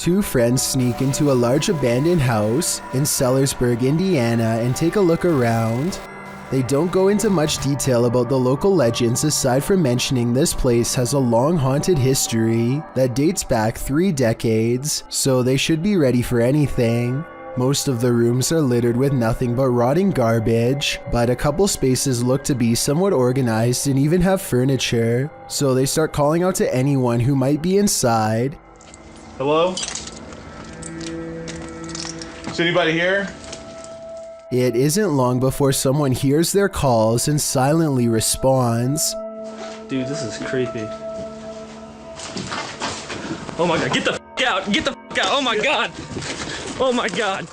Two friends sneak into a large abandoned house in Sellersburg, Indiana and take a look around. They don't go into much detail about the local legends aside from mentioning this place has a long haunted history that dates back 3 decades, so they should be ready for anything. Most of the rooms are littered with nothing but rotting garbage, but a couple spaces look to be somewhat organized and even have furniture, so they start calling out to anyone who might be inside. Hello? Is anybody here? It isn't long before someone hears their calls and silently responds. Dude, this is creepy. Oh my god, get the f out! Get the f out! Oh my god! Oh my god!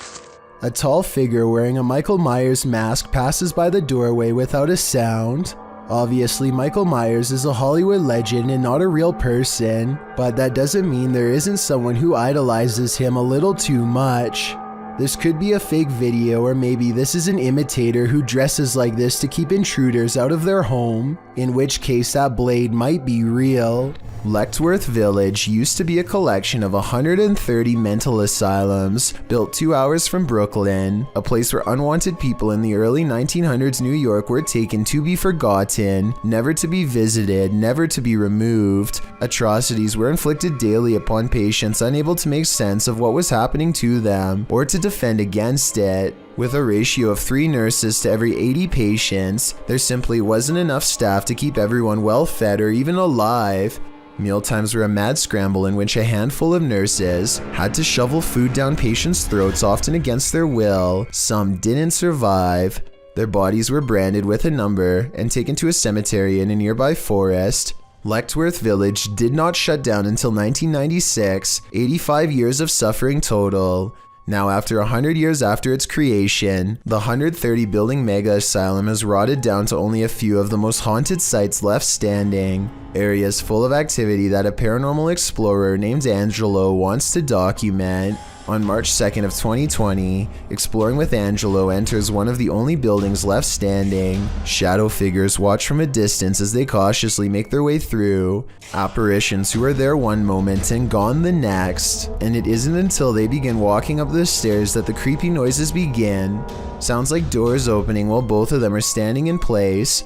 A tall figure wearing a Michael Myers mask passes by the doorway without a sound. Obviously, Michael Myers is a Hollywood legend and not a real person, but that doesn't mean there isn't someone who idolizes him a little too much. This could be a fake video, or maybe this is an imitator who dresses like this to keep intruders out of their home, in which case that blade might be real. Letchworth Village used to be a collection of 130 mental asylums built 2 hours from Brooklyn, a place where unwanted people in the early 1900s New York were taken to be forgotten, never to be visited, never to be removed. Atrocities were inflicted daily upon patients unable to make sense of what was happening to them or to defend against it. With a ratio of 3 nurses to every 80 patients, there simply wasn't enough staff to keep everyone well fed or even alive. Mealtimes were a mad scramble in which a handful of nurses had to shovel food down patients' throats, often against their will. Some didn't survive. Their bodies were branded with a number and taken to a cemetery in a nearby forest. Letchworth Village did not shut down until 1996, 85 years of suffering total. Now, after 100 years after its creation, the 130-building mega asylum has rotted down to only a few of the most haunted sites left standing. Areas full of activity that a paranormal explorer named Angelo wants to document. On March 2nd of 2020, Exploring with Angelo enters one of the only buildings left standing. Shadow figures watch from a distance as they cautiously make their way through. Apparitions who are there one moment and gone the next. And it isn't until they begin walking up the stairs that the creepy noises begin. Sounds like doors opening while both of them are standing in place.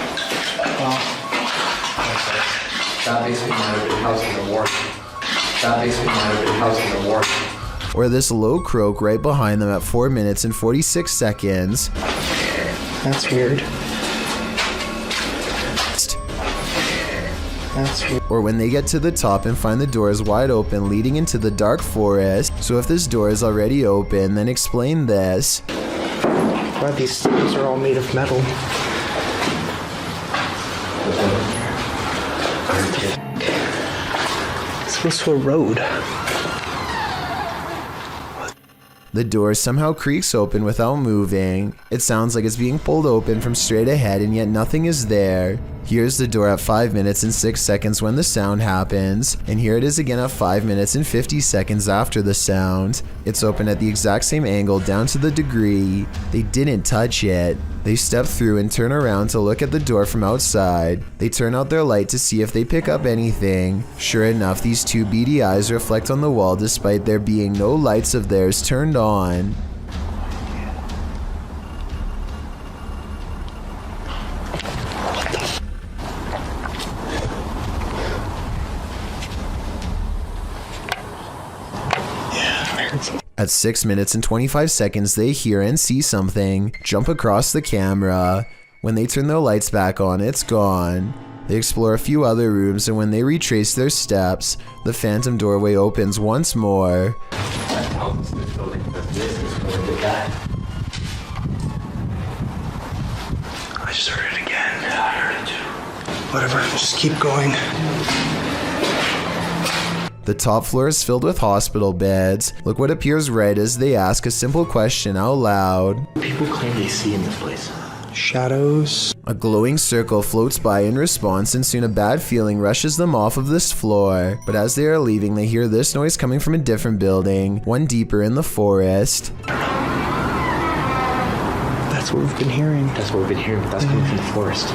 That basically might have been housed in the morgue. That basically might have been housed in the morgue. Or this low croak right behind them at 4 minutes and 46 seconds. That's weird. That's weird. Or when they get to the top and find the doors wide open leading into the dark forest. So if this door is already open, then explain this. Wow, these things are all made of metal. This goes to a road. The door somehow creaks open without moving. It sounds like it's being pulled open from straight ahead, and yet nothing is there. Here's the door at 5 minutes and 6 seconds when the sound happens, and here it is again at 5 minutes and 50 seconds after the sound. It's open at the exact same angle down to the degree. They didn't touch it. They step through and turn around to look at the door from outside. They turn out their light to see if they pick up anything. Sure enough, these 2 beady eyes reflect on the wall despite there being no lights of theirs turned on. At 6 minutes and 25 seconds, they hear and see something jump across the camera. When they turn their lights back on, it's gone. They explore a few other rooms, and when they retrace their steps, the phantom doorway opens once more. I just heard it again. Yeah, I heard it too. Whatever, just keep going. The top floor is filled with hospital beds. Look what appears right as they ask a simple question out loud. People claim they see in this place. Shadows. A glowing circle floats by in response, and soon a bad feeling rushes them off of this floor. But as they are leaving, they hear this noise coming from a different building, one deeper in the forest. That's what we've been hearing. That's what we've been hearing, but that's coming from the forest.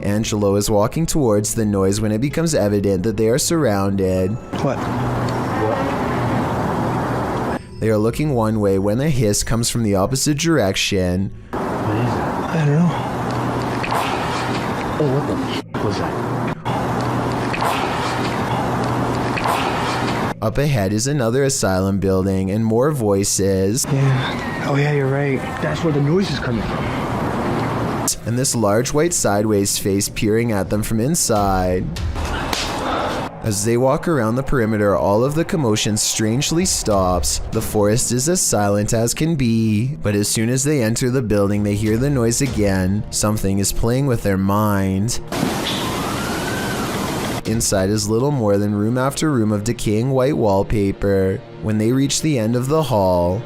Angelo is walking towards the noise when it becomes evident that they are surrounded. What? They are looking one way when a hiss comes from the opposite direction. I don't know. Oh, what the f was that? Up ahead is another asylum building and more voices. Yeah. Oh yeah, you're right. That's where the noise is coming from. And this large white sideways face peering at them from inside. As they walk around the perimeter, all of the commotion strangely stops. The forest is as silent as can be, but as soon as they enter the building, they hear the noise again. Something is playing with their mind. Inside is little more than room after room of decaying white wallpaper. When they reach the end of the hall,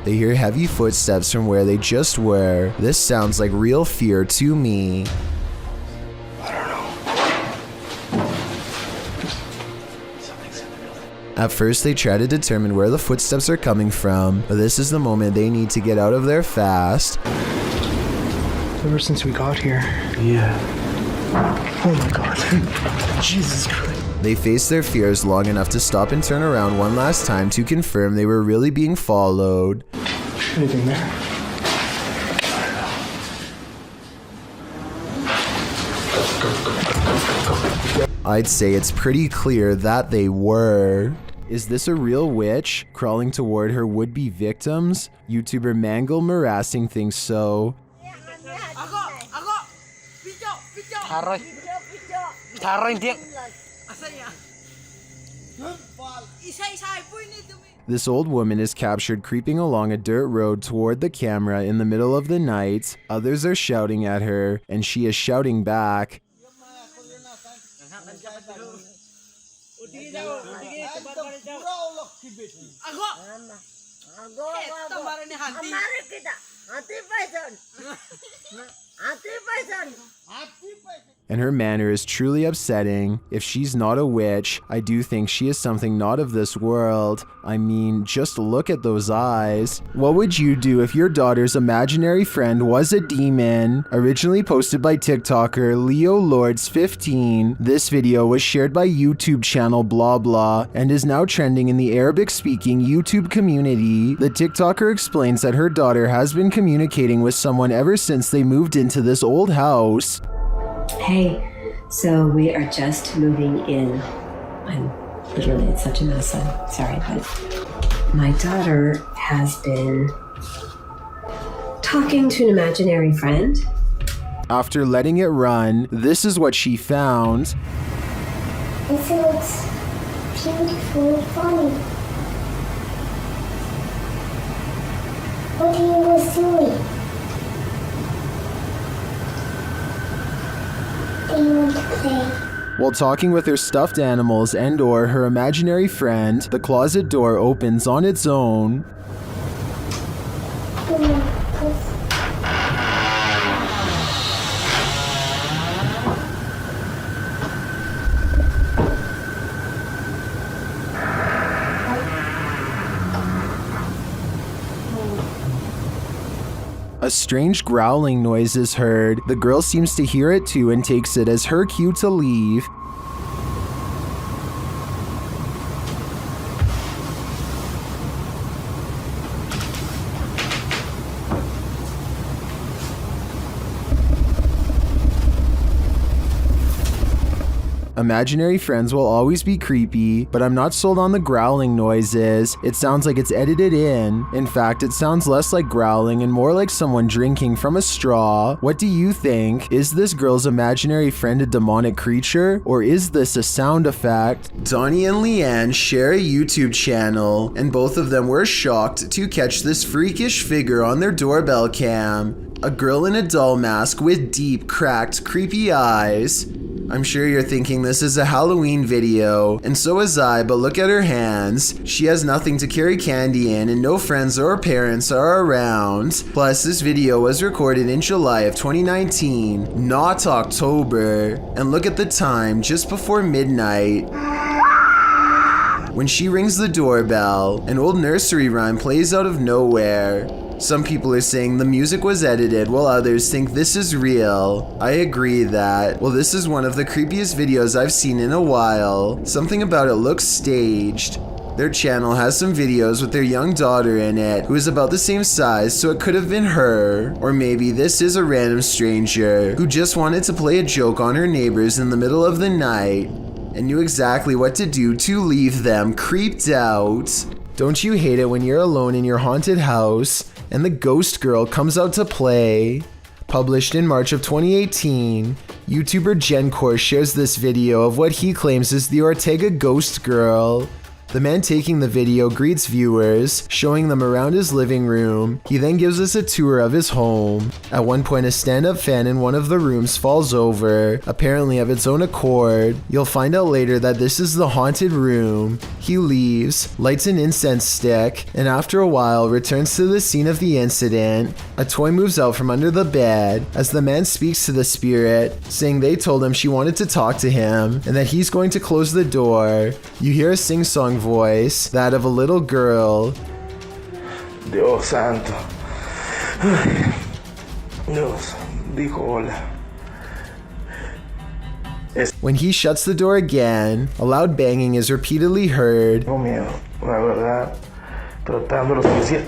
they hear heavy footsteps from where they just were. This sounds like real fear to me. At first they try to determine where the footsteps are coming from, but this is the moment they need to get out of there fast. Ever since we got here. Yeah. Oh my god. Jesus Christ. They faced their fears long enough to stop and turn around one last time to confirm they were really being followed. Anything there? I'd say it's pretty clear that they were. Is this a real witch crawling toward her would-be victims? YouTuber Mangle Marassing thinks so. This old woman is captured creeping along a dirt road toward the camera in the middle of the night. Others are shouting at her, and she is shouting back. And her manner is truly upsetting. If she's not a witch, I do think she is something not of this world. I mean, just look at those eyes. What would you do if your daughter's imaginary friend was a demon? Originally posted by TikToker Leo Lords 15. This video was shared by YouTube channel blah blah and is now trending in the Arabic-speaking YouTube community. The TikToker explains that her daughter has been communicating with someone ever since they moved into this old house. Hey, so we are just moving in. It's such a mess. I'm sorry, but my daughter has been talking to an imaginary friend. After letting it run, this is what she found. It looks beautiful and funny. What are you guys doing? They want to play. While talking with her stuffed animals and/or her imaginary friend, the closet door opens on its own. A strange growling noise is heard. The girl seems to hear it too and takes it as her cue to leave. Imaginary friends will always be creepy, but I'm not sold on the growling noises. It sounds like it's edited in. In fact, it sounds less like growling and more like someone drinking from a straw. What do you think? Is this girl's imaginary friend a demonic creature, or is this a sound effect? Donnie and Leanne share a YouTube channel, and both of them were shocked to catch this freakish figure on their doorbell cam. A girl in a doll mask with deep, cracked, creepy eyes. I'm sure you're thinking this is a Halloween video, and so is I, but look at her hands. She has nothing to carry candy in, and no friends or parents are around. Plus, this video was recorded in July of 2019, not October. And look at the time, just before midnight. When she rings the doorbell, an old nursery rhyme plays out of nowhere. Some people are saying the music was edited, while others think this is real. I agree that, well, this is one of the creepiest videos I've seen in a while. Something about it looks staged. Their channel has some videos with their young daughter in it, who is about the same size, so it could have been her. Or maybe this is a random stranger who just wanted to play a joke on her neighbors in the middle of the night and knew exactly what to do to leave them creeped out. Don't you hate it when you're alone in your haunted house and the ghost girl comes out to play? Published in March of 2018, YouTuber Gencor shares this video of what he claims is the Ortega ghost girl. The man taking the video greets viewers, showing them around his living room. He then gives us a tour of his home. At one point, a stand-up fan in one of the rooms falls over, apparently of its own accord. You'll find out later that this is the haunted room. He leaves, lights an incense stick, and after a while returns to the scene of the incident. A toy moves out from under the bed as the man speaks to the spirit, saying they told him she wanted to talk to him and that he's going to close the door. You hear a sing-song voice, that of a little girl. Dios santo. Dios dijo hola. When he shuts the door again, a loud banging is repeatedly heard. Tengo miedo, la verdad. Tratando lo suficiente.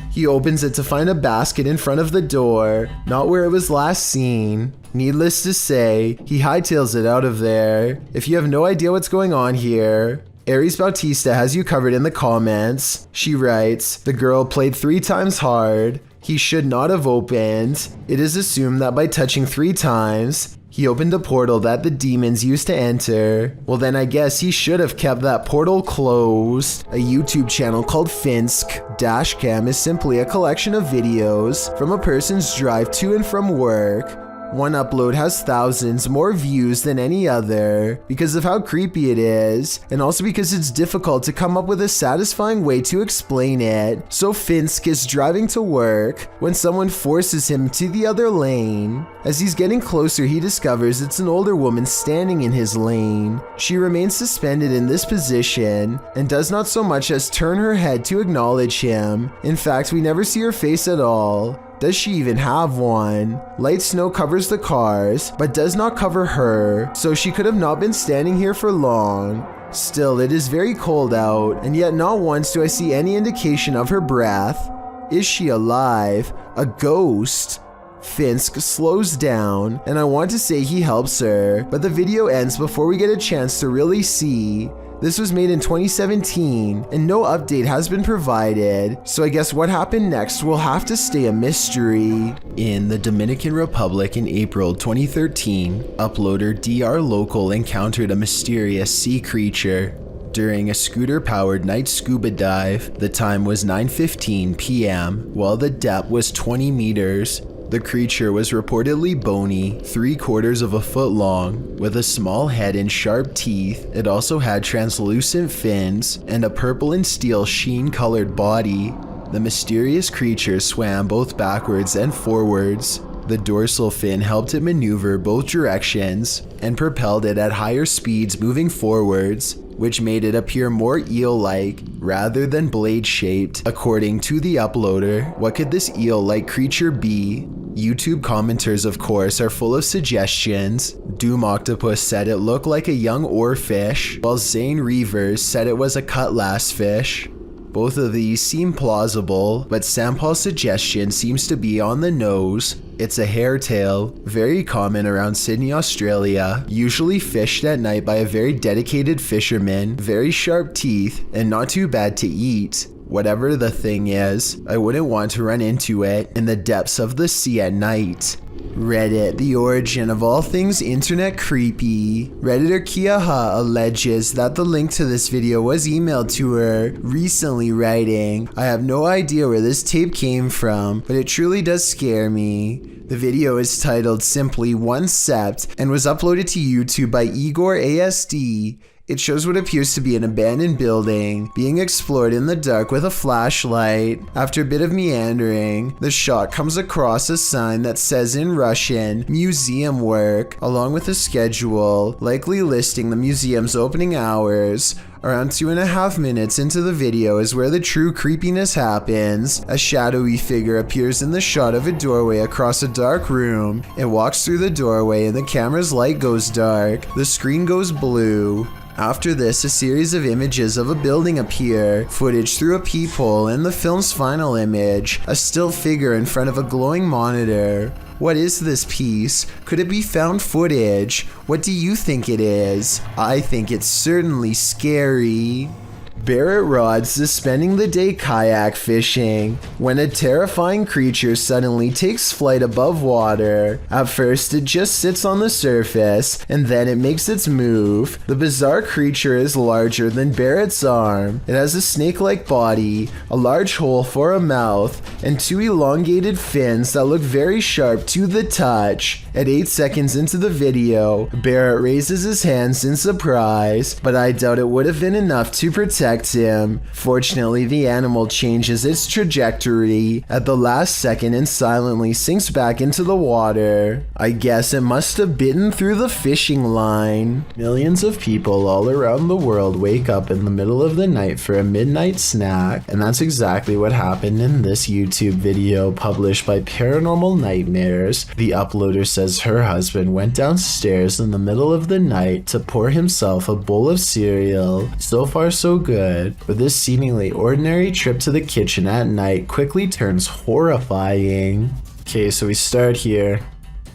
He opens it to find a basket in front of the door, not where it was last seen. Needless to say, he hightails it out of there. If you have no idea what's going on here, Aries Bautista has you covered in the comments. She writes, the girl played 3 times hard. He should not have opened. It is assumed that by touching 3 times, he opened a portal that the demons used to enter. Well then I guess he should have kept that portal closed. A YouTube channel called Finsk Dashcam is simply a collection of videos from a person's drive to and from work. One upload has thousands more views than any other because of how creepy it is, and also because it's difficult to come up with a satisfying way to explain it. So Finsk is driving to work when someone forces him to the other lane. As he's getting closer, he discovers it's an older woman standing in his lane. She remains suspended in this position and does not so much as turn her head to acknowledge him. In fact, we never see her face at all. Does she even have one? Light snow covers the cars, but does not cover her, so she could have not been standing here for long. Still, it is very cold out, and yet not once do I see any indication of her breath. Is she alive? A ghost? Finsk slows down, and I want to say he helps her, but the video ends before we get a chance to really see. This was made in 2017, and no update has been provided, so I guess what happened next will have to stay a mystery. In the Dominican Republic in April 2013, uploader DR Local encountered a mysterious sea creature. During a scooter-powered night scuba dive, the time was 9:15 p.m., while the depth was 20 meters. The creature was reportedly bony, 3/4 of a foot long, with a small head and sharp teeth. It also had translucent fins and a purple and steel sheen-colored body. The mysterious creature swam both backwards and forwards. The dorsal fin helped it maneuver both directions and propelled it at higher speeds moving forwards, which made it appear more eel-like rather than blade-shaped. According to the uploader, what could this eel-like creature be? YouTube commenters, of course, are full of suggestions. Doom Octopus said it looked like a young oarfish, while Zane Reavers said it was a cutlass fish. Both of these seem plausible, but Sampal's suggestion seems to be on the nose. It's a hairtail, very common around Sydney, Australia, usually fished at night by a very dedicated fisherman, very sharp teeth, and not too bad to eat. Whatever the thing is, I wouldn't want to run into it in the depths of the sea at night. Reddit, the origin of all things internet creepy. Redditor Kiaha alleges that the link to this video was emailed to her recently, writing, I have no idea where this tape came from, but it truly does scare me. The video is titled simply One Sept and was uploaded to YouTube by Igor ASD. It shows what appears to be an abandoned building being explored in the dark with a flashlight. After a bit of meandering, the shot comes across a sign that says in Russian, museum work, along with a schedule, likely listing the museum's opening hours. Around 2.5 minutes into the video is where the true creepiness happens. A shadowy figure appears in the shot of a doorway across a dark room. It walks through the doorway and the camera's light goes dark. The screen goes blue. After this, a series of images of a building appear, footage through a peephole, and the film's final image, a still figure in front of a glowing monitor. What is this piece? Could it be found footage? What do you think it is? I think it's certainly scary. Barrett Rod suspending the day kayak fishing when a terrifying creature suddenly takes flight above water. At first it just sits on the surface and then it makes its move. The bizarre creature is larger than Barrett's arm. It has a snake-like body, a large hole for a mouth, and 2 elongated fins that look very sharp to the touch. At 8 seconds into the video, Barrett raises his hands in surprise, but I doubt it would have been enough to protect him. Fortunately, the animal changes its trajectory at the last second and silently sinks back into the water. I guess it must have bitten through the fishing line. Millions of people all around the world wake up in the middle of the night for a midnight snack, and that's exactly what happened in this YouTube video published by Paranormal Nightmares. The uploader says her husband went downstairs in the middle of the night to pour himself a bowl of cereal. So far so good. But this seemingly ordinary trip to the kitchen at night quickly turns horrifying. Okay, so we start here.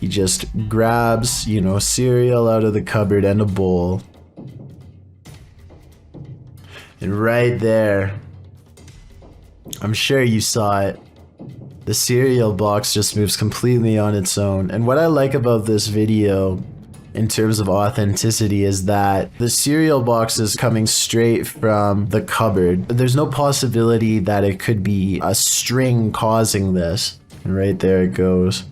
He just grabs, cereal out of the cupboard and a bowl. And right there, I'm sure you saw it, the cereal box just moves completely on its own. And what I like about this video in terms of authenticity is that the cereal box is coming straight from the cupboard. There's no possibility that it could be a string causing this. And right there it goes.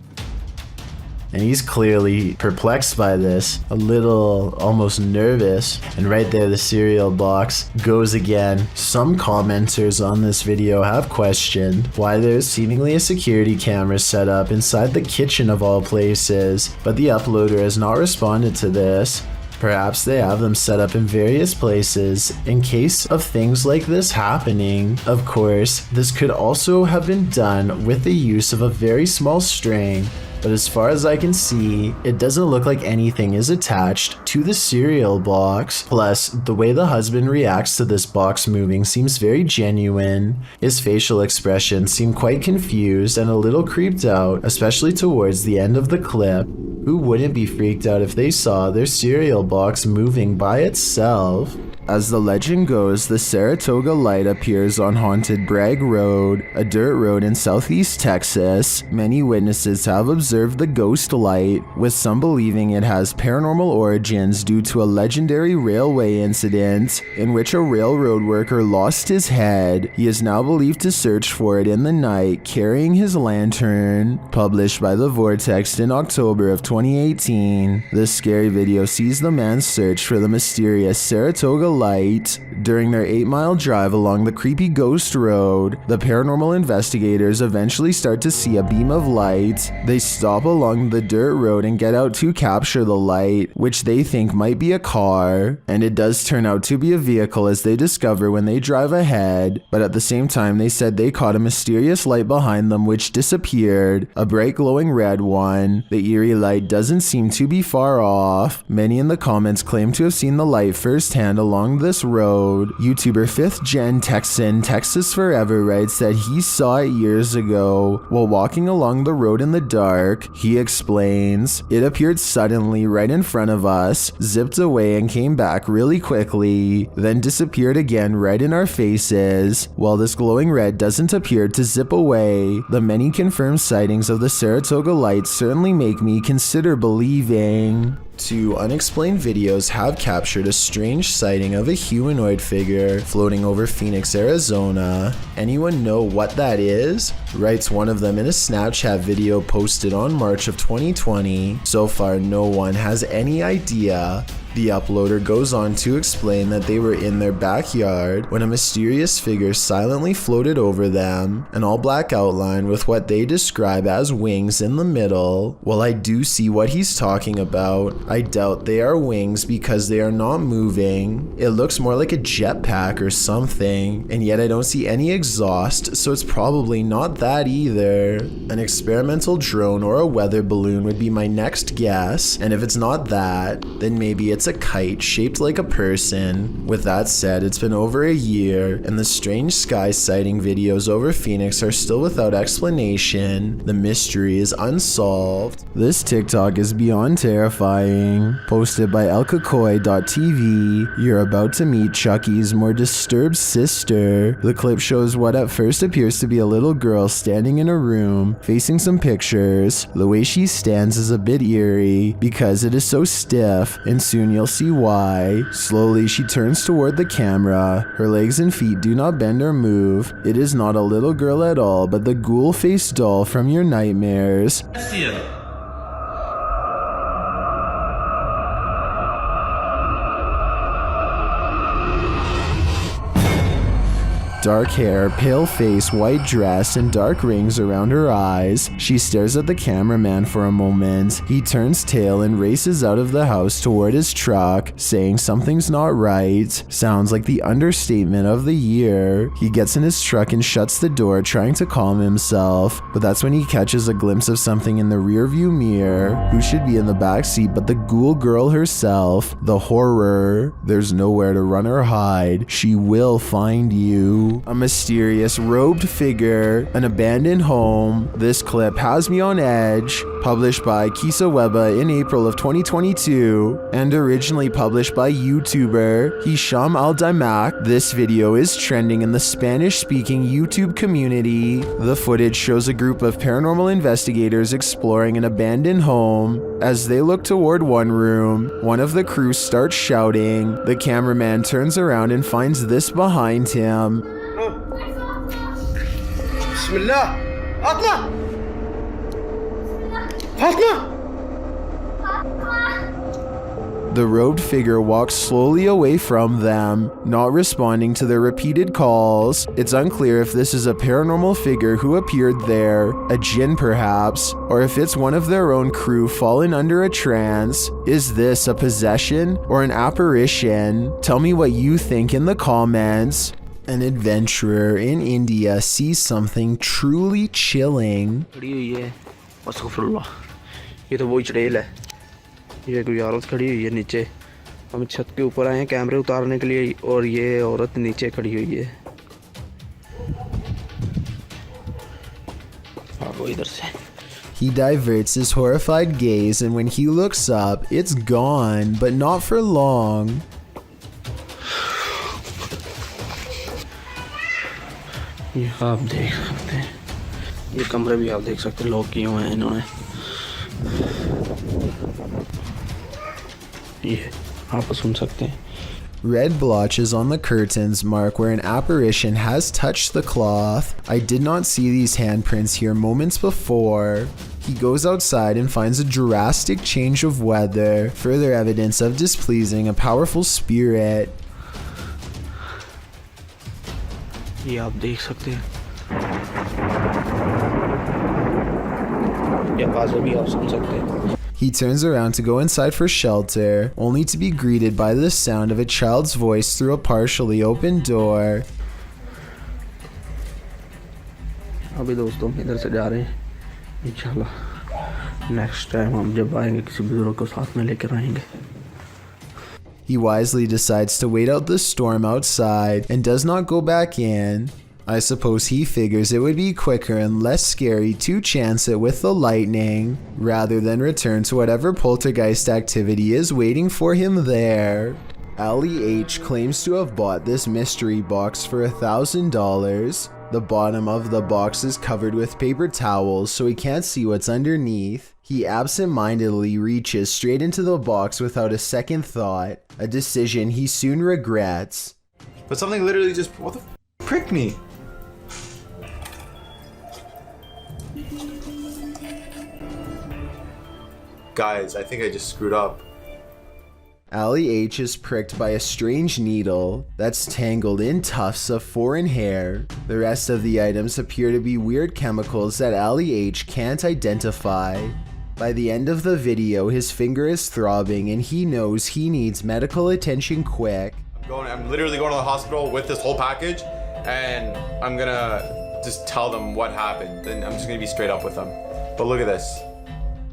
And he's clearly perplexed by this, a little almost nervous. And right there the cereal box goes again. Some commenters on this video have questioned why there's seemingly a security camera set up inside the kitchen of all places, but the uploader has not responded to this. Perhaps they have them set up in various places in case of things like this happening. Of course, this could also have been done with the use of a very small string, but as far as I can see, it doesn't look like anything is attached to the cereal box. Plus, the way the husband reacts to this box moving seems very genuine. His facial expressions seem quite confused and a little creeped out, especially towards the end of the clip. Who wouldn't be freaked out if they saw their cereal box moving by itself? As the legend goes, the Saratoga light appears on Haunted Bragg Road, a dirt road in southeast Texas. Many witnesses have observed the ghost light, with some believing it has paranormal origins due to a legendary railway incident in which a railroad worker lost his head. He is now believed to search for it in the night, carrying his lantern. Published by The Vortex in October of 2018, this scary video sees the man search for the mysterious Saratoga light. During their 8-mile drive along the creepy ghost road, the paranormal investigators eventually start to see a beam of light. They stop along the dirt road and get out to capture the light, which they think might be a car, and it does turn out to be a vehicle as they discover when they drive ahead. But at the same time, they said they caught a mysterious light behind them which disappeared, a bright glowing red one. The eerie light doesn't seem to be far off. Many in the comments claim to have seen the light firsthand along this road. YouTuber 5th Gen Texan Texas Forever writes that he saw it years ago while walking along the road in the dark. He explains, "It appeared suddenly right in front of us, zipped away and came back really quickly, then disappeared again right in our faces. While this glowing red doesn't appear to zip away, the many confirmed sightings of the Saratoga light certainly make me consider believing." 2 unexplained videos have captured a strange sighting of a humanoid figure floating over Phoenix, Arizona. Anyone know what that is? Writes one of them in a Snapchat video posted on March of 2020. So far, no one has any idea The uploader goes on to explain that they were in their backyard when a mysterious figure silently floated over them, an all-black outline with what they describe as wings in the middle. While I do see what he's talking about, I doubt they are wings because they are not moving. It looks more like a jetpack or something, and yet I don't see any exhaust, so it's probably not that either. An experimental drone or a weather balloon would be my next guess, and if it's not that, then maybe it's a kite shaped like a person. With that said, it's been over a year, and the strange sky sighting videos over Phoenix are still without explanation. The mystery is unsolved. This TikTok is beyond terrifying. Posted by elkakoi.tv, you're about to meet Chucky's more disturbed sister. The clip shows what at first appears to be a little girl standing in a room, facing some pictures. The way she stands is a bit eerie because it is so stiff, and soon you'll see why. Slowly she turns toward the camera. Her legs and feet do not bend or move. It is not a little girl at all, but the ghoul-faced doll from your nightmares. Dark hair, pale face, white dress, and dark rings around her eyes. She stares at the cameraman for a moment. He turns tail and races out of the house toward his truck, saying something's not right. Sounds like the understatement of the year. He gets in his truck and shuts the door, trying to calm himself, but that's when he catches a glimpse of something in the rearview mirror. Who should be in the backseat but the ghoul girl herself, the horror. There's nowhere to run or hide. She will find you. A mysterious robed figure, an abandoned home. This clip has me on edge. Published by Kisa Weba in April of 2022 and originally published by YouTuber Hisham Al-Daimak. This video is trending in the Spanish-speaking YouTube community. The footage shows a group of paranormal investigators exploring an abandoned home. As they look toward one room, one of the crew starts shouting. The cameraman turns around and finds this behind him. Bismillah. Atla. Atla. The robed figure walks slowly away from them, not responding to their repeated calls. It's unclear if this is a paranormal figure who appeared there, a jinn perhaps, or if it's one of their own crew fallen under a trance. Is this a possession or an apparition? Tell me what you think in the comments. An adventurer in India sees something truly chilling. खड़ी हुई है अस्तगफिरुल्लाह ये तो वही चुड़ैल है ये कोई औरत खड़ी हुई है नीचे हम छत के ऊपर आए हैं कैमरे उतारने के लिए और ये औरत नीचे खड़ी हुई है भागो इधर से He diverts his horrified gaze, and when he looks up, it's gone, but not for long. ये आप देख सकते हैं ये कमरे भी आप देख सकते हैं लॉक किए हुए हैं इन्होंने ये आप सुन सकते हैं Red blotches on the curtains mark where an apparition has touched the cloth. I did not see these handprints here moments before. He goes outside and finds a drastic change of weather, further evidence of displeasing a powerful spirit. ये आप देख सकते हैं ये आवाज़ें भी आप सुन सकते हैं He turns around to go inside for shelter, only to be greeted by the sound of a child's voice through a partially open door. अभी दोस्तों हम इधर से जा रहे हैं इंशाल्लाह नेक्स्ट टाइम हम जब आएंगे किसी बुजुर्ग को साथ में लेकर आएंगे He wisely decides to wait out the storm outside and does not go back in. I suppose he figures it would be quicker and less scary to chance it with the lightning, rather than return to whatever poltergeist activity is waiting for him there. Ali H claims to have bought this mystery box for $1,000. The bottom of the box is covered with paper towels so he can't see what's underneath. He absent-mindedly reaches straight into the box without a second thought, a decision he soon regrets. But something literally just, what the pricked me? Guys, I think I just screwed up. Allie H is pricked by a strange needle that's tangled in tufts of foreign hair. The rest of the items appear to be weird chemicals that Allie H can't identify. By the end of the video, his finger is throbbing and he knows he needs medical attention quick. I'm literally going to the hospital with this whole package, and I'm gonna just tell them what happened, and I'm just gonna be straight up with them. But look at this.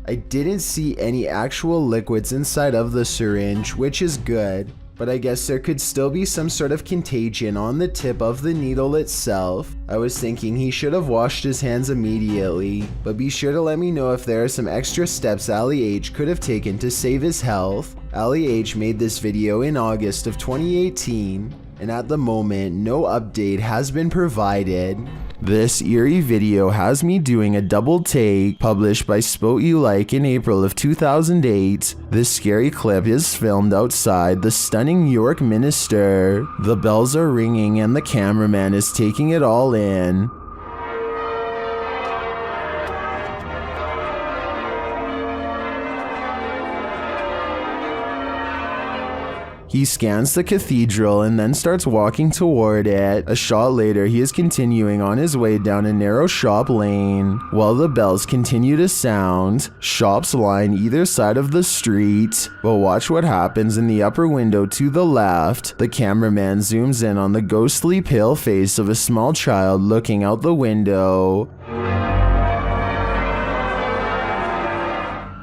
I didn't see any actual liquids inside of the syringe, which is good, but I guess there could still be some sort of contagion on the tip of the needle itself. I was thinking he should have washed his hands immediately, but be sure to let me know if there are some extra steps Allie H could have taken to save his health. Allie H made this video in August of 2018, and at the moment, no update has been provided. This eerie video has me doing a double take, published by Spot You Like in April of 2008. This scary clip is filmed outside the stunning York Minster. The bells are ringing and the cameraman is taking it all in. He scans the cathedral and then starts walking toward it. A shot later, he is continuing on his way down a narrow shop lane. While the bells continue to sound, shops line either side of the street. But watch what happens in the upper window to the left. The cameraman zooms in on the ghostly pale face of a small child looking out the window.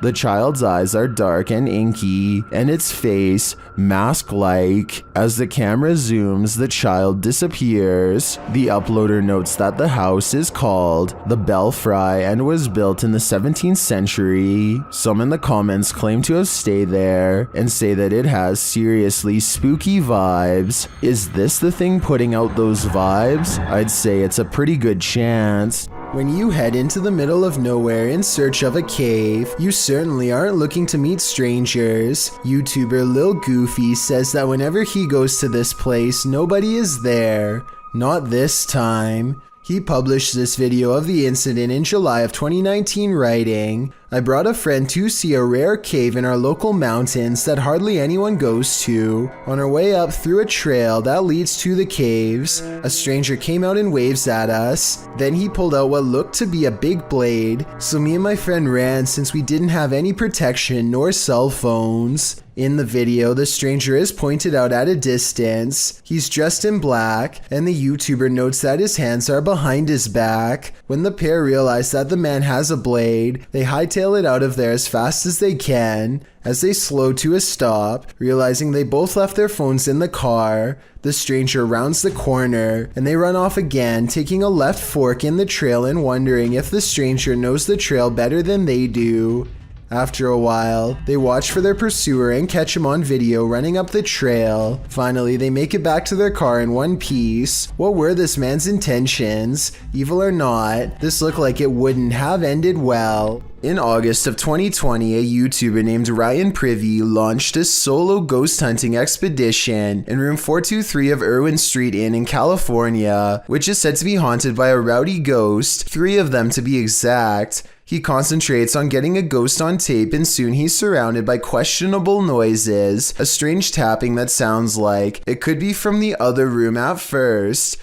The child's eyes are dark and inky, and its face mask-like. As the camera zooms, the child disappears. The uploader notes that the house is called the Belfry and was built in the 17th century. Some in the comments claim to have stayed there and say that it has seriously spooky vibes. Is this the thing putting out those vibes? I'd say it's a pretty good chance. When you head into the middle of nowhere in search of a cave, you certainly aren't looking to meet strangers. YouTuber Lil Goofy says that whenever he goes to this place, nobody is there. Not this time. He published this video of the incident in July of 2019, writing, "I brought a friend to see a rare cave in our local mountains that hardly anyone goes to. On our way up through a trail that leads to the caves, a stranger came out and waves at us. Then he pulled out what looked to be a big blade, so me and my friend ran since we didn't have any protection nor cell phones." In the video, the stranger is pointed out at a distance. He's dressed in black, and the YouTuber notes that his hands are behind his back. When the pair realize that the man has a blade, they hightail it out of there as fast as they can. As they slow to a stop, realizing they both left their phones in the car, the stranger rounds the corner, and they run off again, taking a left fork in the trail and wondering if the stranger knows the trail better than they do. After a while, they watch for their pursuer and catch him on video running up the trail. Finally, they make it back to their car in one piece. What were this man's intentions? Evil or not, this looked like it wouldn't have ended well. In August of 2020, a YouTuber named Ryan Privy launched a solo ghost hunting expedition in room 423 of Irwin Street Inn in California, which is said to be haunted by a rowdy ghost, 3 of them to be exact. He concentrates on getting a ghost on tape, and soon he's surrounded by questionable noises, a strange tapping that sounds like it could be from the other room at first.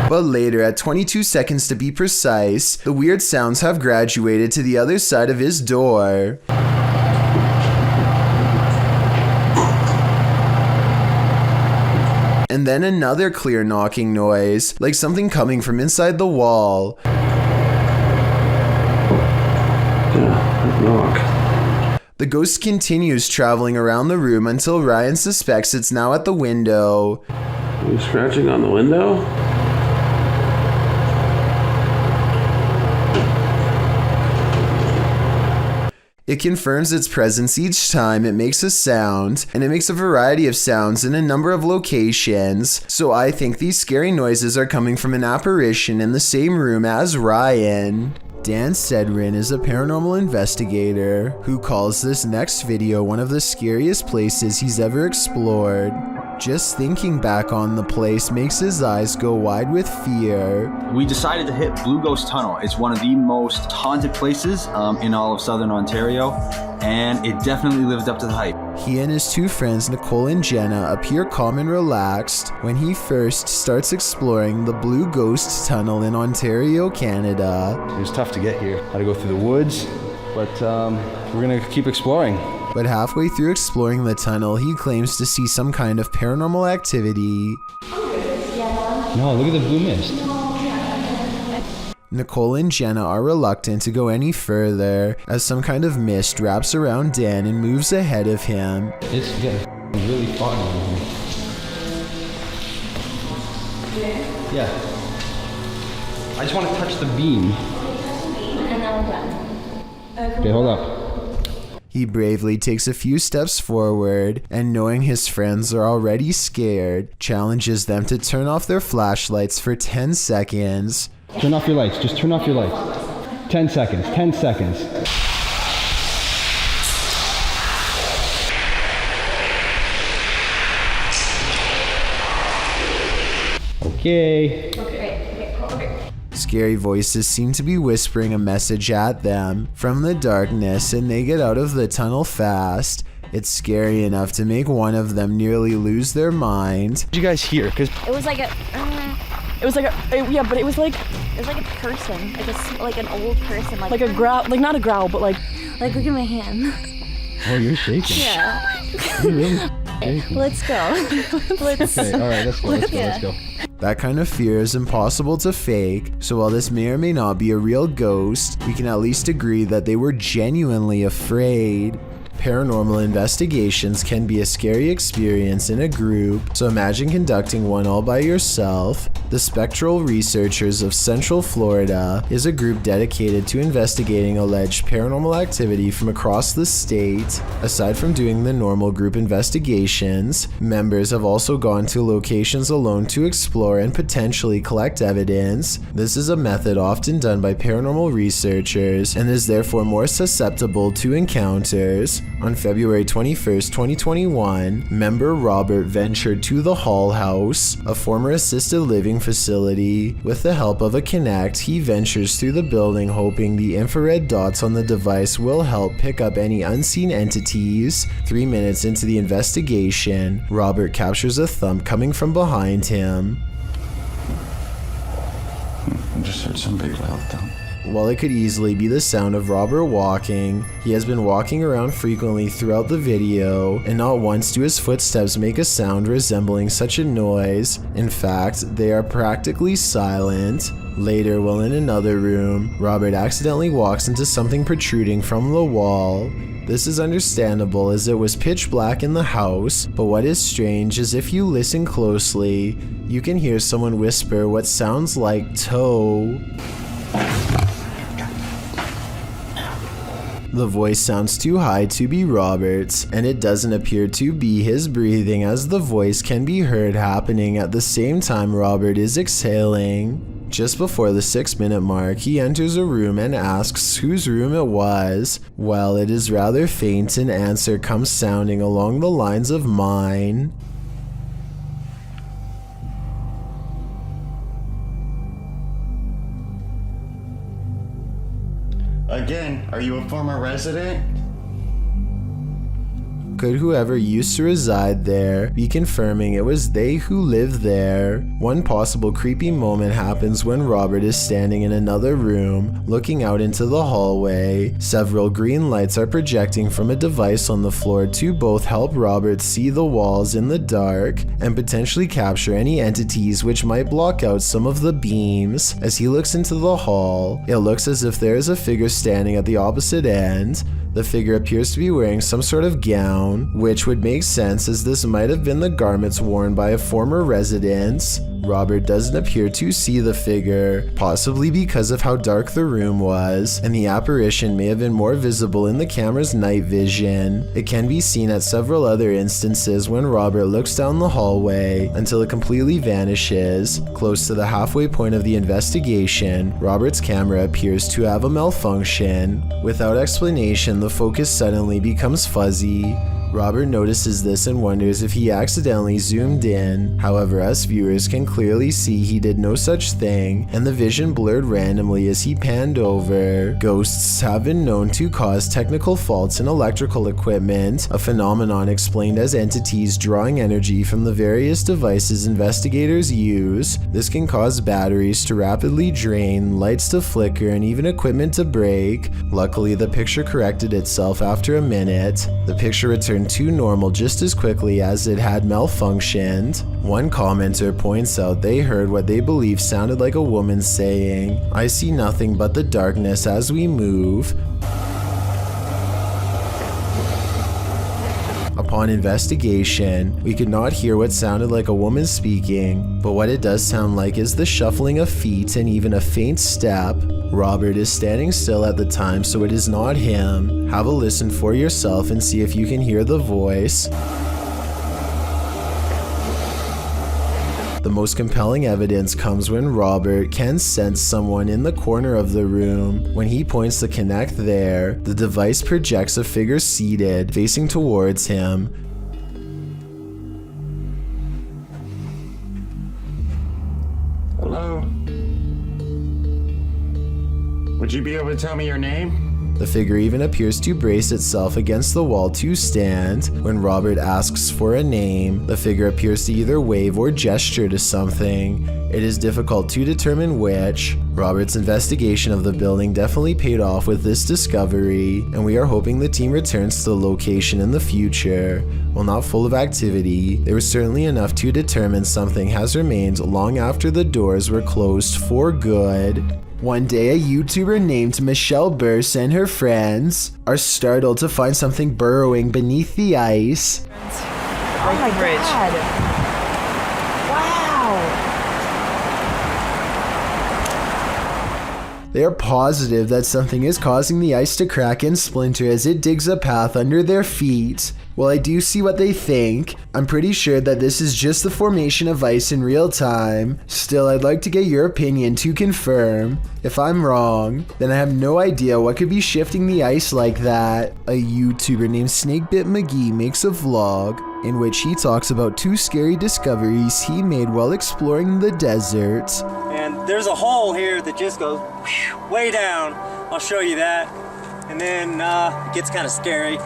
But later, at 22 seconds to be precise, the weird sounds have graduated to the other side of his door. And then another clear knocking noise, like something coming from inside the wall. Knock. The ghost continues traveling around the room until Ryan suspects it's now at the window. Are you scratching on the window? It confirms its presence each time it makes a sound, and it makes a variety of sounds in a number of locations, so I think these scary noises are coming from an apparition in the same room as Ryan. Dan Sedrin is a paranormal investigator who calls this next video one of the scariest places he's ever explored. Just thinking back on the place makes his eyes go wide with fear. We decided to hit Blue Ghost Tunnel. It's one of the most haunted places in all of Southern Ontario, and it definitely lived up to the hype. He and his two friends, Nicole and Jenna, appear calm and relaxed when he first starts exploring the Blue Ghost Tunnel in Ontario, Canada. It was tough to get here. Had to go through the woods, but we're gonna keep exploring. But halfway through exploring the tunnel, he claims to see some kind of paranormal activity. No, look at the blue mist. Nicole and Jenna are reluctant to go any further as some kind of mist wraps around Dan and moves ahead of him. It's getting really foggy in here. Yeah. I just want to touch the beam. Okay, hold up. He bravely takes a few steps forward and, knowing his friends are already scared, challenges them to turn off their flashlights for 10 seconds. Turn off your lights. Just turn off your lights. 10 seconds. 10 seconds. Okay. Scary voices seem to be whispering a message at them from the darkness, and they get out of the tunnel fast. It's scary enough to make one of them nearly lose their mind. What did you guys hear? Because It was like a person, like an old person, like a growl, like not a growl, but like look at my hand. oh, you're shaking. Yeah. You're really shaking. Let's go. Okay, all right, let's go. That kind of fear is impossible to fake, so while this may or may not be a real ghost, we can at least agree that they were genuinely afraid. Paranormal investigations can be a scary experience in a group, so imagine conducting one all by yourself. The Spectral Researchers of Central Florida is a group dedicated to investigating alleged paranormal activity from across the state. Aside from doing the normal group investigations, members have also gone to locations alone to explore and potentially collect evidence. This is a method often done by paranormal researchers and is therefore more susceptible to encounters. On February 21st, 2021, member Robert ventured to the Hall House, a former assisted living facility. With the help of a Kinect, he ventures through the building hoping the infrared dots on the device will help pick up any unseen entities. 3 minutes into the investigation, Robert captures a thump coming from behind him. I just heard somebody loud thump. While it could easily be the sound of Robert walking, he has been walking around frequently throughout the video, and not once do his footsteps make a sound resembling such a noise. In fact, they are practically silent. Later, while in another room, Robert accidentally walks into something protruding from the wall. This is understandable as it was pitch black in the house, but what is strange is if you listen closely, you can hear someone whisper what sounds like toe. The voice sounds too high to be Robert's, and it doesn't appear to be his breathing, as the voice can be heard happening at the same time Robert is exhaling. Just before the 6-minute mark, he enters a room and asks whose room it was. Well, it is rather faint, an answer comes sounding along the lines of mine. Again, are you a former resident? Could whoever used to reside there be confirming it was they who lived there? One possible creepy moment happens when Robert is standing in another room, looking out into the hallway. Several green lights are projecting from a device on the floor to both help Robert see the walls in the dark and potentially capture any entities which might block out some of the beams. As he looks into the hall, it looks as if there is a figure standing at the opposite end. The figure appears to be wearing some sort of gown, which would make sense as this might have been the garments worn by a former resident. Robert doesn't appear to see the figure, possibly because of how dark the room was, and the apparition may have been more visible in the camera's night vision. It can be seen at several other instances when Robert looks down the hallway until it completely vanishes. Close to the halfway point of the investigation, Robert's camera appears to have a malfunction. Without explanation, the focus suddenly becomes fuzzy. Robert notices this and wonders if he accidentally zoomed in. However, us viewers can clearly see he did no such thing, and the vision blurred randomly as he panned over. Ghosts have been known to cause technical faults in electrical equipment, a phenomenon explained as entities drawing energy from the various devices investigators use. This can cause batteries to rapidly drain, lights to flicker, and even equipment to break. Luckily, the picture corrected itself after a minute. The picture returned to normal just as quickly as it had malfunctioned. One commenter points out they heard what they believe sounded like a woman saying, "I see nothing but the darkness as we move." Upon investigation, we could not hear what sounded like a woman speaking, but what it does sound like is the shuffling of feet and even a faint step. Robert is standing still at the time, so it is not him. Have a listen for yourself and see if you can hear the voice. The most compelling evidence comes when Robert can sense someone in the corner of the room. When he points the Kinect there, the device projects a figure seated, facing towards him. Hello? Would you be able to tell me your name? The figure even appears to brace itself against the wall to stand. When Robert asks for a name, the figure appears to either wave or gesture to something. It is difficult to determine which. Robert's investigation of the building definitely paid off with this discovery, and we are hoping the team returns to the location in the future. While not full of activity, there was certainly enough to determine something has remained long after the doors were closed for good. One day, a YouTuber named Michelle Burse and her friends are startled to find something burrowing beneath the ice. Oh my God. Wow. They are positive that something is causing the ice to crack and splinter as it digs a path under their feet. While I do see what they think, I'm pretty sure that this is just the formation of ice in real time. Still, I'd like to get your opinion to confirm. If I'm wrong, then I have no idea what could be shifting the ice like that. A YouTuber named Snakebit McGee makes a vlog in which he talks about 2 scary discoveries he made while exploring the desert. And there's a hole here that just goes way down. I'll show you that. And then it gets kind of scary.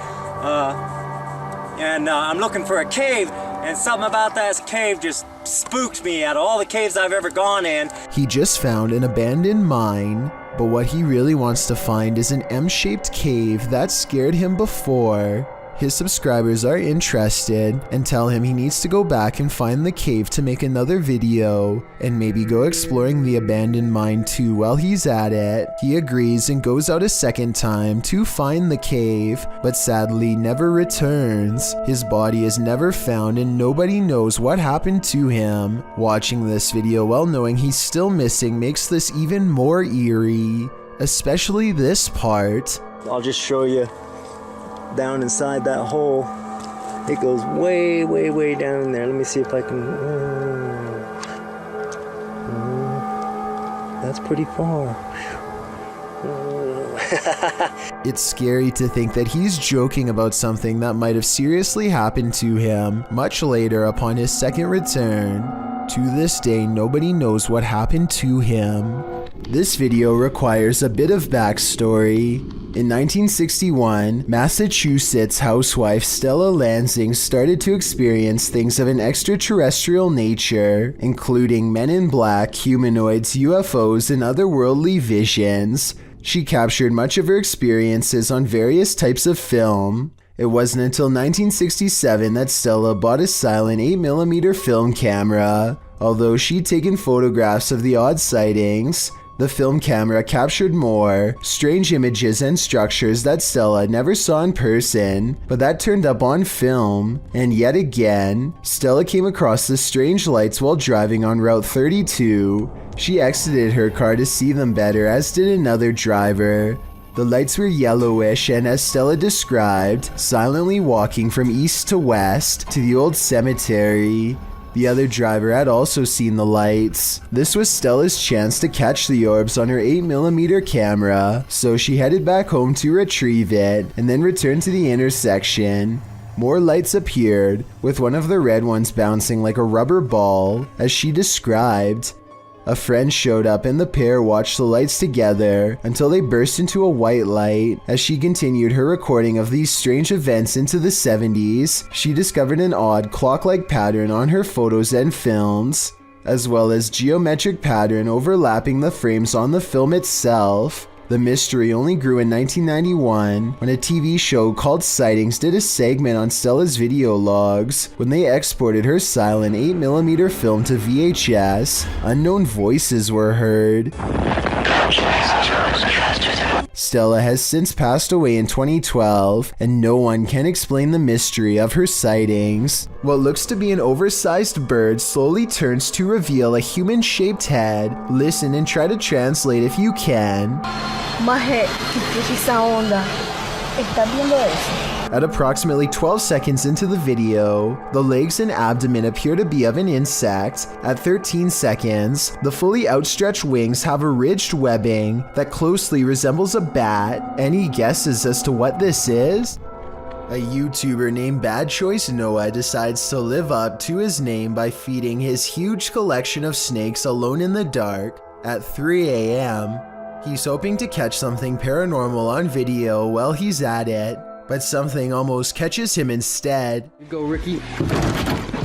I'm looking for a cave, and something about that cave just spooked me out of all the caves I've ever gone in. He just found an abandoned mine, but what he really wants to find is an M-shaped cave that scared him before. His subscribers are interested and tell him he needs to go back and find the cave to make another video and maybe go exploring the abandoned mine too while he's at it. He agrees and goes out a second time to find the cave, but sadly never returns. His body is never found and nobody knows what happened to him. Watching this video while knowing he's still missing makes this even more eerie, especially this part. I'll just show you. Down inside that hole, it goes way, way, way down in there. Let me see if I can. That's pretty far. It's scary to think that he's joking about something that might have seriously happened to him much later upon his second return. To this day, nobody knows what happened to him. This video requires a bit of backstory. In 1961, Massachusetts housewife Stella Lansing started to experience things of an extraterrestrial nature, including men in black, humanoids, UFOs, and otherworldly visions. She captured much of her experiences on various types of film. It wasn't until 1967 that Stella bought a silent 8mm film camera. Although she'd taken photographs of the odd sightings, the film camera captured more strange images and structures that Stella never saw in person, but that turned up on film. And yet again, Stella came across the strange lights while driving on Route 32. She exited her car to see them better, as did another driver. The lights were yellowish and, as Stella described, silently walking from east to west to the old cemetery. The other driver had also seen the lights. This was Stella's chance to catch the orbs on her 8mm camera, so she headed back home to retrieve it and then returned to the intersection. more lights appeared, with one of the red ones bouncing like a rubber ball, as she described. A friend showed up and the pair watched the lights together until they burst into a white light. As she continued her recording of these strange events into the 70s, she discovered an odd clock-like pattern on her photos and films, as well as geometric pattern overlapping the frames on the film itself. The mystery only grew in 1991 when a TV show called Sightings did a segment on Stella's video logs. When they exported her silent 8mm film to VHS, unknown voices were heard. Stella has since passed away in 2012, and no one can explain the mystery of her sightings. What looks to be an oversized bird slowly turns to reveal a human-shaped head. Listen and try to translate if you can. At approximately 12 seconds into the video, the legs and abdomen appear to be of an insect. At 13 seconds, the fully outstretched wings have a ridged webbing that closely resembles a bat. Any guesses as to what this is? A YouTuber named Bad Choice Noah decides to live up to his name by feeding his huge collection of snakes alone in the dark at 3 a.m. He's hoping to catch something paranormal on video while he's at it, but something almost catches him instead. You go, Ricky.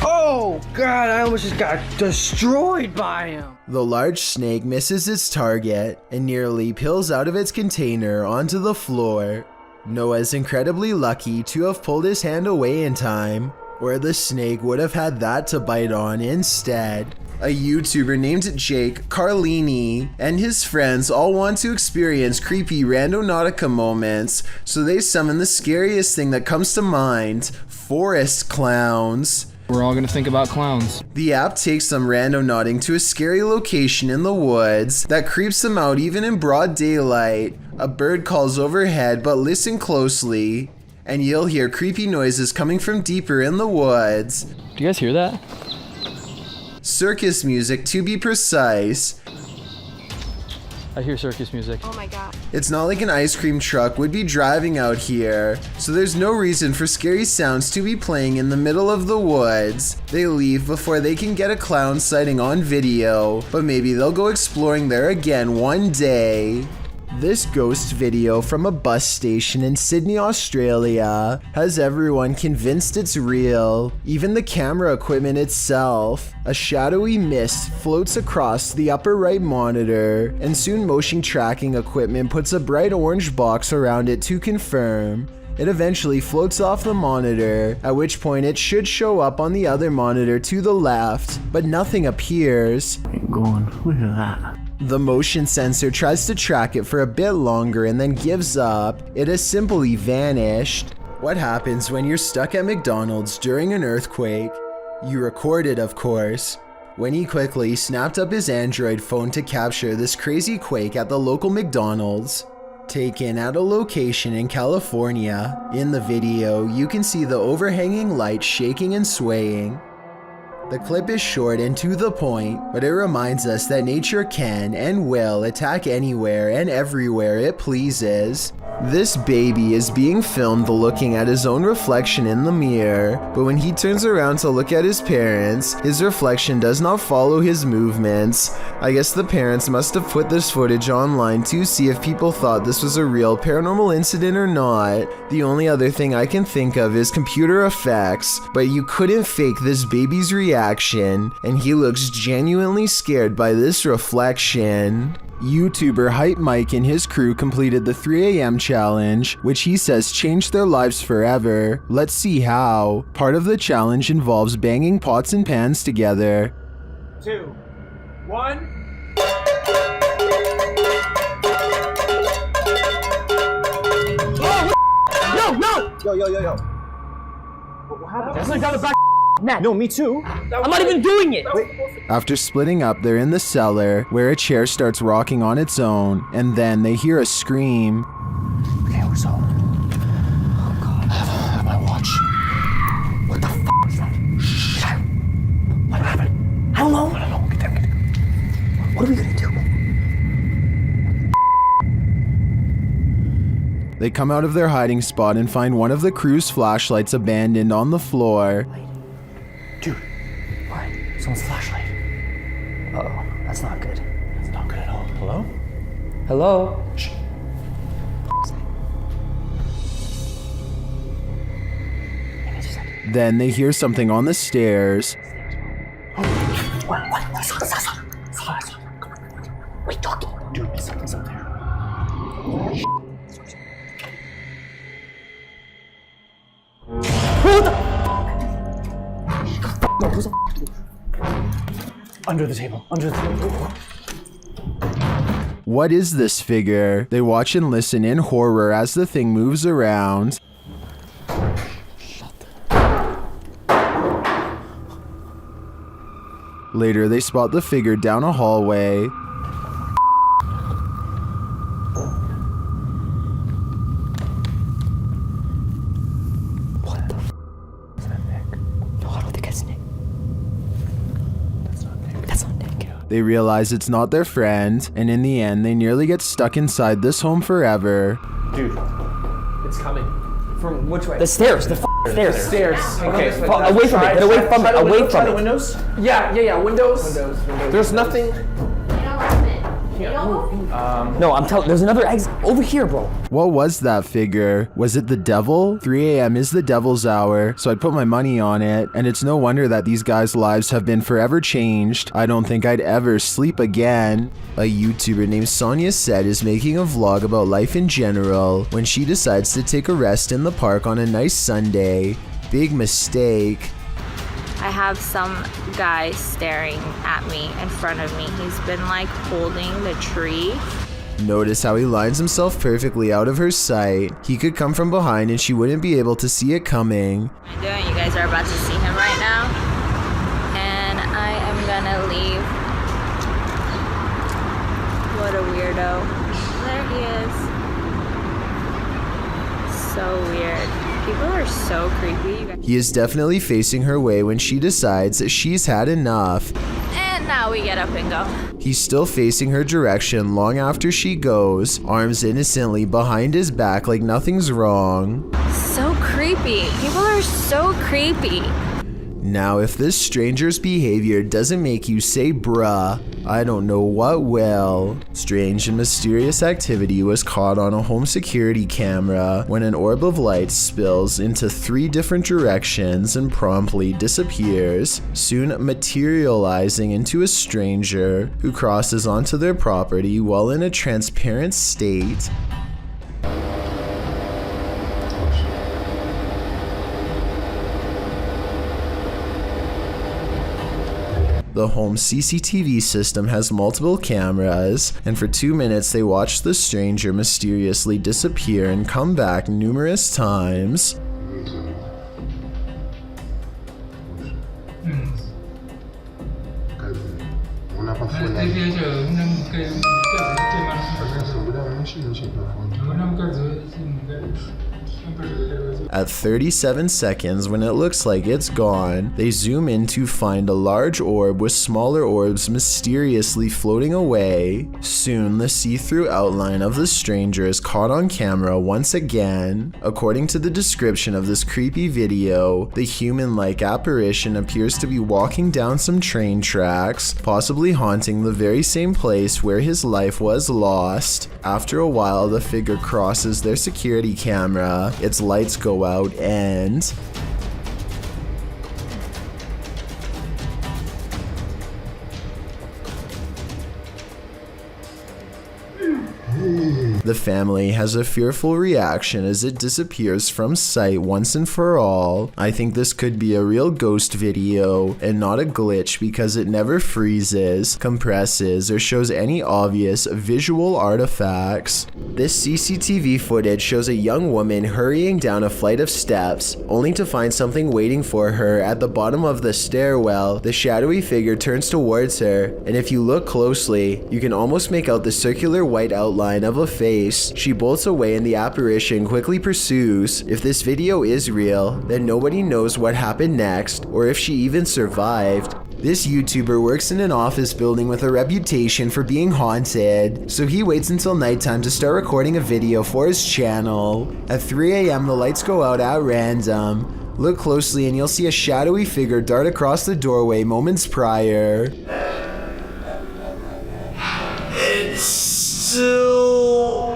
Oh, God, I almost just got destroyed by him. The large snake misses its target and nearly peels out of its container onto the floor. Noah's incredibly lucky to have pulled his hand away in time, or the snake would have had that to bite on instead. A YouTuber named Jake Carlini and his friends all want to experience creepy Randonautica moments, so they summon the scariest thing that comes to mind: forest clowns. We're all gonna think about clowns. The app takes them randonauting to a scary location in the woods that creeps them out even in broad daylight. A bird calls overhead, but listen closely, and you'll hear creepy noises coming from deeper in the woods. Do you guys hear that? Circus music, to be precise. I hear circus music. Oh my god. It's not like an ice cream truck would be driving out here, so there's no reason for scary sounds to be playing in the middle of the woods. They leave before they can get a clown sighting on video, but maybe they'll go exploring there again one day. This ghost video from a bus station in Sydney, Australia has everyone convinced it's real, even the camera equipment itself. A shadowy mist floats across the upper right monitor, and soon motion tracking equipment puts a bright orange box around it to confirm. It eventually floats off the monitor, at which point it should show up on the other monitor to the left, but nothing appears. Going, look at that. The motion sensor tries to track it for a bit longer and then gives up. It has simply vanished. What happens when you're stuck at McDonald's during an earthquake? You record it, of course. When he quickly snapped up his Android phone to capture this crazy quake at the local McDonald's, taken at a location in California. In the video, you can see the overhanging light shaking and swaying. The clip is short and to the point, but it reminds us that nature can and will attack anywhere and everywhere it pleases. This baby is being filmed looking at his own reflection in the mirror, but when he turns around to look at his parents, his reflection does not follow his movements. I guess the parents must have put this footage online to see if people thought this was a real paranormal incident or not. The only other thing I can think of is computer effects, but you couldn't fake this baby's reaction, and he looks genuinely scared by this reflection. YouTuber Hype Mike and his crew completed the 3 a.m. challenge, which he says changed their lives forever. Let's see how. Part of the challenge involves banging pots and pans together. 2, 1. Oh, no! Yo. What happened? That's like down the back. No, me too. I'm not even doing it. Wait. After splitting up, they're in the cellar, where a chair starts rocking on its own, and then they hear a scream. Okay, we're solid. Oh god. I have my watch. What the f is that? Shh. What happened? I don't know. Get down. What are we gonna do? They come out of their hiding spot and find one of the crew's flashlights abandoned on the floor. Dude, what? Someone's flashlight. Uh-oh, that's not good. That's not good at all. Hello? Hello? Shh. Then they hear something on the stairs. What? Wait, talking. Dude, something's up there. Under the table. What is this figure? They watch and listen in horror as the thing moves around. Later, they spot the figure down a hallway. What the f*** is that, Nick? No, I don't think it's Nick. That's not Nick. That's not Nick. They realize it's not their friend, and in the end, they nearly get stuck inside this home forever. Dude, it's coming. From which way? The stairs. The stairs. Stairs. Okay. Away from it. Get away from it. Away from it. Windows? Yeah. Windows. There's nothing. No, I'm telling. There's another exit over here, bro. What was that figure? Was it the devil? 3 a.m. is the devil's hour, so I'd put my money on it, and it's no wonder that these guys' lives have been forever changed. I don't think I'd ever sleep again. A YouTuber named Sonia Said is making a vlog about life in general when she decides to take a rest in the park on a nice Sunday. Big mistake. I have some guy staring at me in front of me. He's been like holding the tree. Notice how he lines himself perfectly out of her sight. He could come from behind and she wouldn't be able to see it coming. What am I doing? You guys are about to see him right now. And I am gonna leave. What a weirdo. There he is. So weird. People are so creepy. He is definitely facing her way when she decides that she's had enough. And now we get up and go. He's still facing her direction long after she goes, arms innocently behind his back like nothing's wrong. So creepy. People are so creepy. Now, if this stranger's behavior doesn't make you say bruh, I don't know what will. Strange and mysterious activity was caught on a home security camera when an orb of light spills into 3 different directions and promptly disappears, soon materializing into a stranger who crosses onto their property while in a transparent state. The home CCTV system has multiple cameras, and for 2 minutes they watch the stranger mysteriously disappear and come back numerous times. At 37 seconds, when it looks like it's gone, they zoom in to find a large orb with smaller orbs mysteriously floating away. Soon, the see-through outline of the stranger is caught on camera once again. According to the description of this creepy video, the human-like apparition appears to be walking down some train tracks, possibly haunting the very same place where his life was lost. After a while, the figure crosses their security camera, its lights go out, and the family has a fearful reaction as it disappears from sight once and for all. I think this could be a real ghost video and not a glitch because it never freezes, compresses, or shows any obvious visual artifacts. This CCTV footage shows a young woman hurrying down a flight of steps, only to find something waiting for her at the bottom of the stairwell. The shadowy figure turns towards her, and if you look closely, you can almost make out the circular white outline of a face. She bolts away and the apparition quickly pursues. If this video is real, then nobody knows what happened next or if she even survived. This YouTuber works in an office building with a reputation for being haunted, so he waits until nighttime to start recording a video for his channel. At 3 a.m. the lights go out at random. Look closely and you'll see a shadowy figure dart across the doorway moments prior. It's still...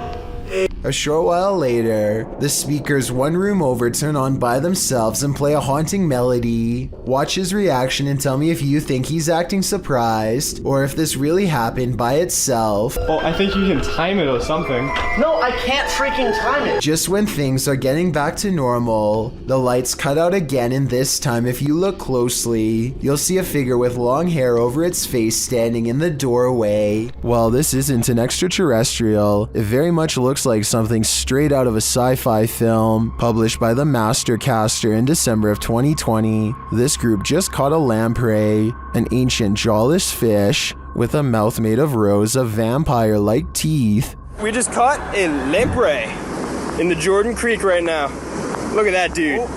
A short while later, the speakers one room over turn on by themselves and play a haunting melody. Watch his reaction and tell me if you think he's acting surprised or if this really happened by itself. Oh, I think you can time it or something. No, I can't freaking time it. Just when things are getting back to normal, the lights cut out again, and this time if you look closely, you'll see a figure with long hair over its face standing in the doorway. While this isn't an extraterrestrial, it very much looks like something straight out of a sci-fi film published by the Mastercaster in December of 2020. This group just caught a lamprey, an ancient jawless fish with a mouth made of rows of vampire-like teeth. We just caught a lamprey in the Jordan Creek right now. Look at that dude.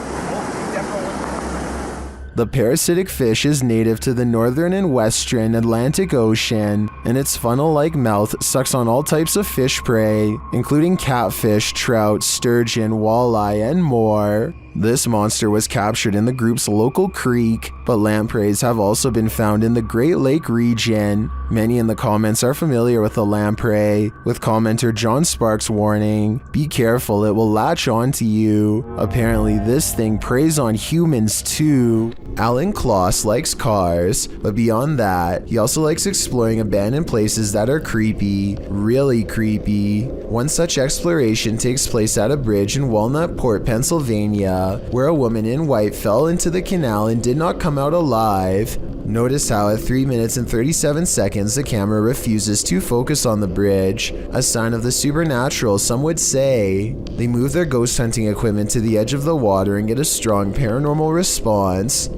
The parasitic fish is native to the northern and western Atlantic Ocean, and its funnel-like mouth sucks on all types of fish prey, including catfish, trout, sturgeon, walleye, and more. This monster was captured in the group's local creek, but lampreys have also been found in the Great Lake region. Many in the comments are familiar with the lamprey, with commenter John Sparks warning, "Be careful, it will latch onto you." Apparently this thing preys on humans too. Alan Kloss likes cars, but beyond that, he also likes exploring abandoned places that are creepy, really creepy. One such exploration takes place at a bridge in Walnutport, Pennsylvania, where a woman in white fell into the canal and did not come out alive. Notice how at 3 minutes and 37 seconds the camera refuses to focus on the bridge, a sign of the supernatural some would say. They move their ghost hunting equipment to the edge of the water and get a strong paranormal response.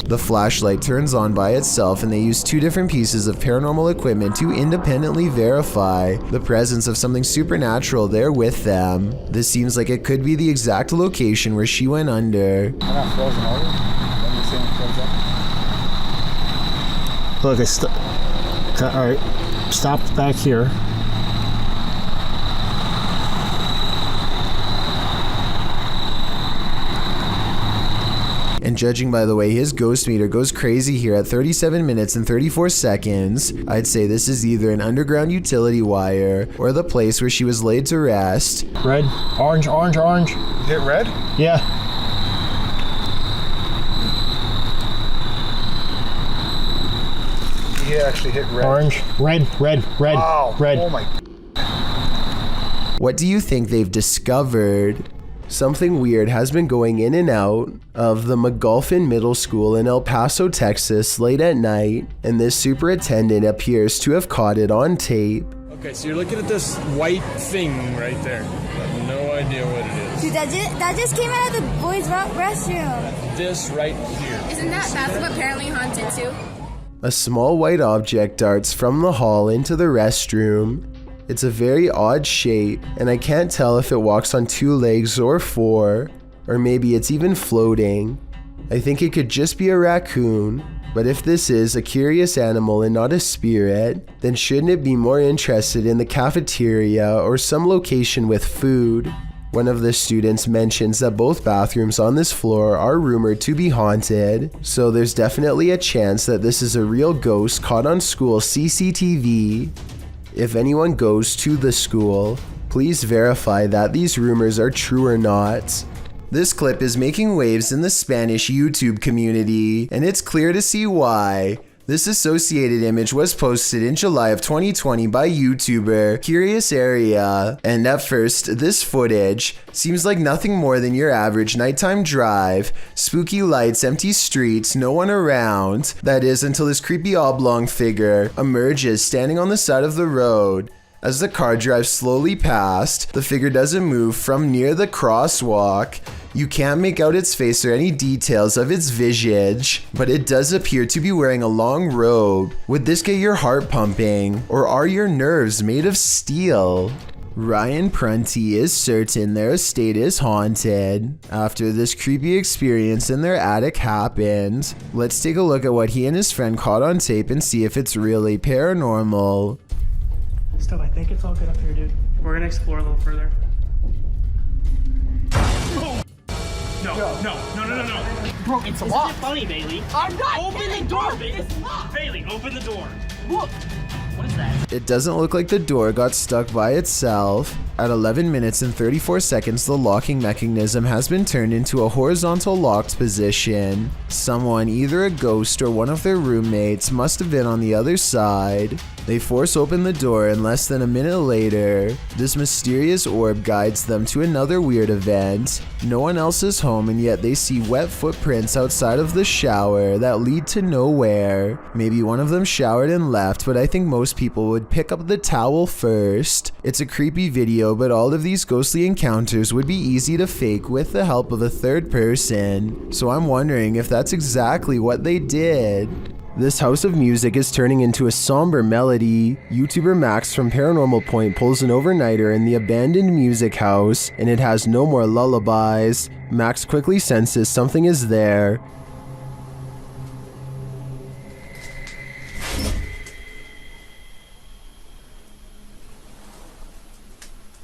The flashlight turns on by itself, and they use 2 different pieces of paranormal equipment to independently verify the presence of something supernatural there with them. This seems like it could be the exact location where she went under. Look, alright, stopped back here. And judging by the way his ghost meter goes crazy here at 37 minutes and 34 seconds, I'd say this is either an underground utility wire or the place where she was laid to rest. Red, orange, orange, orange. Hit red? Yeah. He actually hit red. Orange, red, red, red, wow. Red. Oh my. What do you think they've discovered? Something weird has been going in and out of the McGulphin Middle School in El Paso, Texas late at night, and this superintendent appears to have caught it on tape. Okay, so you're looking at this white thing right there. I have no idea what it is. Dude, that just came out of the boys' restroom. This right here. Isn't that's what apparently haunted too? A small white object darts from the hall into the restroom. It's a very odd shape, and I can't tell if it walks on 2 legs or 4, or maybe it's even floating. I think it could just be a raccoon, but if this is a curious animal and not a spirit, then shouldn't it be more interested in the cafeteria or some location with food? One of the students mentions that both bathrooms on this floor are rumored to be haunted, so there's definitely a chance that this is a real ghost caught on school CCTV. If anyone goes to the school, please verify that these rumors are true or not. This clip is making waves in the Spanish YouTube community, and it's clear to see why. This associated image was posted in July of 2020 by YouTuber Curious Area, and at first, this footage seems like nothing more than your average nighttime drive, spooky lights, empty streets, no one around. That is, until this creepy oblong figure emerges standing on the side of the road. As the car drives slowly past, the figure doesn't move from near the crosswalk. You can't make out its face or any details of its visage, but it does appear to be wearing a long robe. Would this get your heart pumping, or are your nerves made of steel? Ryan Prunty is certain their estate is haunted after this creepy experience in their attic happened. Let's take a look at what he and his friend caught on tape and see if it's really paranormal. Steph, I think it's all good up here, dude. We're gonna explore a little further. No. Bro, it's Isn't locked. it funny, Bailey? I'm not Open kidding, the door, bro. Bailey. It's locked. Bailey, open the door. Look. What is that? It doesn't look like the door got stuck by itself. At 11 minutes and 34 seconds, the locking mechanism has been turned into a horizontal locked position. Someone, either a ghost or one of their roommates, must have been on the other side. They force open the door, and less than a minute later, this mysterious orb guides them to another weird event. No one else is home, and yet they see wet footprints outside of the shower that lead to nowhere. Maybe one of them showered and left, but I think most people would pick up the towel first. It's a creepy video, but all of these ghostly encounters would be easy to fake with the help of a third person. So I'm wondering if that's exactly what they did. This house of music is turning into a somber melody. YouTuber Max from Paranormal Point pulls an overnighter in the abandoned music house, and it has no more lullabies. Max quickly senses something is there.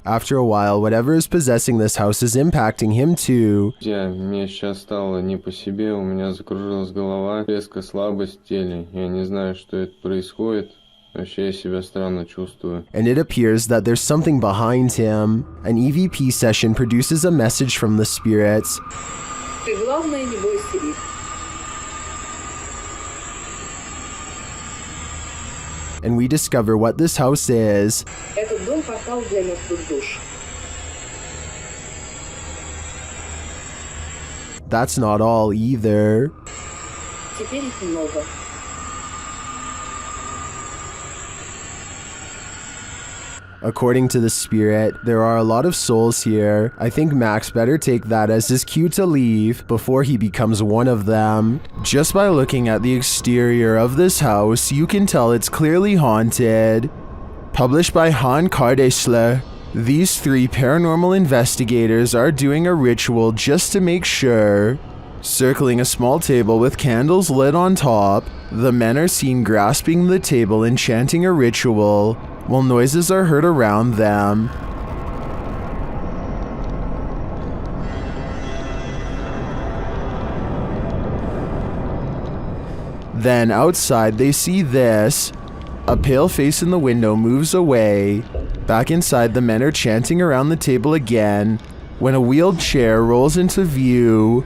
After a while, whatever is possessing this house is impacting him too. Мне сейчас стало не по себе, у меня закружилась голова, резко слабость в теле. Я не знаю, что это происходит. Вообще я себя странно чувствую. And it appears that there's something behind him. An EVP session produces a message from the spirits. Ты главное не бойся их. And we discover what this house is. Этот дом портал для мертвых душ. That's not all either. Теперь их много. According to the spirit, there are a lot of souls here. I think Max better take that as his cue to leave before he becomes one of them. Just by looking at the exterior of this house, you can tell it's clearly haunted. Published by Han Kardesler, these three paranormal investigators are doing a ritual just to make sure. Circling a small table with candles lit on top, the men are seen grasping the table and chanting a ritual, while noises are heard around them. Then outside they see this. A pale face in the window moves away. Back inside, the men are chanting around the table again when a wheeled chair rolls into view.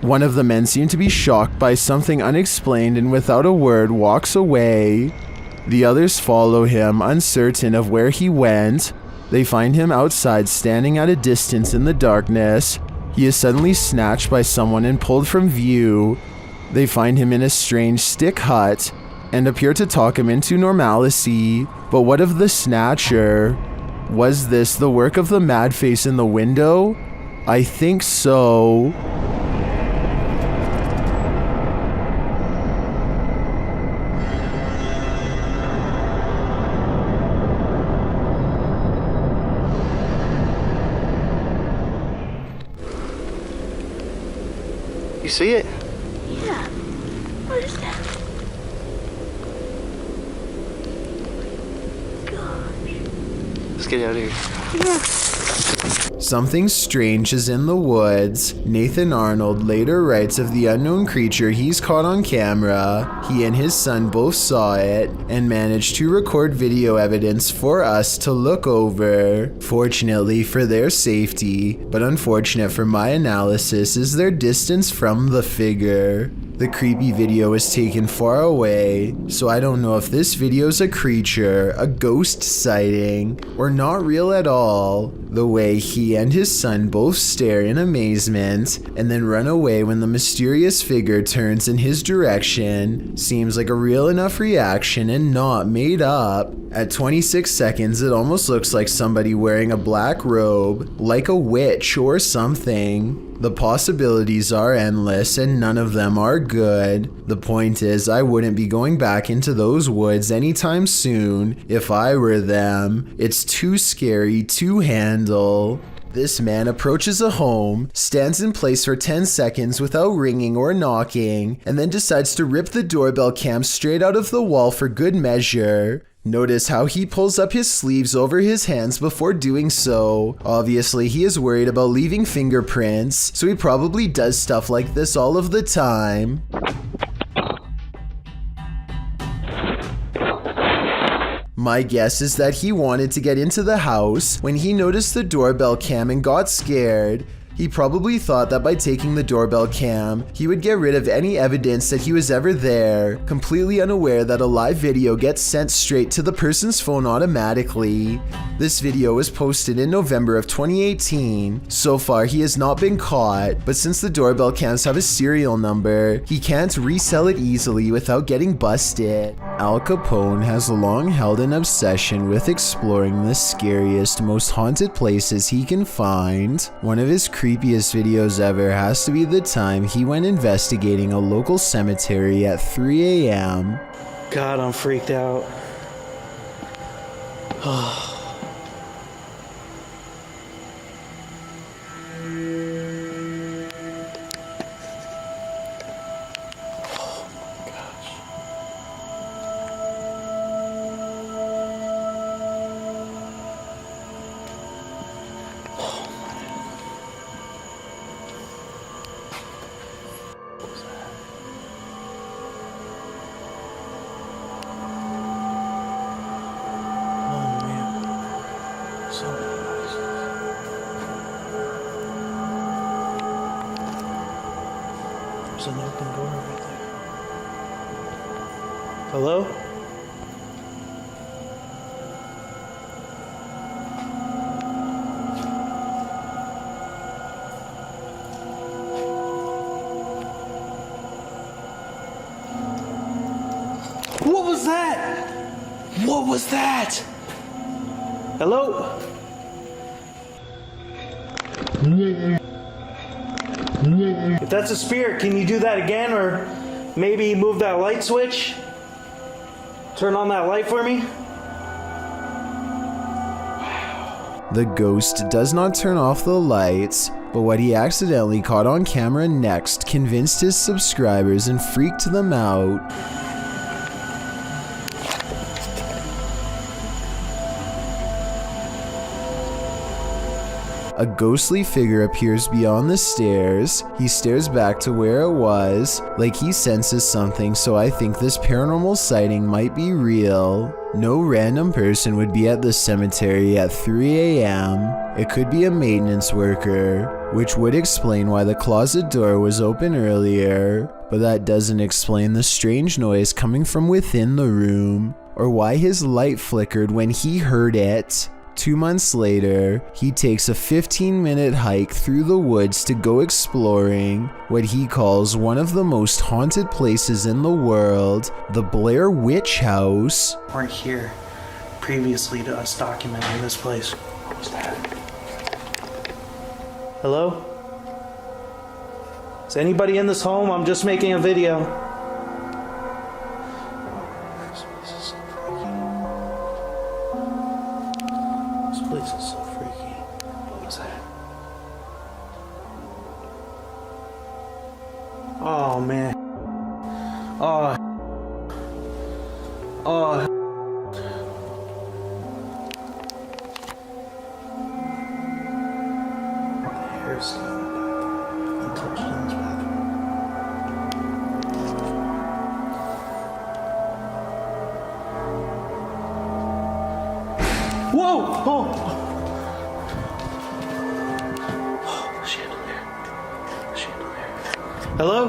One of the men seems to be shocked by something unexplained and without a word walks away. The others follow him, uncertain of where he went. They find him outside, standing at a distance in the darkness. He is suddenly snatched by someone and pulled from view. They find him in a strange stick hut and appear to talk him into normalcy. But what of the snatcher? Was this the work of the mad face in the window? I think so. You see it? Yeah. What is that? Let's get out of here. Yeah. Something strange is in the woods. Nathan Arnold later writes of the unknown creature he's caught on camera. He and his son both saw it and managed to record video evidence for us to look over. Fortunately for their safety, but unfortunate for my analysis, is their distance from the figure. The creepy video was taken far away, so I don't know if this video's a creature, a ghost sighting, or not real at all. The way he and his son both stare in amazement and then run away when the mysterious figure turns in his direction seems like a real enough reaction and not made up. At 26 seconds, it almost looks like somebody wearing a black robe, like a witch or something. The possibilities are endless and none of them are good. The point is, I wouldn't be going back into those woods anytime soon if I were them. It's too scary to handle. This man approaches a home, stands in place for 10 seconds without ringing or knocking, and then decides to rip the doorbell cam straight out of the wall for good measure. Notice how he pulls up his sleeves over his hands before doing so. Obviously, he is worried about leaving fingerprints, so he probably does stuff like this all of the time. My guess is that he wanted to get into the house when he noticed the doorbell cam and got scared. He probably thought that by taking the doorbell cam, he would get rid of any evidence that he was ever there, completely unaware that a live video gets sent straight to the person's phone automatically. This video was posted in November of 2018. So far, he has not been caught, but since the doorbell cams have a serial number, he can't resell it easily without getting busted. Al Capone has long held an obsession with exploring the scariest, most haunted places he can find. One of his creepiest videos ever has to be the time he went investigating a local cemetery at 3 a.m. God, I'm freaked out. There's an open door right there. Hello? What was that? What was that? Hello? If that's a spirit, can you do that again, or maybe move that light switch? Turn on that light for me? The ghost does not turn off the lights, but what he accidentally caught on camera next convinced his subscribers and freaked them out. A ghostly figure appears beyond the stairs. He stares back to where it was, like he senses something, so I think this paranormal sighting might be real. No random person would be at the cemetery at 3 a.m. It could be a maintenance worker, which would explain why the closet door was open earlier, but that doesn't explain the strange noise coming from within the room, or why his light flickered when he heard it. 2 months later, he takes a 15-minute hike through the woods to go exploring what he calls one of the most haunted places in the world, the Blair Witch House. Weren't here previously to us documenting this place. What was that? Hello? Is anybody in this home? I'm just making a video. This is so freaky. What was that? Oh man. Oh. Hair's still untouched in this bathroom. Whoa! Oh! Hello?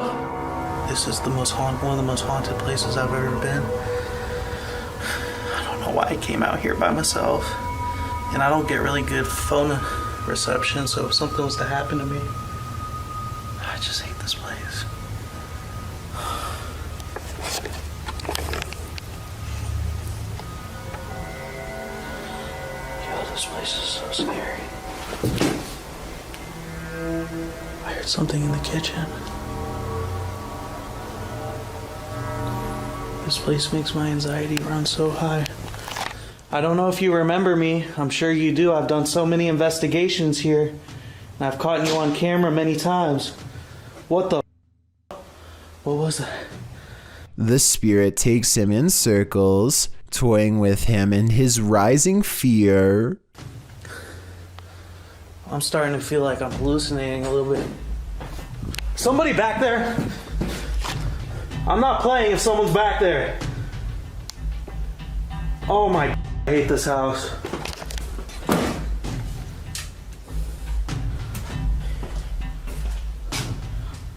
This is one of the most haunted places I've ever been. I don't know why I came out here by myself. And I don't get really good phone reception, so if something was to happen to me, I just hate this place. Yo, this place is so scary. I heard something in the kitchen. This place makes my anxiety run so high. I don't know if you remember me. I'm sure you do. I've done so many investigations here. And I've caught you on camera many times. What the What was that? The spirit takes him in circles, toying with him in his rising fear. I'm starting to feel like I'm hallucinating a little bit. Somebody back there? I'm not playing if someone's back there. Oh my, I hate this house.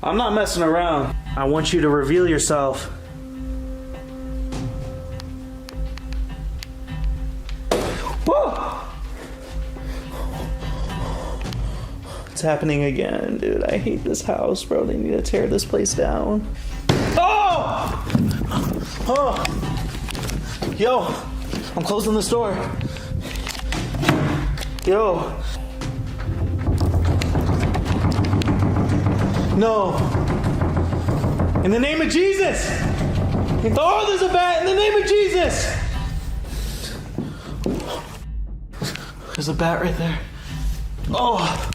I'm not messing around. I want you to reveal yourself. Whoa! It's happening again, dude. I hate this house, bro. They need to tear this place down. Oh! Oh! Yo! I'm closing this door. Yo! No! In the name of Jesus! Oh, there's a bat! In the name of Jesus! There's a bat right there. Oh!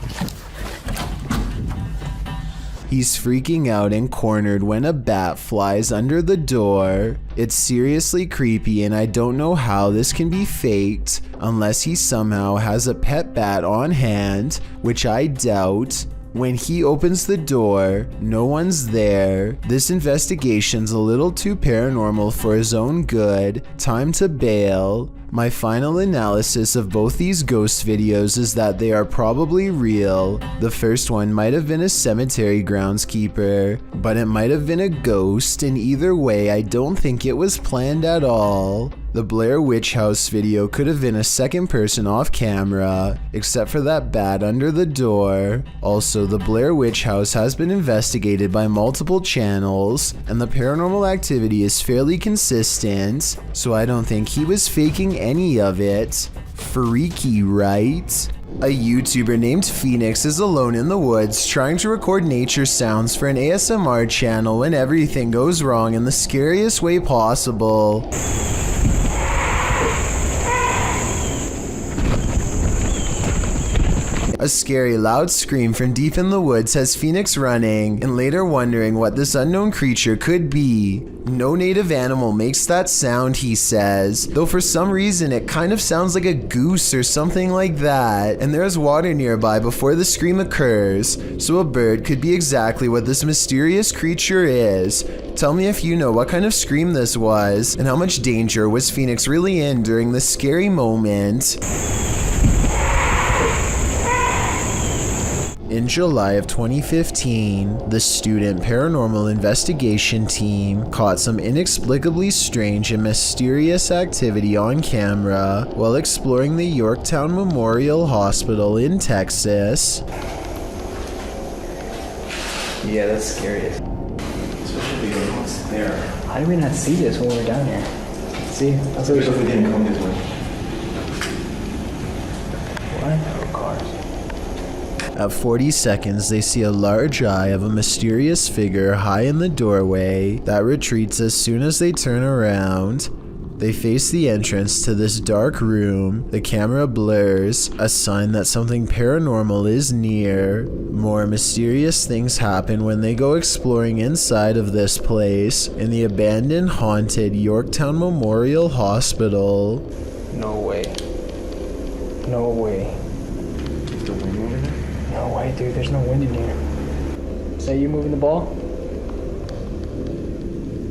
He's freaking out and cornered when a bat flies under the door. It's seriously creepy, and I don't know how this can be faked unless he somehow has a pet bat on hand, which I doubt. When he opens the door, no one's there. This investigation's a little too paranormal for his own good. Time to bail. My final analysis of both these ghost videos is that they are probably real. The first one might have been a cemetery groundskeeper, but it might have been a ghost, and either way, I don't think it was planned at all. The Blair Witch House video could have been a second person off camera, except for that bat under the door. Also, the Blair Witch House has been investigated by multiple channels, and the paranormal activity is fairly consistent, so I don't think he was faking any of it. Freaky, right? A YouTuber named Phoenix is alone in the woods trying to record nature sounds for an ASMR channel when everything goes wrong in the scariest way possible. A scary loud scream from deep in the woods has Phoenix running and later wondering what this unknown creature could be. No native animal makes that sound, he says, though for some reason it kind of sounds like a goose or something like that, and there's water nearby before the scream occurs, so a bird could be exactly what this mysterious creature is. Tell me if you know what kind of scream this was, and how much danger was Phoenix really in during this scary moment. In July of 2015, the student paranormal investigation team caught some inexplicably strange and mysterious activity on camera while exploring the Yorktown Memorial Hospital in Texas. Yeah, that's scary. Especially what's there. How did we not see this when we were down here? See? That's what we didn't come this way. What? Cars. At 40 seconds, they see a large eye of a mysterious figure high in the doorway that retreats as soon as they turn around. They face the entrance to this dark room. The camera blurs, a sign that something paranormal is near. More mysterious things happen when they go exploring inside of this place in the abandoned, haunted Yorktown Memorial Hospital. No way. No way. No way, dude. There's no wind in here. Is that you moving the ball?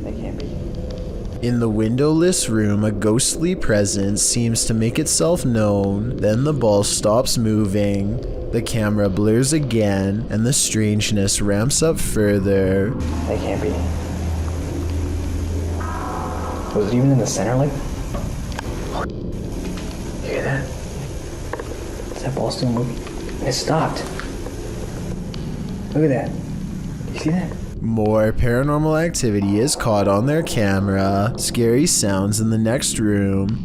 That can't be. In the windowless room, a ghostly presence seems to make itself known. Then the ball stops moving. The camera blurs again, and the strangeness ramps up further. That can't be. Was it even in the center, like? You hear that? Is that ball still moving? It stopped. Look at that. You see that? More paranormal activity is caught on their camera. Scary sounds in the next room.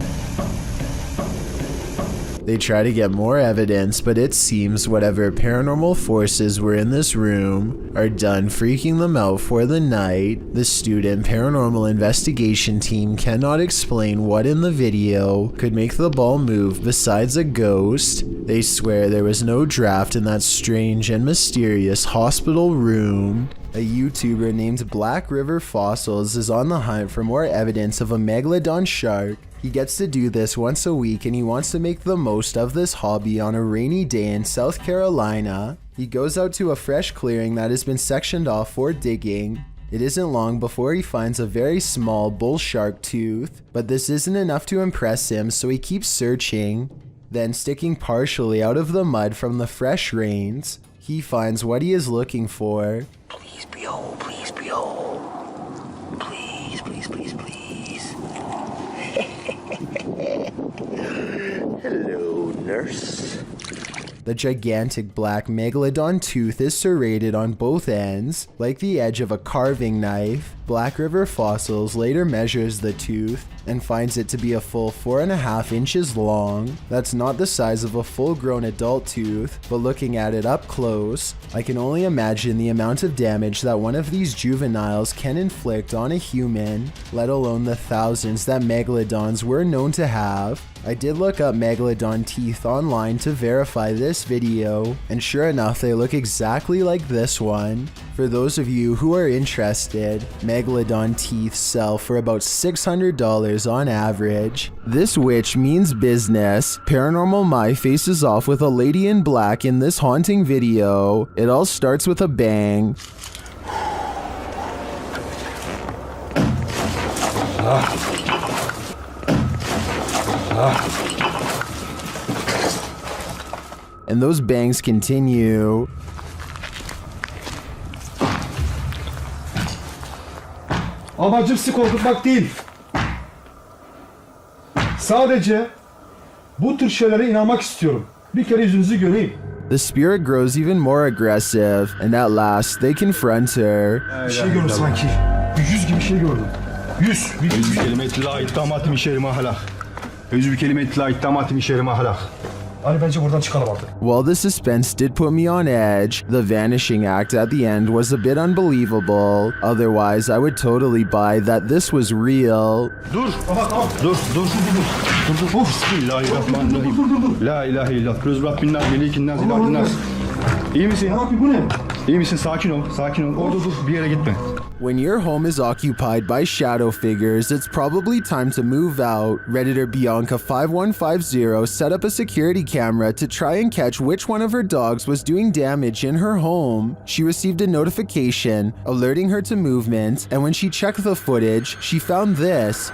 They try to get more evidence, but it seems whatever paranormal forces were in this room are done freaking them out for the night. The student paranormal investigation team cannot explain what in the video could make the ball move besides a ghost. They swear there was no draft in that strange and mysterious hospital room. A YouTuber named Black River Fossils is on the hunt for more evidence of a megalodon shark. He gets to do this once a week and he wants to make the most of this hobby on a rainy day in South Carolina. He goes out to a fresh clearing that has been sectioned off for digging. It isn't long before he finds a very small bull shark tooth, but this isn't enough to impress him, so he keeps searching. Then, sticking partially out of the mud from the fresh rains, he finds what he is looking for. Please be whole, please be whole. Please, please, please, please. Hello, nurse. The gigantic black megalodon tooth is serrated on both ends, like the edge of a carving knife. Black River Fossils later measures the tooth and finds it to be a full 4.5 inches long. That's not the size of a full-grown adult tooth, but looking at it up close, I can only imagine the amount of damage that one of these juveniles can inflict on a human, let alone the thousands that megalodons were known to have. I did look up megalodon teeth online to verify this video, and sure enough they look exactly like this one. For those of you who are interested, megalodon teeth sell for about $600 on average. This witch means business. Paranormal My faces off with a lady in black in this haunting video. It all starts with a bang. And those bangs continue. Amacım sizi korkutmak değil. Sadece bu tür şeylere inanmak istiyorum. Bir kere yüzünüzü göreyim. The spirit grows even more aggressive, and at last they confront her. Bir şey gördüm sanki. Yüz gibi bir şey gördüm. Yüz. Yüz kelimeti la iddamatı mişerim ahlak. Yüz kelimeti la iddamatı mişerim ahlak. Hadi bence buradan çıkalım artık. While the suspense did put me on edge, the vanishing act at the end was a bit unbelievable. Otherwise, I would totally buy that this was real. Dur. Tamam. Dur. Bismillahirrahmanirrahim. La ilahe illallah. Rız Rabbinler, velikinler, zilahinler. İyi misin? Bu ne? İyi misin? Sakin ol. Orada dur. Bir yere gitme. When your home is occupied by shadow figures, it's probably time to move out. Redditor Bianca5150 set up a security camera to try and catch which one of her dogs was doing damage in her home. She received a notification alerting her to movement, and when she checked the footage, she found this.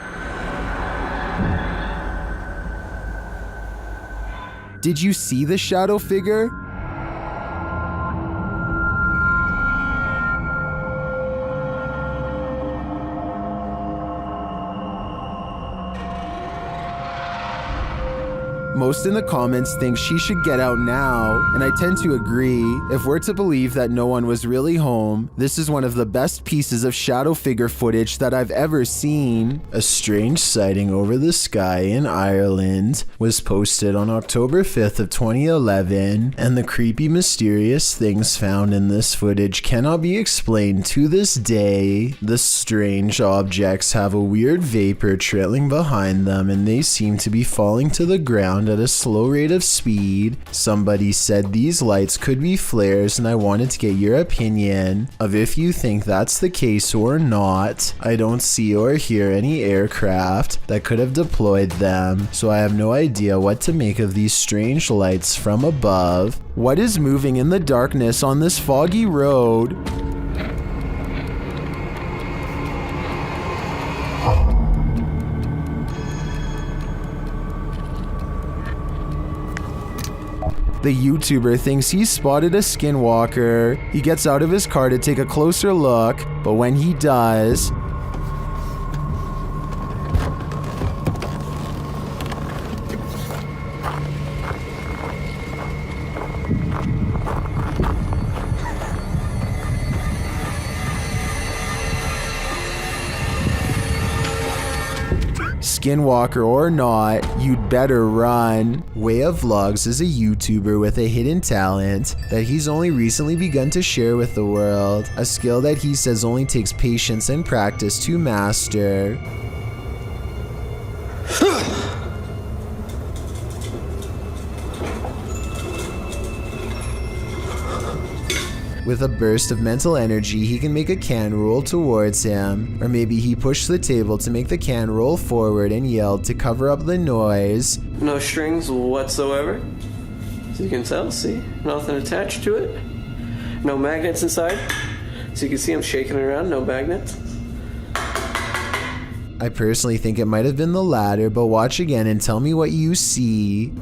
Did you see the shadow figure? Most in the comments think she should get out now, and I tend to agree. If we're to believe that no one was really home, this is one of the best pieces of shadow figure footage that I've ever seen. A strange sighting over the sky in Ireland was posted on October 5th of 2011, and the creepy, mysterious things found in this footage cannot be explained to this day. The strange objects have a weird vapor trailing behind them, and they seem to be falling to the ground at a slow rate of speed. Somebody said these lights could be flares, and I wanted to get your opinion of if you think that's the case or not. I don't see or hear any aircraft that could have deployed them, so I have no idea what to make of these strange lights from above. What is moving in the darkness on this foggy road? The YouTuber thinks he's spotted a skinwalker. He gets out of his car to take a closer look, but when he does, skinwalker or not, you'd better run. Way of Vlogs is a YouTuber with a hidden talent that he's only recently begun to share with the world, a skill that he says only takes patience and practice to master. With a burst of mental energy, he can make a can roll towards him, or maybe he pushed the table to make the can roll forward and yelled to cover up the noise. No strings whatsoever. So you can tell, see? Nothing attached to it. No magnets inside. So you can see I'm shaking it around, no magnets. I personally think it might have been the latter, but watch again and tell me what you see.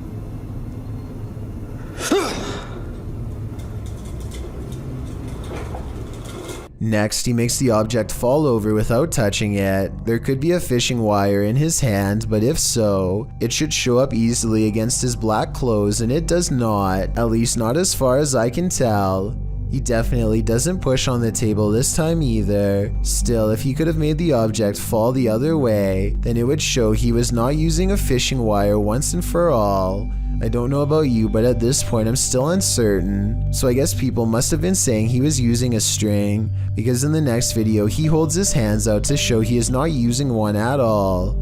Next, he makes the object fall over without touching it. There could be a fishing wire in his hand, but if so, it should show up easily against his black clothes, and it does not, at least not as far as I can tell. He definitely doesn't push on the table this time either. Still, if he could have made the object fall the other way, then it would show he was not using a fishing wire once and for all. I don't know about you, but at this point I'm still uncertain. So I guess people must have been saying he was using a string, because in the next video he holds his hands out to show he is not using one at all.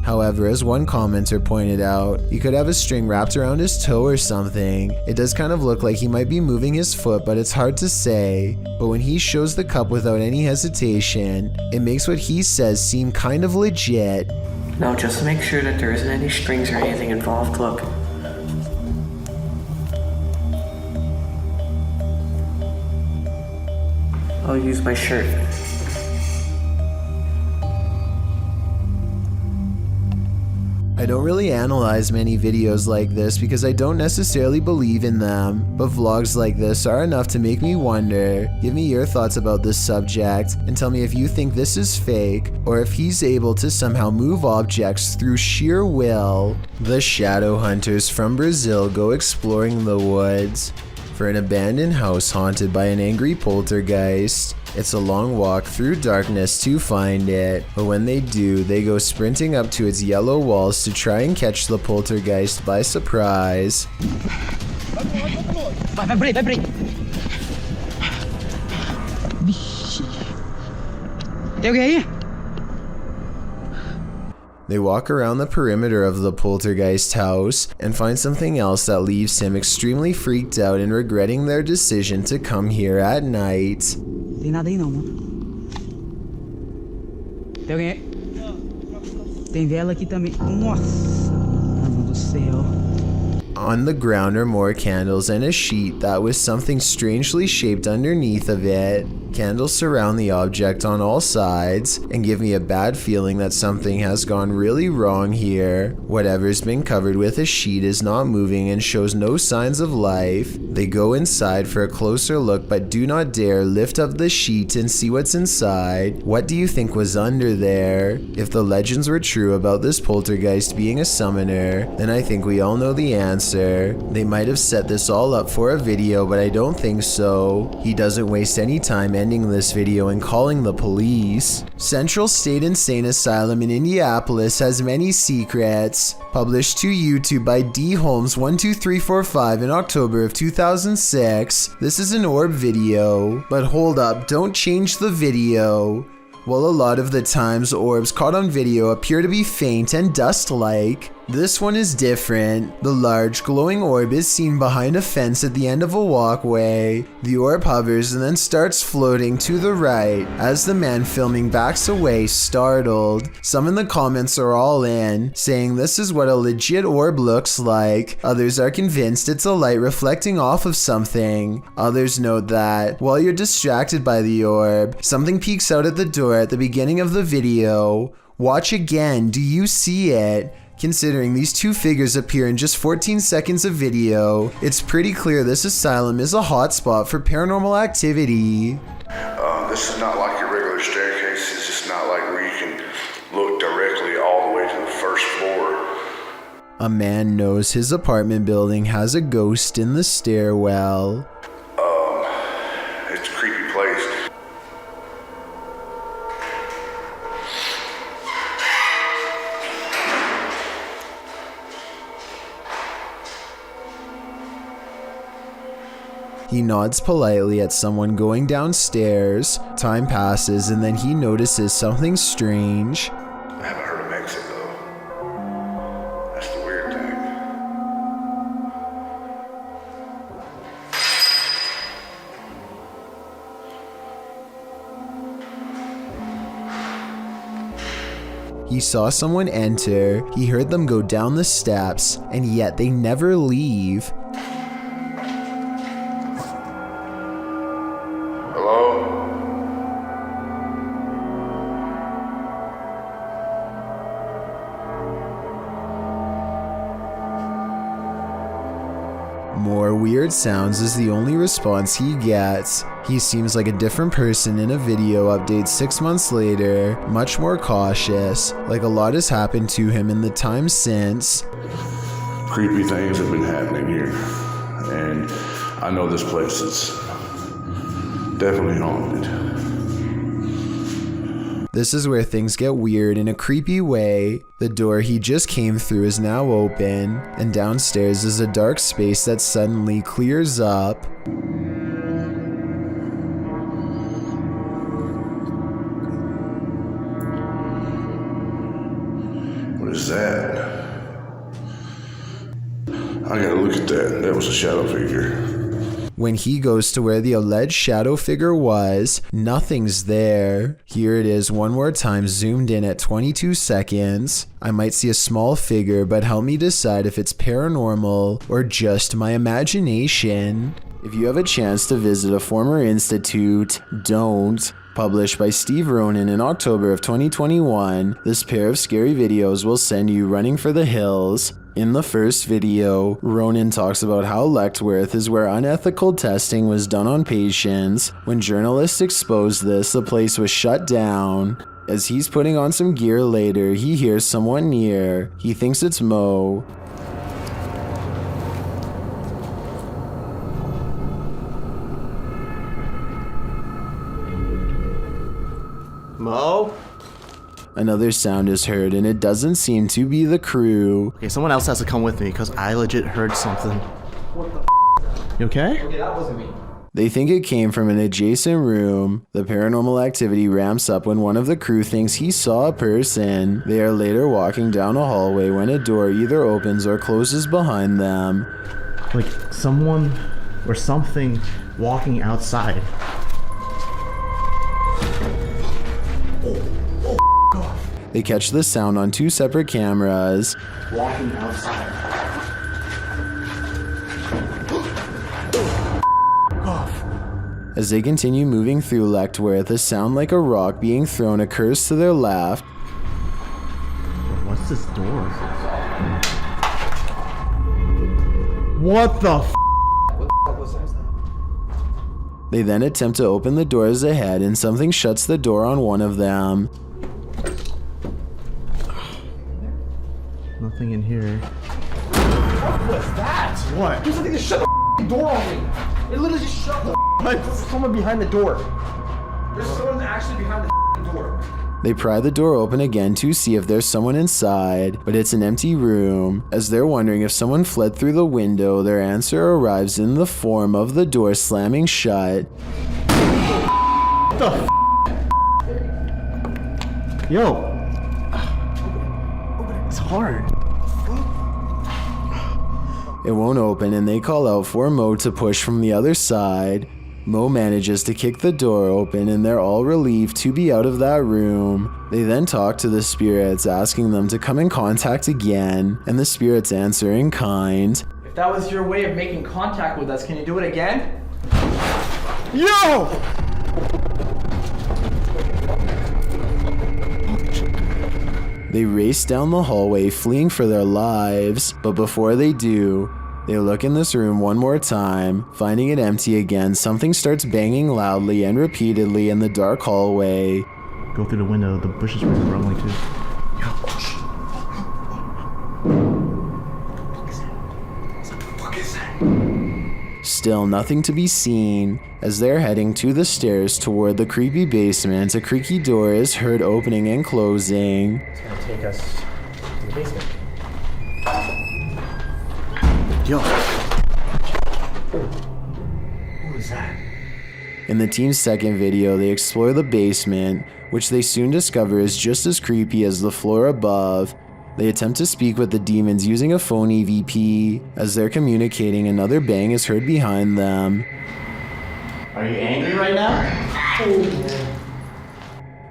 However, as one commenter pointed out, he could have a string wrapped around his toe or something. It does kind of look like he might be moving his foot, but it's hard to say. But when he shows the cup without any hesitation, it makes what he says seem kind of legit. Now just make sure that there isn't any strings or anything involved, look. I'll use my shirt. I don't really analyze many videos like this because I don't necessarily believe in them, but vlogs like this are enough to make me wonder. Give me your thoughts about this subject and tell me if you think this is fake or if he's able to somehow move objects through sheer will. The shadow hunters from Brazil go exploring the woods for an abandoned house haunted by an angry poltergeist. It's a long walk through darkness to find it, but when they do, they go sprinting up to its yellow walls to try and catch the poltergeist by surprise. Vai por aí. Tem alguém aí? They walk around the perimeter of the poltergeist house and find something else that leaves him extremely freaked out and regretting their decision to come here at night. Tem nada aí não, mano. Tem alguém aí? Tem vela aqui também. Nossa, mano do céu. On the ground are more candles and a sheet that with something strangely shaped underneath of it. Candles surround the object on all sides and give me a bad feeling that something has gone really wrong here. Whatever's been covered with a sheet is not moving and shows no signs of life. They go inside for a closer look but do not dare lift up the sheet and see what's inside. What do you think was under there? If the legends were true about this poltergeist being a summoner, then I think we all know the answer. They might have set this all up for a video, but I don't think so. He doesn't waste any time ending this video and calling the police. Central State Insane Asylum in Indianapolis has many secrets. Published to YouTube by D. Holmes 12345 in October of 2006. This is an orb video. But hold up, don't change the video. Well, a lot of the times orbs caught on video appear to be faint and dust-like. This one is different. The large glowing orb is seen behind a fence at the end of a walkway. The orb hovers and then starts floating to the right as the man filming backs away, startled. Some in the comments are all in, saying this is what a legit orb looks like. Others are convinced it's a light reflecting off of something. Others note that, while you're distracted by the orb, something peeks out at the door at the beginning of the video. Watch again, do you see it? Considering these two figures appear in just 14 seconds of video, it's pretty clear this asylum is a hotspot for paranormal activity. This is not like your regular staircase. It's just not like where you can look directly all the way to the first floor A man knows his apartment building has a ghost in the stairwell. It's a creepy place. He nods politely at someone going downstairs. Time passes and then he notices something strange. I haven't heard of Mexico. That's the weird thing. He saw someone enter, he heard them go down the steps, and yet they never leave. Hello? More weird sounds is the only response he gets. He seems like a different person in a video update 6 months later, much more cautious, like a lot has happened to him in the time since. Creepy things have been happening here. And I know this place is definitely haunted. This is where things get weird in a creepy way. The door he just came through is now open, and downstairs is a dark space that suddenly clears up. What is that? I gotta look at that. That was a shadow figure. When he goes to where the alleged shadow figure was, nothing's there. Here it is one more time, zoomed in at 22 seconds. I might see a small figure, but help me decide if it's paranormal or just my imagination. If you have a chance to visit a former institute, don't. Published by Steve Ronan in October of 2021, this pair of scary videos will send you running for the hills. In the first video, Ronan talks about how Letchworth is where unethical testing was done on patients. When journalists exposed this, the place was shut down. As he's putting on some gear later, he hears someone near. He thinks it's Mo. Mo? Another sound is heard and it doesn't seem to be the crew. Okay, someone else has to come with me because I legit heard something. What the You okay? Okay, that wasn't me. They think it came from an adjacent room. The paranormal activity ramps up when one of the crew thinks he saw a person. They are later walking down a hallway when a door either opens or closes behind them. Like someone or something walking outside. They catch the sound on 2 separate cameras. Walking outside. As they continue moving through Letchworth, a sound like a rock being thrown occurs to their left. What's this door? What the f? They then attempt to open the doors ahead and something shuts the door on one of them. Nothing in here. What was that? What? There's something that shut the door on me. It literally just shut the There's someone behind the door. There's someone actually behind the door. They pry the door open again to see if there's someone inside, but it's an empty room. As they're wondering if someone fled through the window, their answer arrives in the form of the door slamming shut. What the f? Yo. It's hard. It won't open and they call out for Mo to push from the other side. Mo manages to kick the door open and they're all relieved to be out of that room. They then talk to the spirits, asking them to come in contact again, and the spirits answer in kind. If that was your way of making contact with us, can you do it again? Yo! They race down the hallway, fleeing for their lives, but before they do, they look in this room one more time. Finding it empty again, something starts banging loudly and repeatedly in the dark hallway. Go through the window, the bushes were rumbling too. Still nothing to be seen. As they're heading to the stairs toward the creepy basement, a creaky door is heard opening and closing. It's gonna take us to the basement. Yo. What was that? In the team's second video, they explore the basement, which they soon discover is just as creepy as the floor above. They attempt to speak with the demons using a phone EVP. As they're communicating, another bang is heard behind them. Are you angry right now?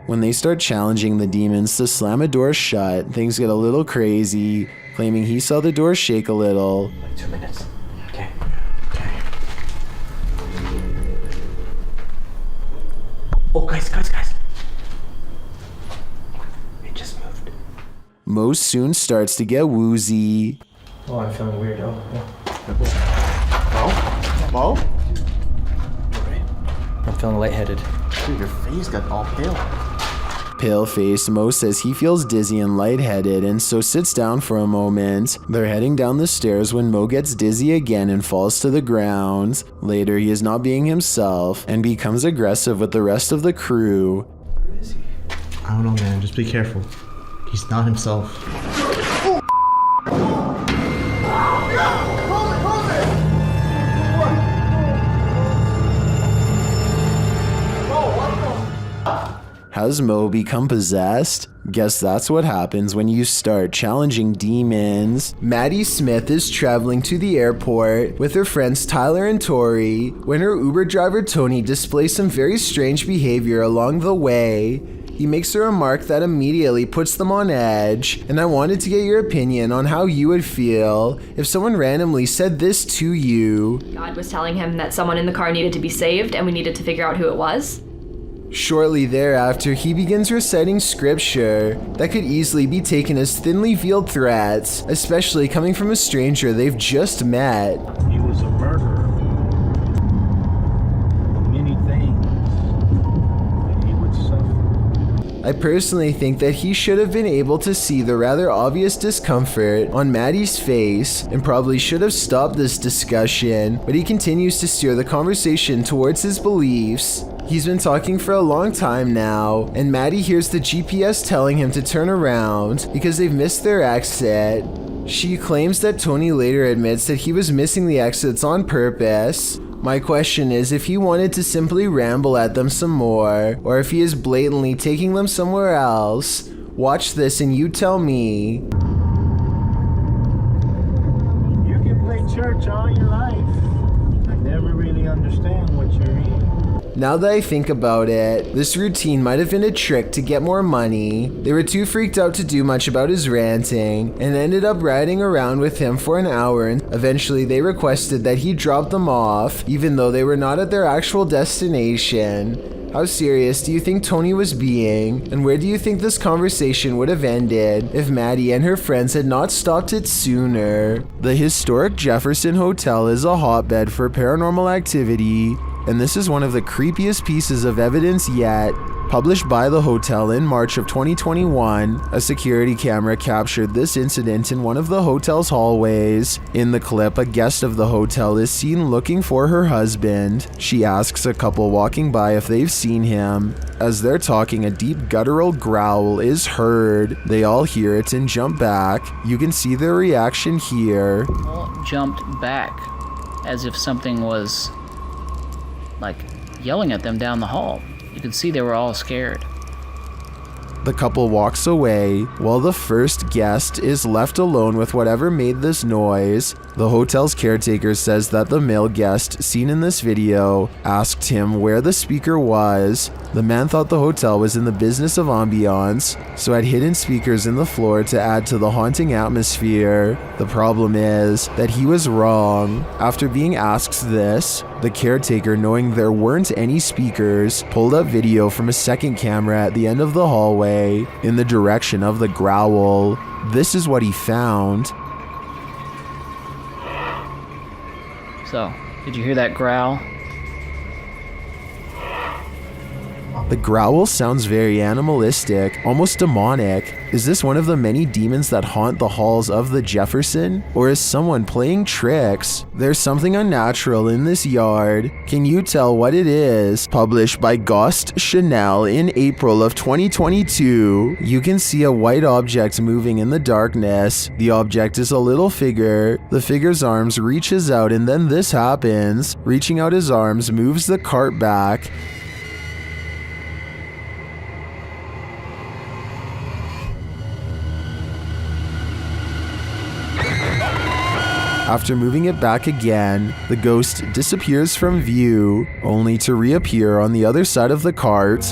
When they start challenging the demons to slam a door shut, things get a little crazy, claiming he saw the door shake a little. Like 2 minutes. Okay. Oh, guys. It just moved. Mo soon starts to get woozy. Oh, I'm feeling weird. Oh. Mo? I'm feeling lightheaded. Dude, your face got all pale. Pale-faced, Mo says he feels dizzy and lightheaded and so sits down for a moment. They're heading down the stairs when Mo gets dizzy again and falls to the ground. Later, he is not being himself and becomes aggressive with the rest of the crew. Where is he? I don't know, man. Just be careful. He's not himself. Has Mo become possessed? Guess that's what happens when you start challenging demons. Maddie Smith is traveling to the airport with her friends Tyler and Tori when her Uber driver Tony displays some very strange behavior along the way. He makes a remark that immediately puts them on edge, and I wanted to get your opinion on how you would feel if someone randomly said this to you. God was telling him that someone in the car needed to be saved and we needed to figure out who it was. Shortly thereafter, he begins reciting scripture that could easily be taken as thinly veiled threats, especially coming from a stranger they've just met. He was a murderer. Many things that he would suffer. I personally think that he should have been able to see the rather obvious discomfort on Maddie's face and probably should have stopped this discussion, but he continues to steer the conversation towards his beliefs. He's been talking for a long time now, and Maddie hears the GPS telling him to turn around because they've missed their exit. She claims that Tony later admits that he was missing the exits on purpose. My question is if he wanted to simply ramble at them some more, or if he is blatantly taking them somewhere else. Watch this and you tell me. You can play church all your life. I never really understand what you mean. Now that I think about it, this routine might have been a trick to get more money. They were too freaked out to do much about his ranting and ended up riding around with him for an hour, and eventually they requested that he drop them off even though they were not at their actual destination. How serious do you think Tony was being, and where do you think this conversation would have ended if Maddie and her friends had not stopped it sooner? The historic Jefferson Hotel is a hotbed for paranormal activity, and this is one of the creepiest pieces of evidence yet. Published by the hotel in March of 2021, a security camera captured this incident in one of the hotel's hallways. In the clip, a guest of the hotel is seen looking for her husband. She asks a couple walking by if they've seen him. As they're talking, a deep guttural growl is heard. They all hear it and jump back. You can see their reaction here. All jumped back as if something was like yelling at them down the hall. You could see they were all scared. The couple walks away while the first guest is left alone with whatever made this noise. The hotel's caretaker says that the male guest seen in this video asked him where the speaker was. The man thought the hotel was in the business of ambiance, so had hidden speakers in the floor to add to the haunting atmosphere. The problem is that he was wrong. After being asked this, the caretaker, knowing there weren't any speakers, pulled up video from a second camera at the end of the hallway in the direction of the growl. This is what he found. So, did you hear that growl? The growl sounds very animalistic, almost demonic. Is this one of the many demons that haunt the halls of the Jefferson? Or is someone playing tricks? There's something unnatural in this yard. Can you tell what it is? Published by Ghost Chanel in April of 2022. You can see a white object moving in the darkness. The object is a little figure. The figure's arms reaches out and then this happens. Reaching out his arms moves the cart back. After moving it back again, the ghost disappears from view, only to reappear on the other side of the cart.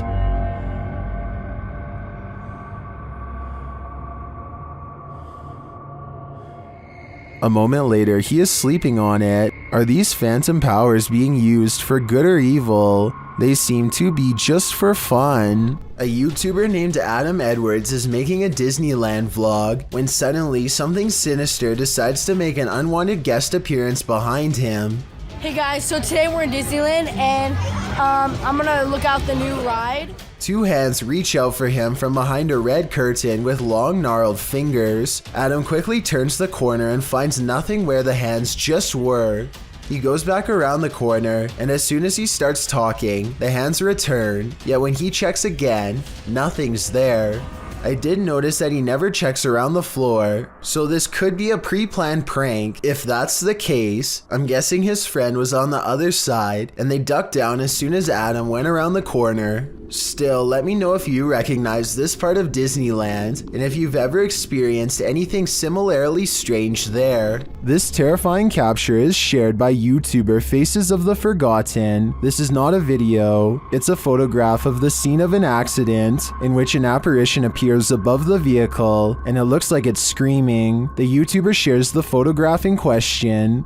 A moment later, he is sleeping on it. Are these phantom powers being used for good or evil? They seem to be just for fun. A YouTuber named Adam Edwards is making a Disneyland vlog when suddenly something sinister decides to make an unwanted guest appearance behind him. Hey guys, so today we're in Disneyland and I'm gonna look out the new ride. Two hands reach out for him from behind a red curtain with long gnarled fingers. Adam quickly turns the corner and finds nothing where the hands just were. He goes back around the corner, and as soon as he starts talking, the hands return, yet when he checks again, nothing's there. I did notice that he never checks around the floor, so this could be a pre-planned prank. If that's the case, I'm guessing his friend was on the other side, and they ducked down as soon as Adam went around the corner. Still, let me know if you recognize this part of Disneyland, and if you've ever experienced anything similarly strange there. This terrifying capture is shared by YouTuber Faces of the Forgotten. This is not a video, it's a photograph of the scene of an accident in which an apparition appears above the vehicle, and it looks like it's screaming. The YouTuber shares the photograph in question.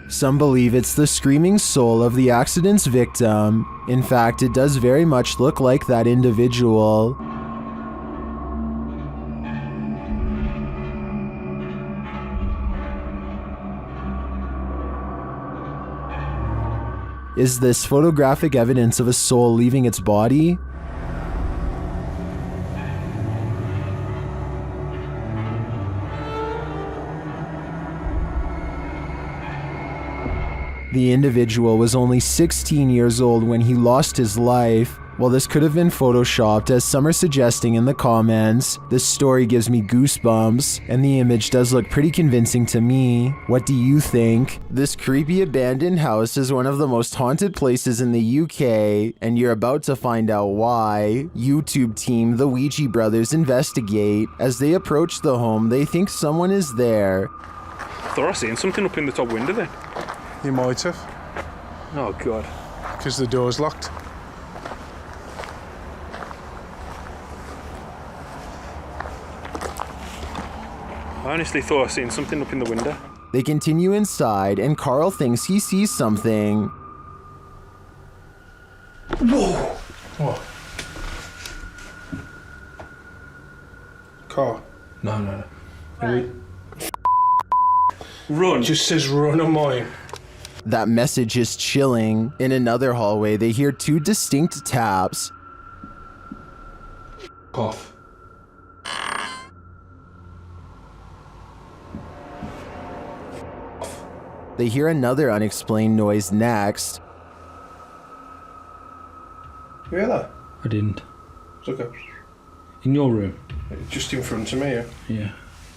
Some believe it's the screaming soul of the accident's victim. In fact, it does very much look like that individual. Is this photographic evidence of a soul leaving its body? The individual was only 16 years old when he lost his life. While this could have been photoshopped, as some are suggesting in the comments, this story gives me goosebumps, and the image does look pretty convincing to me. What do you think? This creepy abandoned house is one of the most haunted places in the UK, and you're about to find out why. YouTube team The Ouija Brothers investigate. As they approach the home, they think someone is there. Thought I seen something up in the top window then. You might have. Oh god. Because the door's locked. I honestly thought I seen something up in the window. They continue inside, and Carl thinks he sees something. Whoa! What? Car? No. Run. It just says run on mine. That message is chilling. In another hallway, they hear two distinct taps. Cough. They hear another unexplained noise next. You hear that? I didn't. It's okay. In your room? Just in front of me, yeah. Yeah.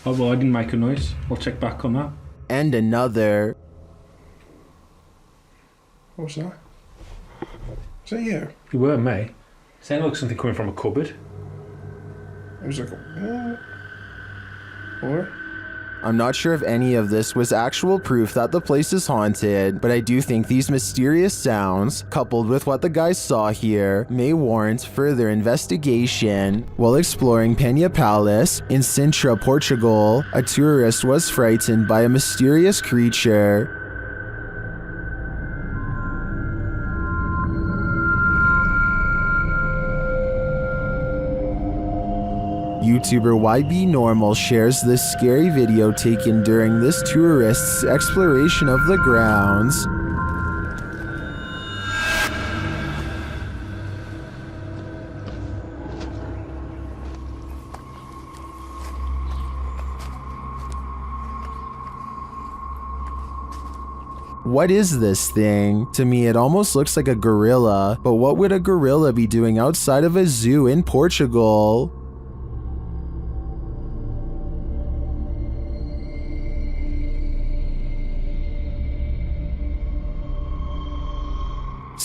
Oh, well, I didn't make a noise. I'll check back on that. And another. What's that? Is that you? You were me. It sounded like something coming from a cupboard. It was like what? I'm not sure if any of this was actual proof that the place is haunted, but I do think these mysterious sounds, coupled with what the guys saw here, may warrant further investigation. While exploring Penha Palace in Sintra, Portugal, a tourist was frightened by a mysterious creature. YouTuber YB Normal shares this scary video taken during this tourist's exploration of the grounds. What is this thing? To me, it almost looks like a gorilla, but what would a gorilla be doing outside of a zoo in Portugal?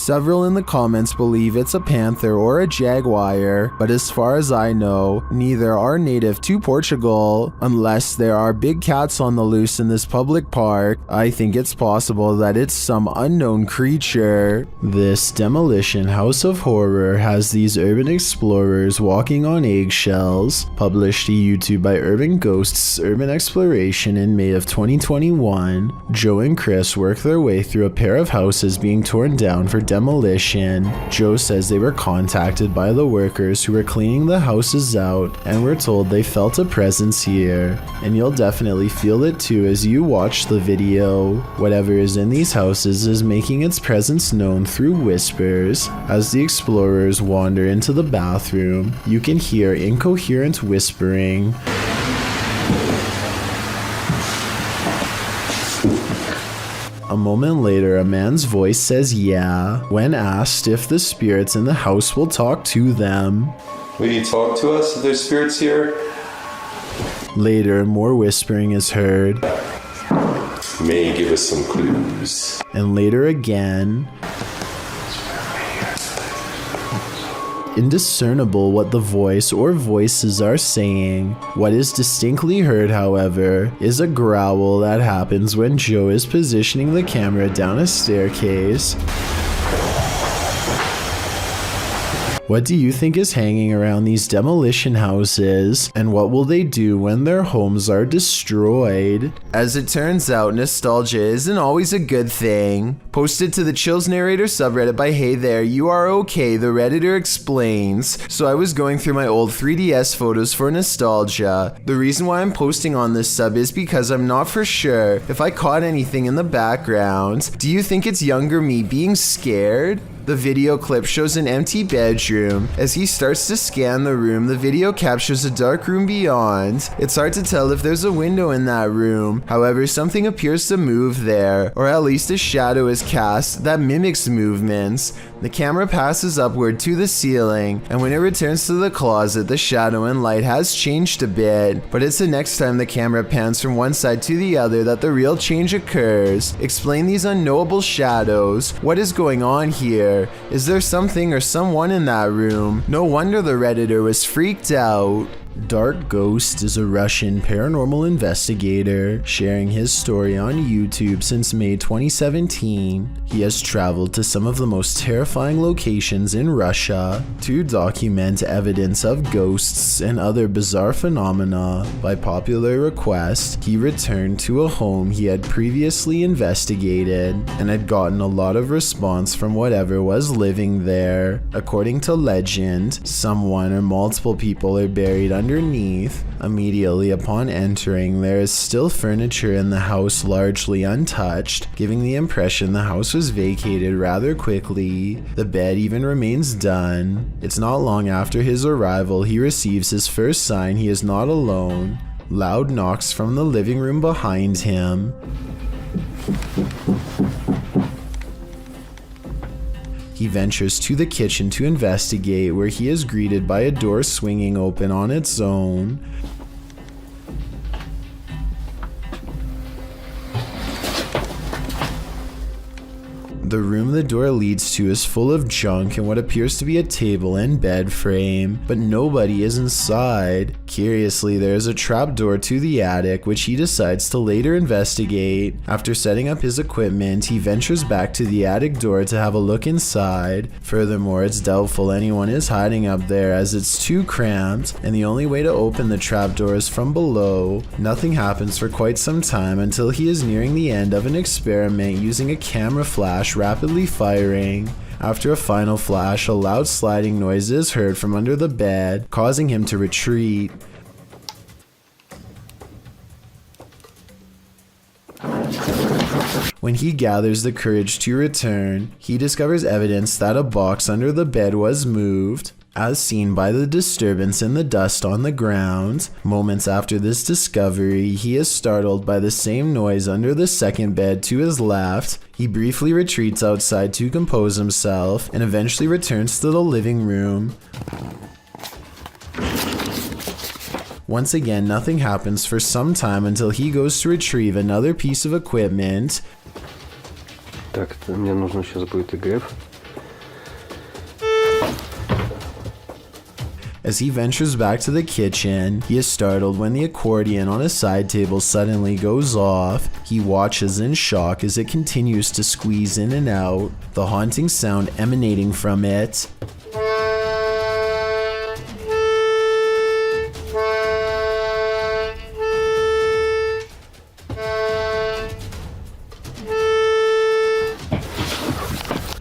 Several in the comments believe it's a panther or a jaguar, but as far as I know, neither are native to Portugal. Unless there are big cats on the loose in this public park, I think it's possible that it's some unknown creature. This demolition house of horror has these urban explorers walking on eggshells. Published to YouTube by Urban Ghosts Urban Exploration in May of 2021, Joe and Chris work their way through a pair of houses being torn down for demolition. Joe says they were contacted by the workers who were cleaning the houses out and were told they felt a presence here. And you'll definitely feel it too as you watch the video. Whatever is in these houses is making its presence known through whispers. As the explorers wander into the bathroom, you can hear incoherent whispering. A moment later, a man's voice says yeah, when asked if the spirits in the house will talk to them. Will you talk to us if there's spirits here? Later, more whispering is heard. May give us some clues. And later again. Indiscernible what the voice or voices are saying. What is distinctly heard, however, is a growl that happens when Joe is positioning the camera down a staircase. What do you think is hanging around these demolition houses, and what will they do when their homes are destroyed? As it turns out, nostalgia isn't always a good thing. Posted to the Chills Narrator subreddit by Hey There, You Are Okay, the Redditor explains. So I was going through my old 3DS photos for nostalgia. The reason why I'm posting on this sub is because I'm not for sure if I caught anything in the background. Do you think it's younger me being scared? The video clip shows an empty bedroom. As he starts to scan the room, the video captures a dark room beyond. It's hard to tell if there's a window in that room. However, something appears to move there, or at least a shadow is cast that mimics movements. The camera passes upward to the ceiling, and when it returns to the closet, the shadow and light has changed a bit, but it's the next time the camera pans from one side to the other that the real change occurs. Explain these unknowable shadows. What is going on here? Is there something or someone in that room? No wonder the Redditor was freaked out. Dark Ghost is a Russian paranormal investigator sharing his story on YouTube since May 2017. He has traveled to some of the most terrifying locations in Russia to document evidence of ghosts and other bizarre phenomena. By popular request, he returned to a home he had previously investigated and had gotten a lot of response from whatever was living there. According to legend, someone or multiple people are buried underneath. Immediately upon entering, there is still furniture in the house largely untouched, giving the impression the house was vacated rather quickly. The bed even remains done. It's not long after his arrival he receives his first sign he is not alone. Loud knocks from the living room behind him. He ventures to the kitchen to investigate, where he is greeted by a door swinging open on its own. The room the door leads to is full of junk and what appears to be a table and bed frame, but nobody is inside. Curiously, there is a trapdoor to the attic, which he decides to later investigate. After setting up his equipment, he ventures back to the attic door to have a look inside. Furthermore, it's doubtful anyone is hiding up there as it's too cramped, and the only way to open the trapdoor is from below. Nothing happens for quite some time until he is nearing the end of an experiment using a camera flash rapidly firing. After a final flash, a loud sliding noise is heard from under the bed, causing him to retreat. When he gathers the courage to return, he discovers evidence that a box under the bed was moved, as seen by the disturbance in the dust on the ground. Moments after this discovery, he is startled by the same noise under the second bed to his left. He briefly retreats outside to compose himself and eventually returns to the living room. Once again, nothing happens for some time until he goes to retrieve another piece of equipment. Так, мне нужно сейчас будет ИГФ. As he ventures back to the kitchen, he is startled when the accordion on a side table suddenly goes off. He watches in shock as it continues to squeeze in and out, the haunting sound emanating from it.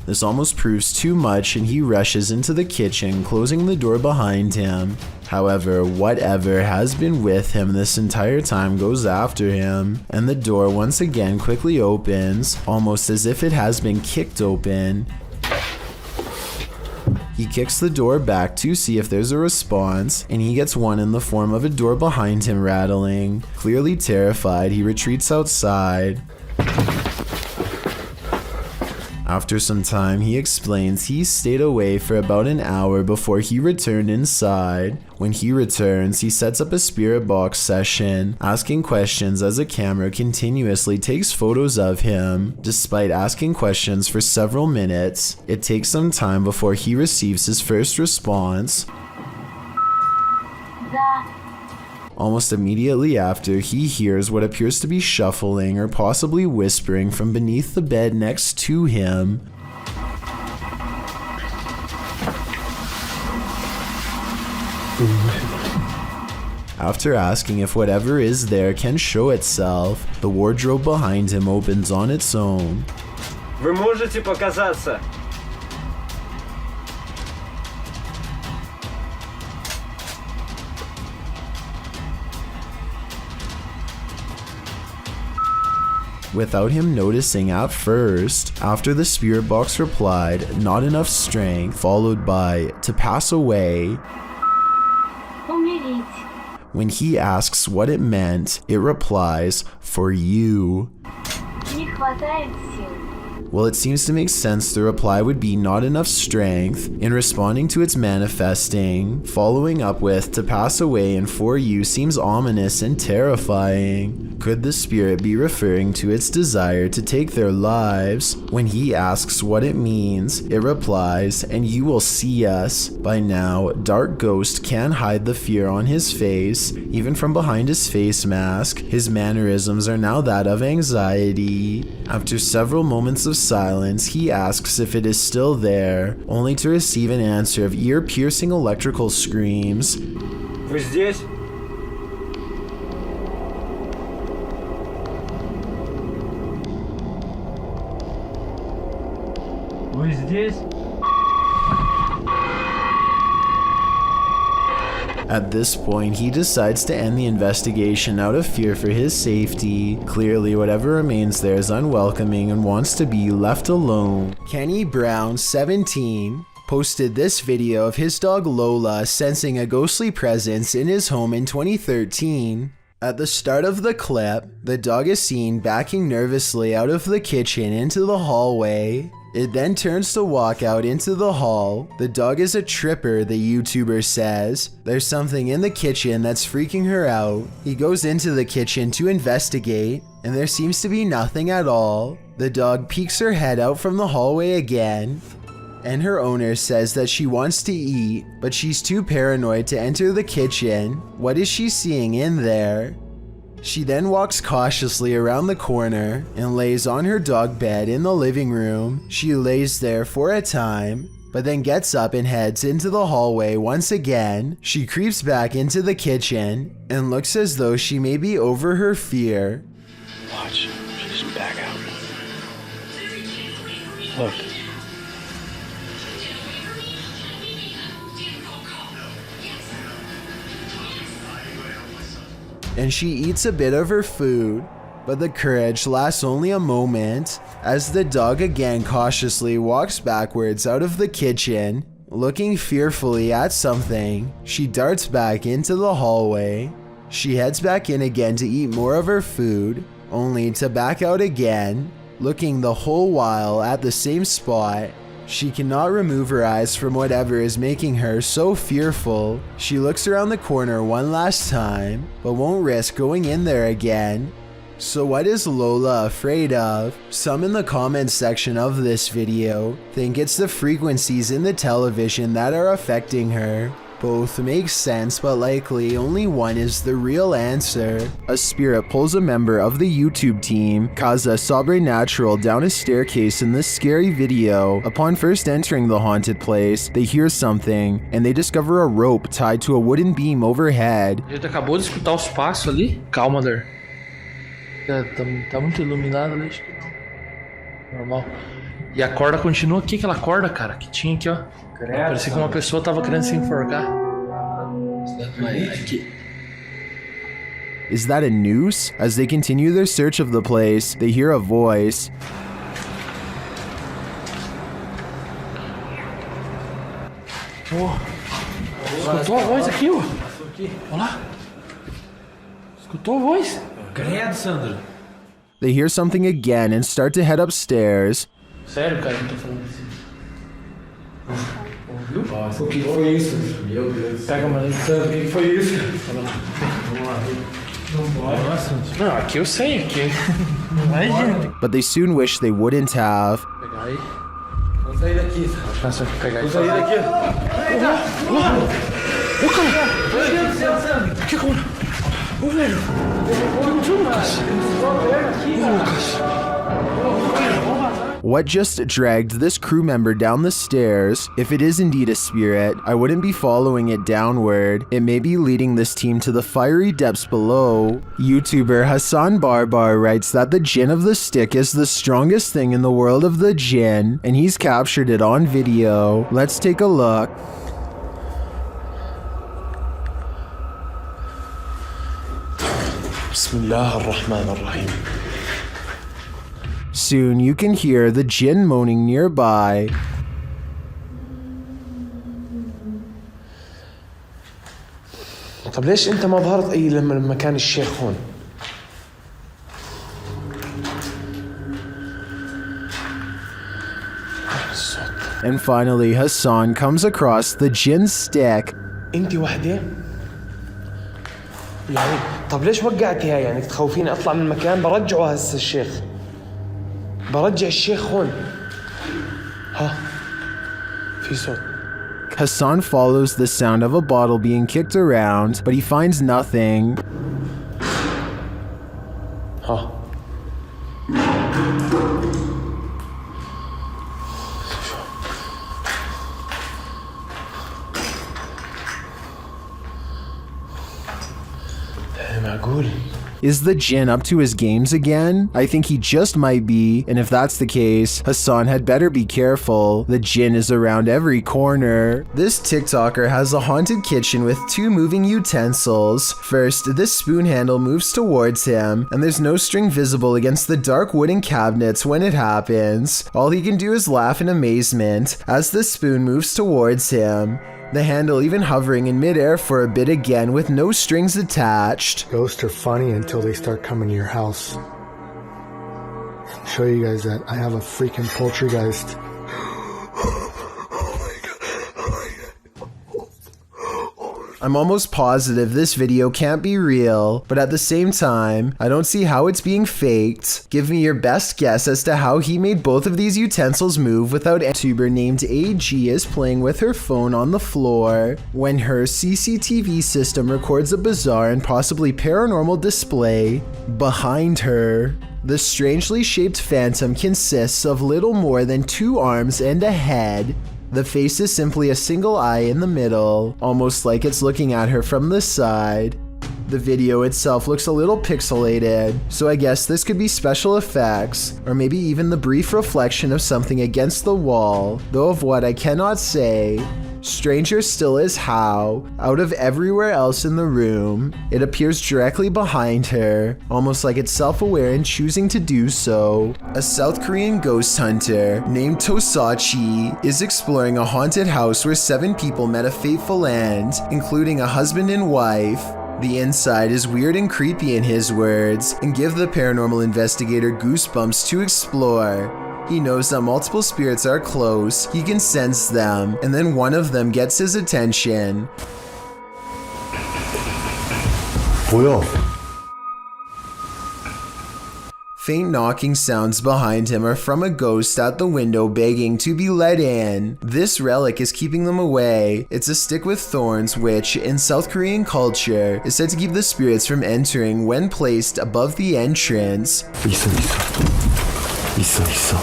This almost proves too much and he rushes into the kitchen, closing the door behind him. However, whatever has been with him this entire time goes after him, and the door once again quickly opens, almost as if it has been kicked open. He kicks the door back to see if there's a response, and he gets one in the form of a door behind him rattling. Clearly terrified, he retreats outside. After some time, he explains he stayed away for about an hour before he returned inside. When he returns, he sets up a spirit box session, asking questions as a camera continuously takes photos of him. Despite asking questions for several minutes, it takes some time before he receives his first response. Almost immediately after, he hears what appears to be shuffling or possibly whispering from beneath the bed next to him. After asking if whatever is there can show itself, the wardrobe behind him opens on its own. Вы можете показаться? Without him noticing at first, after the spirit box replied, "Not enough strength," followed by "to pass away." When he asks what it meant, it replies, "For you." Well, it seems to make sense the reply would be "not enough strength" in responding to its manifesting. Following up with "to pass away" and "for you" seems ominous and terrifying. Could the spirit be referring to its desire to take their lives? When he asks what it means, it replies, "and you will see us." By now, Dark Ghost can hide the fear on his face, even from behind his face mask. His mannerisms are now that of anxiety. After several moments of silence, he asks if it is still there, only to receive an answer of ear-piercing electrical screams. Вы здесь? Вы здесь? At this point, he decides to end the investigation out of fear for his safety. Clearly, whatever remains there is unwelcoming and wants to be left alone. Kenny Brown, 17, posted this video of his dog Lola sensing a ghostly presence in his home in 2013. At the start of the clip, the dog is seen backing nervously out of the kitchen into the hallway. It then turns to walk out into the hall. The dog is a tripper, the YouTuber says. There's something in the kitchen that's freaking her out. He goes into the kitchen to investigate, and there seems to be nothing at all. The dog peeks her head out from the hallway again, and her owner says that she wants to eat, but she's too paranoid to enter the kitchen. What is she seeing in there? She then walks cautiously around the corner and lays on her dog bed in the living room. She lays there for a time, but then gets up and heads into the hallway once again. She creeps back into the kitchen and looks as though she may be over her fear. Watch, she's back out. Look. and she eats a bit of her food. But the courage lasts only a moment as the dog again cautiously walks backwards out of the kitchen. Looking fearfully at something, she darts back into the hallway. She heads back in again to eat more of her food, only to back out again, looking the whole while at the same spot. She cannot remove her eyes from whatever is making her so fearful. She looks around the corner one last time, but won't risk going in there again. So what is Lola afraid of? Some in the comments section of this video think it's the frequencies in the television that are affecting her. Both make sense, but likely only one is the real answer. A spirit pulls a member of the YouTube team, Kaza Sobrenatural, down a staircase in this scary video. Upon first entering the haunted place, they hear something, and they discover a rope tied to a wooden beam overhead. A gente acabou de escutar os passos ali. Calma, Der. Tá muito iluminado ali, acho que não. Normal. E a corda continua aqui, aquela corda, cara, que tinha aqui, ó. Parecia que uma pessoa tava querendo se enforcar. Aqui. Is that a noose? As they continue their search of the place, they hear a voice. Escutou a voz aqui, ó. Olha lá. Escutou a voz? Credo, Sandra. They hear something again and start to head upstairs. Sério, cara, não tô falando assim. Ouviu? O que foi isso? Meu Deus. Pega a mão. Sandra, o que foi isso? Vamos lá. Não, aqui eu sei, aqui. Não vai, gente. But they soon wish they wouldn't have. Pegar aí. Vamos sair daqui. Nossa, pegar aí. Vamos sair daqui. Ô, cara! Meu Deus do céu, Sandra! Que cara? Ô, velho! What just dragged this crew member down the stairs? If it is indeed a spirit, I wouldn't be following it downward. It may be leading this team to the fiery depths below. YouTuber Hassan Barbar writes that the Jinn of the Stick is the strongest thing in the world of the Jinn, and he's captured it on video. Let's take a look. Soon you can hear the Jinn moaning nearby. طب ليش انت ما ظهرت اي لما كان الشيخ هون؟ And finally Hassan comes across the Jinn stick. انت وحده؟ يعني طب ليش وقعتيها؟ يعني تخوفيني اطلع من المكان؟ برجعه هسه الشيخ. برجع الشيخ هون. ها في صوت. Hassan follows the sound of a bottle being kicked around, but he finds nothing. ها معقول. Is the Jinn up to his games again? I think he just might be, and if that's the case, Hassan had better be careful. The Jinn is around every corner. This TikToker has a haunted kitchen with two moving utensils. First, this spoon handle moves towards him, and there's no string visible against the dark wooden cabinets when it happens. All he can do is laugh in amazement as the spoon moves towards him. The handle even hovering in midair for a bit again with no strings attached. Ghosts are funny until they start coming to your house. I'll show you guys that I have a freaking poltergeist. I'm almost positive this video can't be real, but at the same time, I don't see how it's being faked. Give me your best guess as to how he made both of these utensils move without a YouTuber named AG is playing with her phone on the floor when her CCTV system records a bizarre and possibly paranormal display behind her. The strangely shaped phantom consists of little more than 2 arms and a head. The face is simply a single eye in the middle, almost like it's looking at her from the side. The video itself looks a little pixelated, so I guess this could be special effects, or maybe even the brief reflection of something against the wall, though of what I cannot say. Stranger still is how, out of everywhere else in the room, it appears directly behind her, almost like it's self-aware and choosing to do so. A South Korean ghost hunter named Tosachi is exploring a haunted house where 7 people met a fateful end, including a husband and wife. The inside is weird and creepy in his words, and give the paranormal investigator goosebumps to explore. He knows that multiple spirits are close, he can sense them, and then one of them gets his attention. 뭐야? Faint knocking sounds behind him are from a ghost at the window begging to be let in. This relic is keeping them away. It's a stick with thorns which, in South Korean culture, is said to keep the spirits from entering when placed above the entrance. 있어.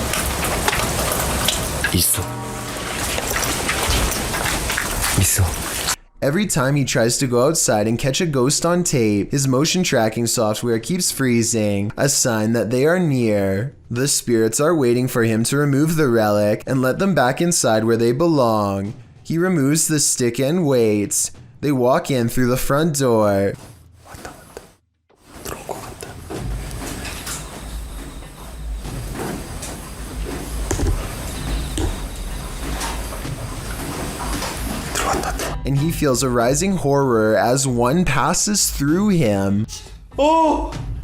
Every time he tries to go outside and catch a ghost on tape, his motion tracking software keeps freezing, a sign that they are near. The spirits are waiting for him to remove the relic and let them back inside where they belong. He removes the stick and waits. They walk in through the front door. And he feels a rising horror as one passes through him.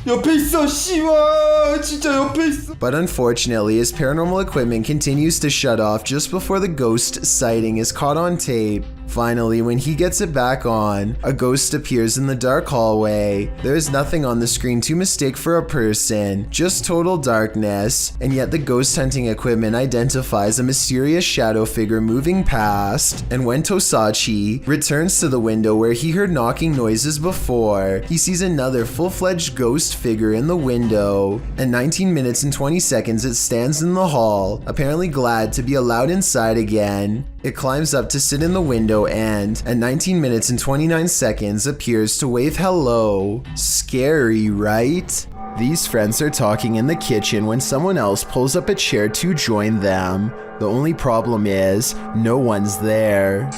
옆에 있어, 씨발. 진짜 옆에 있어. But unfortunately, his paranormal equipment continues to shut off just before the ghost sighting is caught on tape. Finally, when he gets it back on, a ghost appears in the dark hallway. There is nothing on the screen to mistake for a person, just total darkness, and yet the ghost hunting equipment identifies a mysterious shadow figure moving past. And when Tosachi returns to the window where he heard knocking noises before, he sees another full-fledged ghost figure in the window. At 19 minutes and 20 seconds, it stands in the hall, apparently glad to be allowed inside again. It climbs up to sit in the window and, at 19 minutes and 29 seconds, appears to wave hello. Scary, right? These friends are talking in the kitchen when someone else pulls up a chair to join them. The only problem is, no one's there.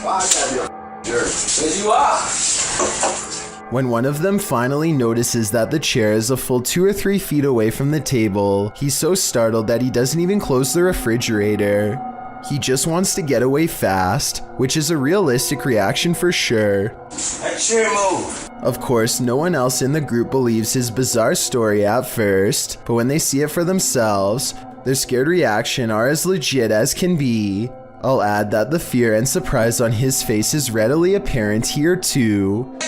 When one of them finally notices that the chair is a full 2 or 3 feet away from the table, he's so startled that he doesn't even close the refrigerator. He just wants to get away fast, which is a realistic reaction for sure. Of course, no one else in the group believes his bizarre story at first, but when they see it for themselves, their scared reaction are as legit as can be. I'll add that the fear and surprise on his face is readily apparent here too.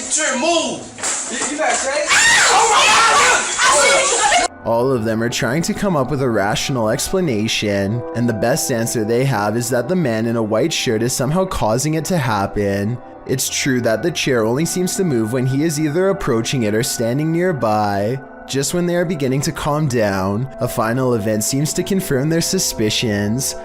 All of them are trying to come up with a rational explanation, and the best answer they have is that the man in a white shirt is somehow causing it to happen. It's true that the chair only seems to move when he is either approaching it or standing nearby. Just when they are beginning to calm down, a final event seems to confirm their suspicions.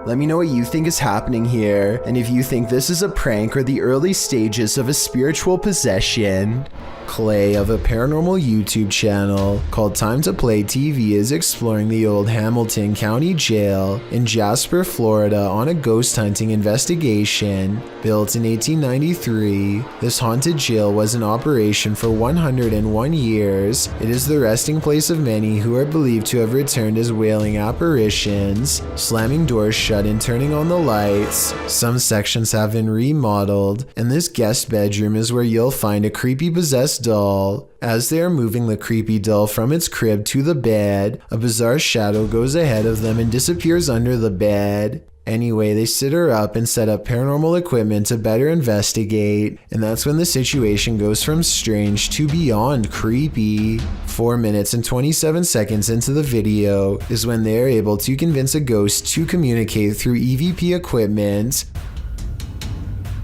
Let me know what you think is happening here, and if you think this is a prank or the early stages of a spiritual possession. Clay of a paranormal YouTube channel called Time to Play TV is exploring the old Hamilton County Jail in Jasper, Florida on a ghost hunting investigation. Built in 1893, this haunted jail was in operation for 101 years. It is the resting place of many who are believed to have returned as wailing apparitions, slamming doors shut and turning on the lights. Some sections have been remodeled, and this guest bedroom is where you'll find a creepy possessed doll. As they are moving the creepy doll from its crib to the bed, a bizarre shadow goes ahead of them and disappears under the bed. Anyway, they sit her up and set up paranormal equipment to better investigate, and that's when the situation goes from strange to beyond creepy. 4 minutes and 27 seconds into the video is when they are able to convince a ghost to communicate through EVP equipment.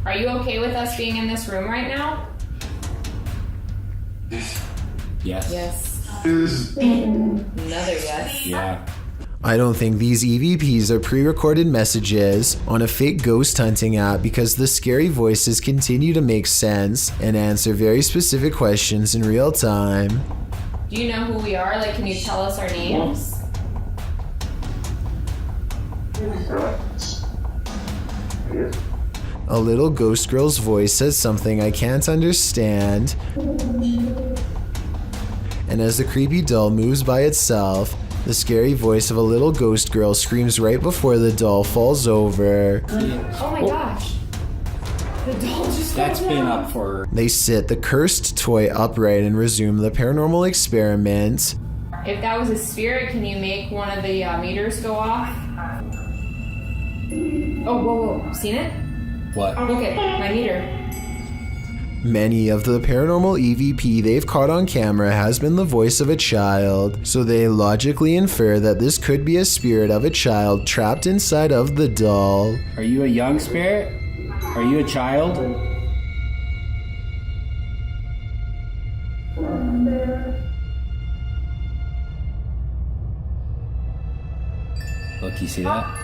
Are you okay with us being in this room right now? Yes. Yes. Another yes. Yeah. I don't think these EVPs are pre-recorded messages on a fake ghost hunting app because the scary voices continue to make sense and answer very specific questions in real time. Do you know who we are? Like, can you tell us our names? A little ghost girl's voice says something I can't understand. And as the creepy doll moves by itself, the scary voice of a little ghost girl screams right before the doll falls over. Oh my gosh. The doll just That's been up for... They sit the cursed toy upright and resume the paranormal experiment. If that was a spirit, can you make one of the meters go off? Oh, whoa. Seen it? What? Look at my meter. Many of the paranormal EVP they've caught on camera has been the voice of a child, so they logically infer that this could be a spirit of a child trapped inside of the doll. Are you a young spirit? Are you a child? Look, you see that?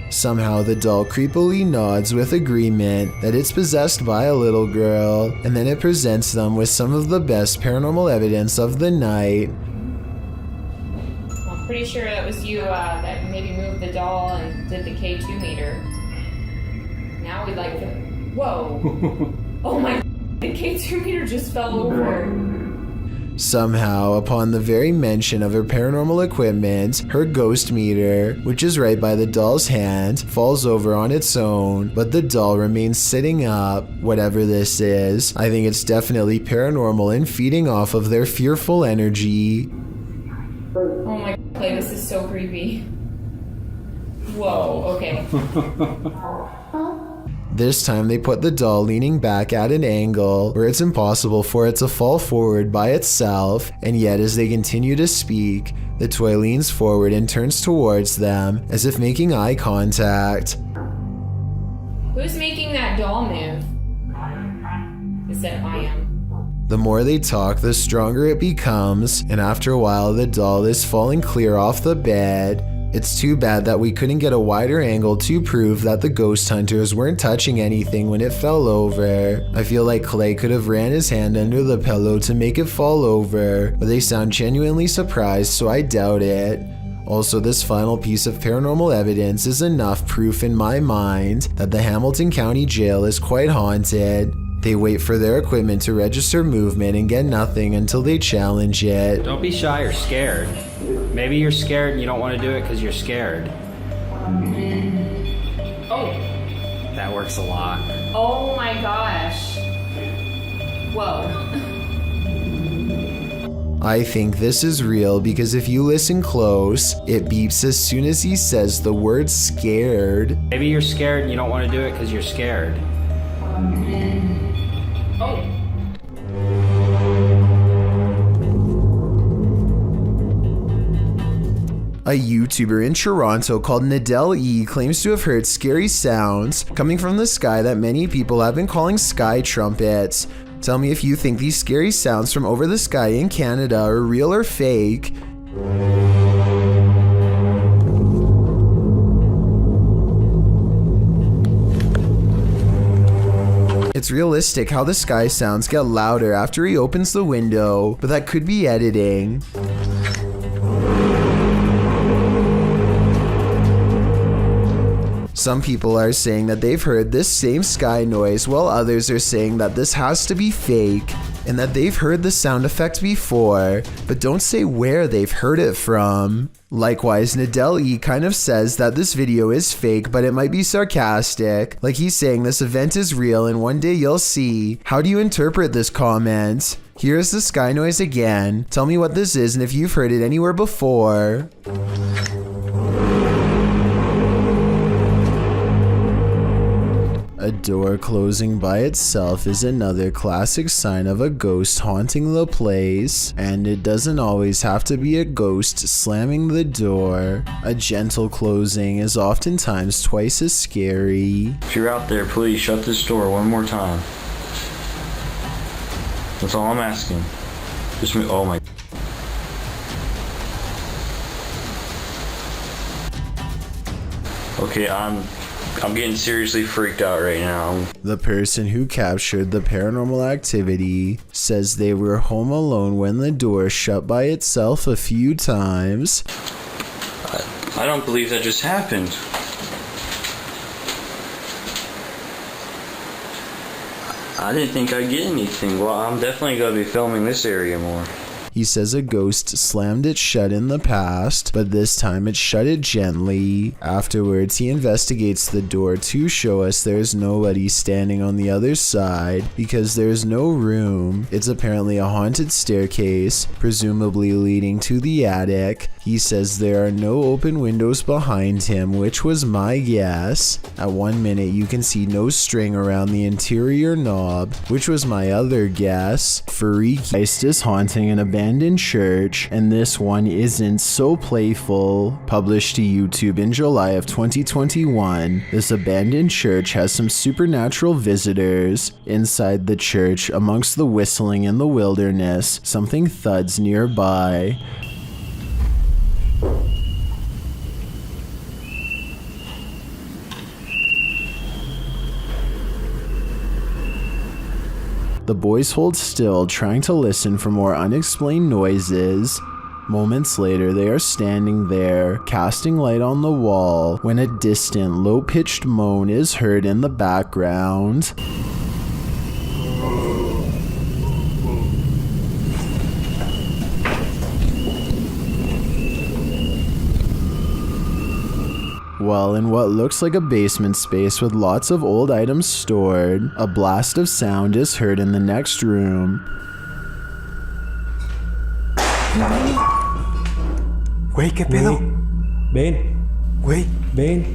Somehow the doll creepily nods with agreement that it's possessed by a little girl, and then it presents them with some of the best paranormal evidence of the night. I'm pretty sure that was you that maybe moved the doll and did the K2 meter. Now we'd like to... Whoa! Oh my... The K2 meter just fell over. Somehow, upon the very mention of her paranormal equipment, her ghost meter, which is right by the doll's hand, falls over on its own, but the doll remains sitting up. Whatever this is, I think it's definitely paranormal and feeding off of their fearful energy. Oh my... This is so creepy. Whoa, okay. This time they put the doll leaning back at an angle where it's impossible for it to fall forward by itself, and yet as they continue to speak, the toy leans forward and turns towards them as if making eye contact. Who's making that doll move? Is that I am? The more they talk, the stronger it becomes, and after a while the doll is falling clear off the bed. It's too bad that we couldn't get a wider angle to prove that the ghost hunters weren't touching anything when it fell over. I feel like Clay could have ran his hand under the pillow to make it fall over, but they sound genuinely surprised, so I doubt it. Also, this final piece of paranormal evidence is enough proof in my mind that the Hamilton County Jail is quite haunted. They wait for their equipment to register movement and get nothing until they challenge it. Don't be shy or scared. Maybe you're scared and you don't want to do it because you're scared. Oh. That works a lot. Oh my gosh. Whoa. I think this is real because if you listen close, it beeps as soon as he says the word scared. Maybe you're scared and you don't want to do it because you're scared. Oh. A YouTuber in Toronto called Nadell E claims to have heard scary sounds coming from the sky that many people have been calling sky trumpets. Tell me if you think these scary sounds from over the sky in Canada are real or fake. It's realistic how the sky sounds get louder after he opens the window, but that could be editing. Some people are saying that they've heard this same sky noise, while others are saying that this has to be fake and that they've heard the sound effect before, but don't say where they've heard it from. Likewise, Nadell E kind of says that this video is fake, but it might be sarcastic, like he's saying this event is real and one day you'll see. How do you interpret this comment? Here's the sky noise again. Tell me what this is and if you've heard it anywhere before. A door closing by itself is another classic sign of a ghost haunting the place, and it doesn't always have to be a ghost slamming the door. A gentle closing is oftentimes twice as scary. If you're out there, please shut this door one more time. That's all I'm asking. Just me. Oh my. Okay, I'm getting seriously freaked out right now. The person who captured the paranormal activity says they were home alone when the door shut by itself a few times. I don't believe that just happened. I didn't think I'd get anything. Well, I'm definitely going to be filming this area more. He says a ghost slammed it shut in the past, but this time it shut it gently. Afterwards, he investigates the door to show us there's nobody standing on the other side because there's no room. It's apparently a haunted staircase, presumably leading to the attic. He says there are no open windows behind him, which was my guess. At 1 minute, you can see no string around the interior knob, which was my other guess. Freaky is haunting an abandoned church, and this one isn't so playful. Published to YouTube in July of 2021, this abandoned church has some supernatural visitors. Inside the church, amongst the whistling in the wilderness, something thuds nearby. The boys hold still, trying to listen for more unexplained noises. Moments later, they are standing there, casting light on the wall, when a distant, low-pitched moan is heard in the background. Well, in what looks like a basement space with lots of old items stored, a blast of sound is heard in the next room. Güey, ¿qué pedo? Ven. Güey. Ven.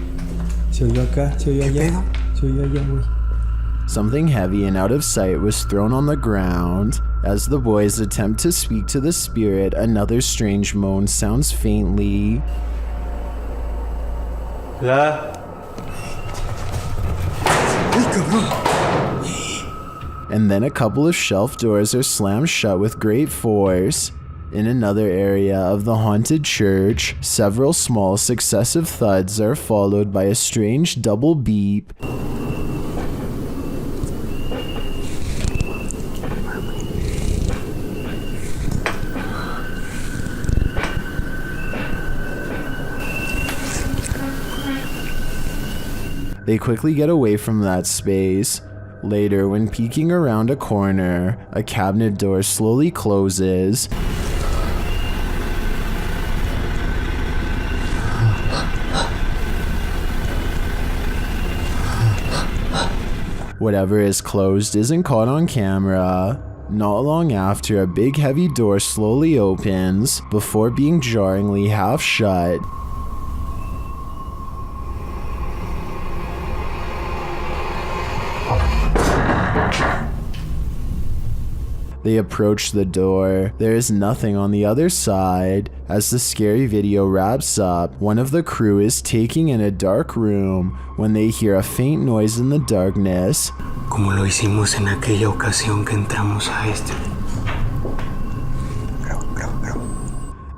Se oyó acá, se oyó allá. Se oyó allá, güey. Something heavy and out of sight was thrown on the ground. As the boys attempt to speak to the spirit, another strange moan sounds faintly. And then a couple of shelf doors are slammed shut with great force. In another area of the haunted church, several small successive thuds are followed by a strange double beep. They quickly get away from that space. Later, when peeking around a corner, a cabinet door slowly closes. Whatever is closed isn't caught on camera. Not long after, a big heavy door slowly opens before being jarringly half shut. They approach the door. There is nothing on the other side. As the scary video wraps up, one of the crew is taking in a dark room when they hear a faint noise in the darkness. Como lo hicimos en aquella ocasión que entramos a este.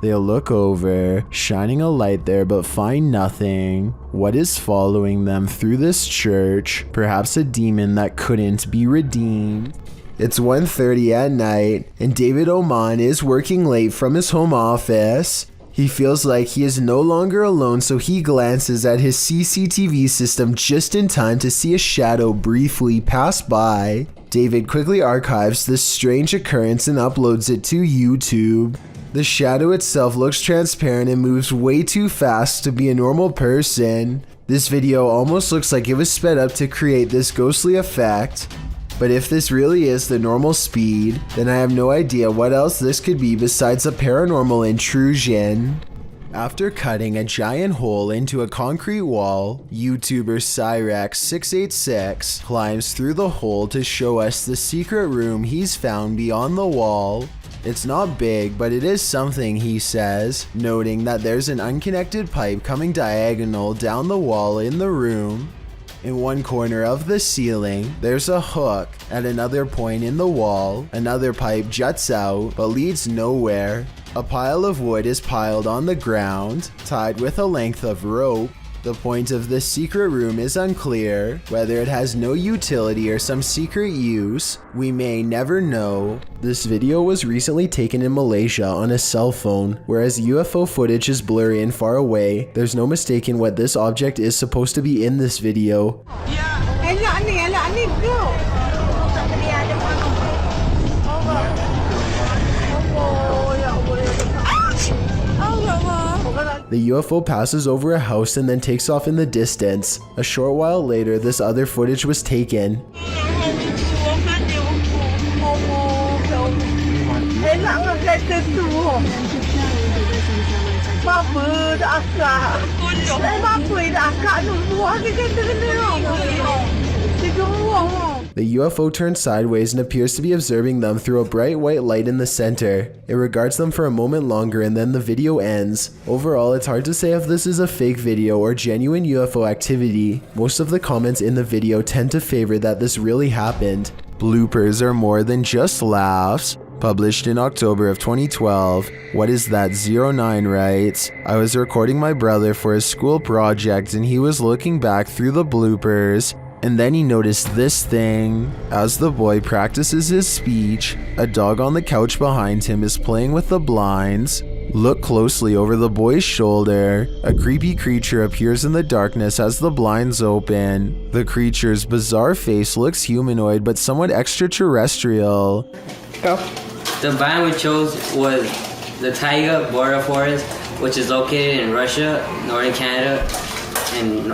They look over, shining a light there but find nothing. What is following them through this church? Perhaps a demon that couldn't be redeemed. It's 1:30 at night, and David Oman is working late from his home office. He feels like he is no longer alone, so he glances at his CCTV system just in time to see a shadow briefly pass by. David quickly archives this strange occurrence and uploads it to YouTube. The shadow itself looks transparent and moves way too fast to be a normal person. This video almost looks like it was sped up to create this ghostly effect. But if this really is the normal speed, then I have no idea what else this could be besides a paranormal intrusion. After cutting a giant hole into a concrete wall, YouTuber Cyrex686 climbs through the hole to show us the secret room he's found beyond the wall. It's not big, but it is something, he says, noting that there's an unconnected pipe coming diagonal down the wall in the room. In one corner of the ceiling, there's a hook. At another point in the wall, another pipe juts out but leads nowhere. A pile of wood is piled on the ground, tied with a length of rope. The point of this secret room is unclear. Whether it has no utility or some secret use, we may never know. This video was recently taken in Malaysia on a cell phone. Whereas UFO footage is blurry and far away, there's no mistaking what this object is supposed to be in this video. The UFO passes over a house and then takes off in the distance. A short while later, this other footage was taken. The UFO turns sideways and appears to be observing them through a bright white light in the center. It regards them for a moment longer and then the video ends. Overall, it's hard to say if this is a fake video or genuine UFO activity. Most of the comments in the video tend to favor that this really happened. Bloopers are more than just laughs. Published in October of 2012, What Is That 09 writes, I was recording my brother for his school project and he was looking back through the bloopers, and then he noticed this thing. As the boy practices his speech, a dog on the couch behind him is playing with the blinds. Look closely over the boy's shoulder. A creepy creature appears in the darkness as the blinds open. The creature's bizarre face looks humanoid but somewhat extraterrestrial. Go. The biome we chose was the taiga border forest, which is located in Russia, northern Canada, and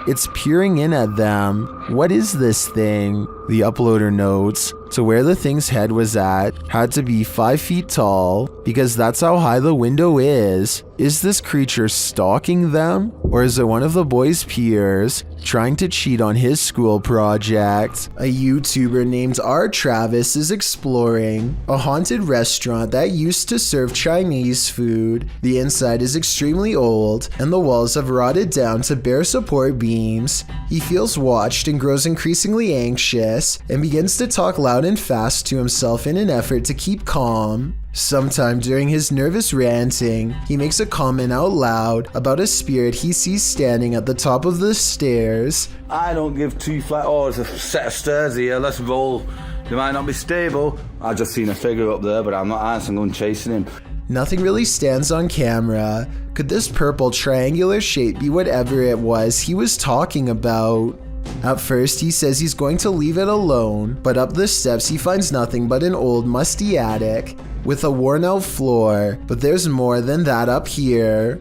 It's peering in at them. What is this thing? The uploader notes, to where the thing's head was at had to be 5 feet tall because that's how high the window is. Is this creature stalking them? Or is it one of the boy's peers trying to cheat on his school project? A YouTuber named R. Travis is exploring a haunted restaurant that used to serve Chinese food. The inside is extremely old and the walls have rotted down to bare support beams. He feels watched and grows increasingly anxious and begins to talk loud and fast to himself in an effort to keep calm. Sometime during his nervous ranting, he makes a comment out loud about a spirit he sees standing at the top of the stairs. I don't give two flat. Oh, there's a set of stairs here. Let's roll. They might not be stable. I just seen a figure up there, but I'm not answering. I'm going chasing him. Nothing really stands on camera. Could this purple triangular shape be whatever it was he was talking about? At first, he says he's going to leave it alone, but up the steps he finds nothing but an old musty attic with a worn out floor, but there's more than that up here.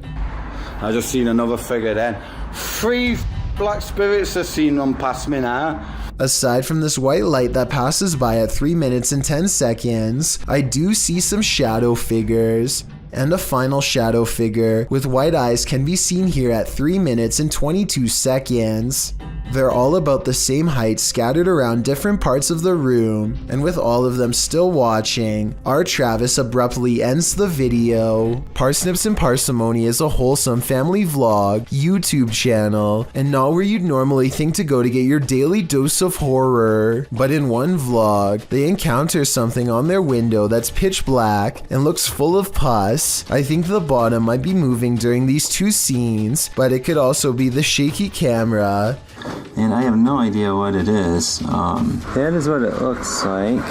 I just seen another figure then. 3 black spirits have seen them pass me now. Aside from this white light that passes by at 3 minutes and 10 seconds, I do see some shadow figures. And a final shadow figure with white eyes can be seen here at 3 minutes and 22 seconds. They're all about the same height, scattered around different parts of the room, and with all of them still watching, R. Travis abruptly ends the video. Parsnips and Parsimony is a wholesome family vlog, YouTube channel, and not where you'd normally think to go to get your daily dose of horror. But in one vlog, they encounter something on their window that's pitch black and looks full of pus. I think the bottom might be moving during these two scenes, but it could also be the shaky camera. And I have no idea what it is. That is what it looks like.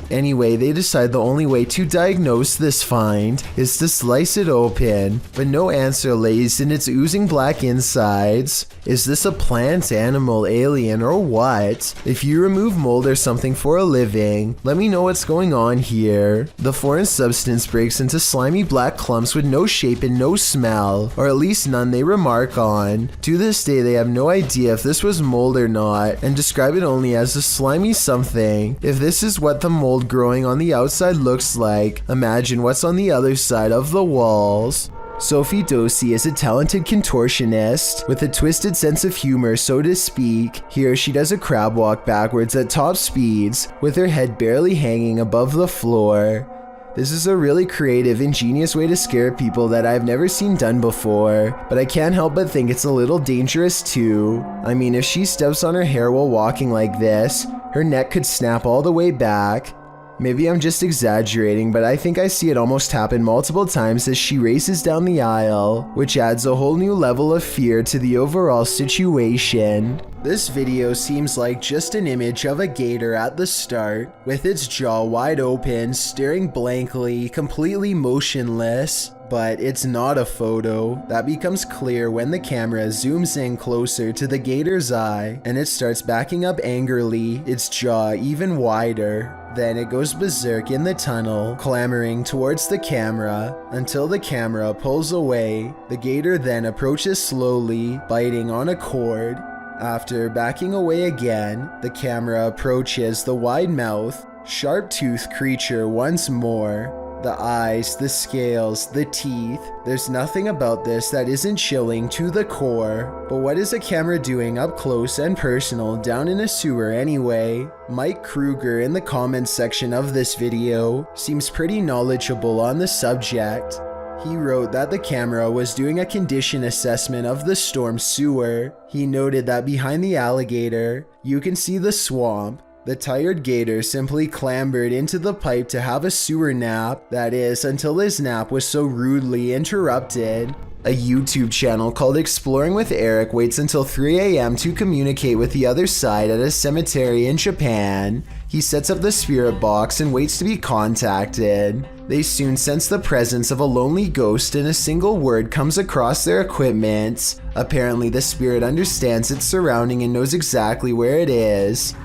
Anyway, they decide the only way to diagnose this find is to slice it open, but no answer lays in its oozing black insides. Is this a plant, animal, alien, or what? If you remove mold or something for a living, let me know what's going on here. The foreign substance breaks into slimy black clumps with no shape and no smell, or at least none they remark on. To this day, they have no idea if this was mold or not, and describe it only as a slimy something. If this is what the mold growing on the outside looks like, imagine what's on the other side of the walls. Sophie Dosey is a talented contortionist with a twisted sense of humor, so to speak. Here she does a crab walk backwards at top speeds, with her head barely hanging above the floor. This is a really creative, ingenious way to scare people that I've never seen done before, but I can't help but think it's a little dangerous too. I mean, if she steps on her hair while walking like this, her neck could snap all the way back. Maybe I'm just exaggerating, but I think I see it almost happen multiple times as she races down the aisle, which adds a whole new level of fear to the overall situation. This video seems like just an image of a gator at the start, with its jaw wide open, staring blankly, completely motionless. But it's not a photo. That becomes clear when the camera zooms in closer to the gator's eye, and it starts backing up angrily, its jaw even wider. Then it goes berserk in the tunnel, clambering towards the camera, until the camera pulls away. The gator then approaches slowly, biting on a cord. After backing away again, the camera approaches the wide-mouthed, sharp-toothed creature once more. The eyes, the scales, the teeth. There's nothing about this that isn't chilling to the core. But what is a camera doing up close and personal down in a sewer anyway? Mike Kruger in the comments section of this video seems pretty knowledgeable on the subject. He wrote that the camera was doing a condition assessment of the storm sewer. He noted that behind the alligator, you can see the swamp. The tired gator simply clambered into the pipe to have a sewer nap, that is, until his nap was so rudely interrupted. A YouTube channel called Exploring with Eric waits until 3 AM to communicate with the other side at a cemetery in Japan. He sets up the spirit box and waits to be contacted. They soon sense the presence of a lonely ghost and a single word comes across their equipment. Apparently the spirit understands its surrounding and knows exactly where it is.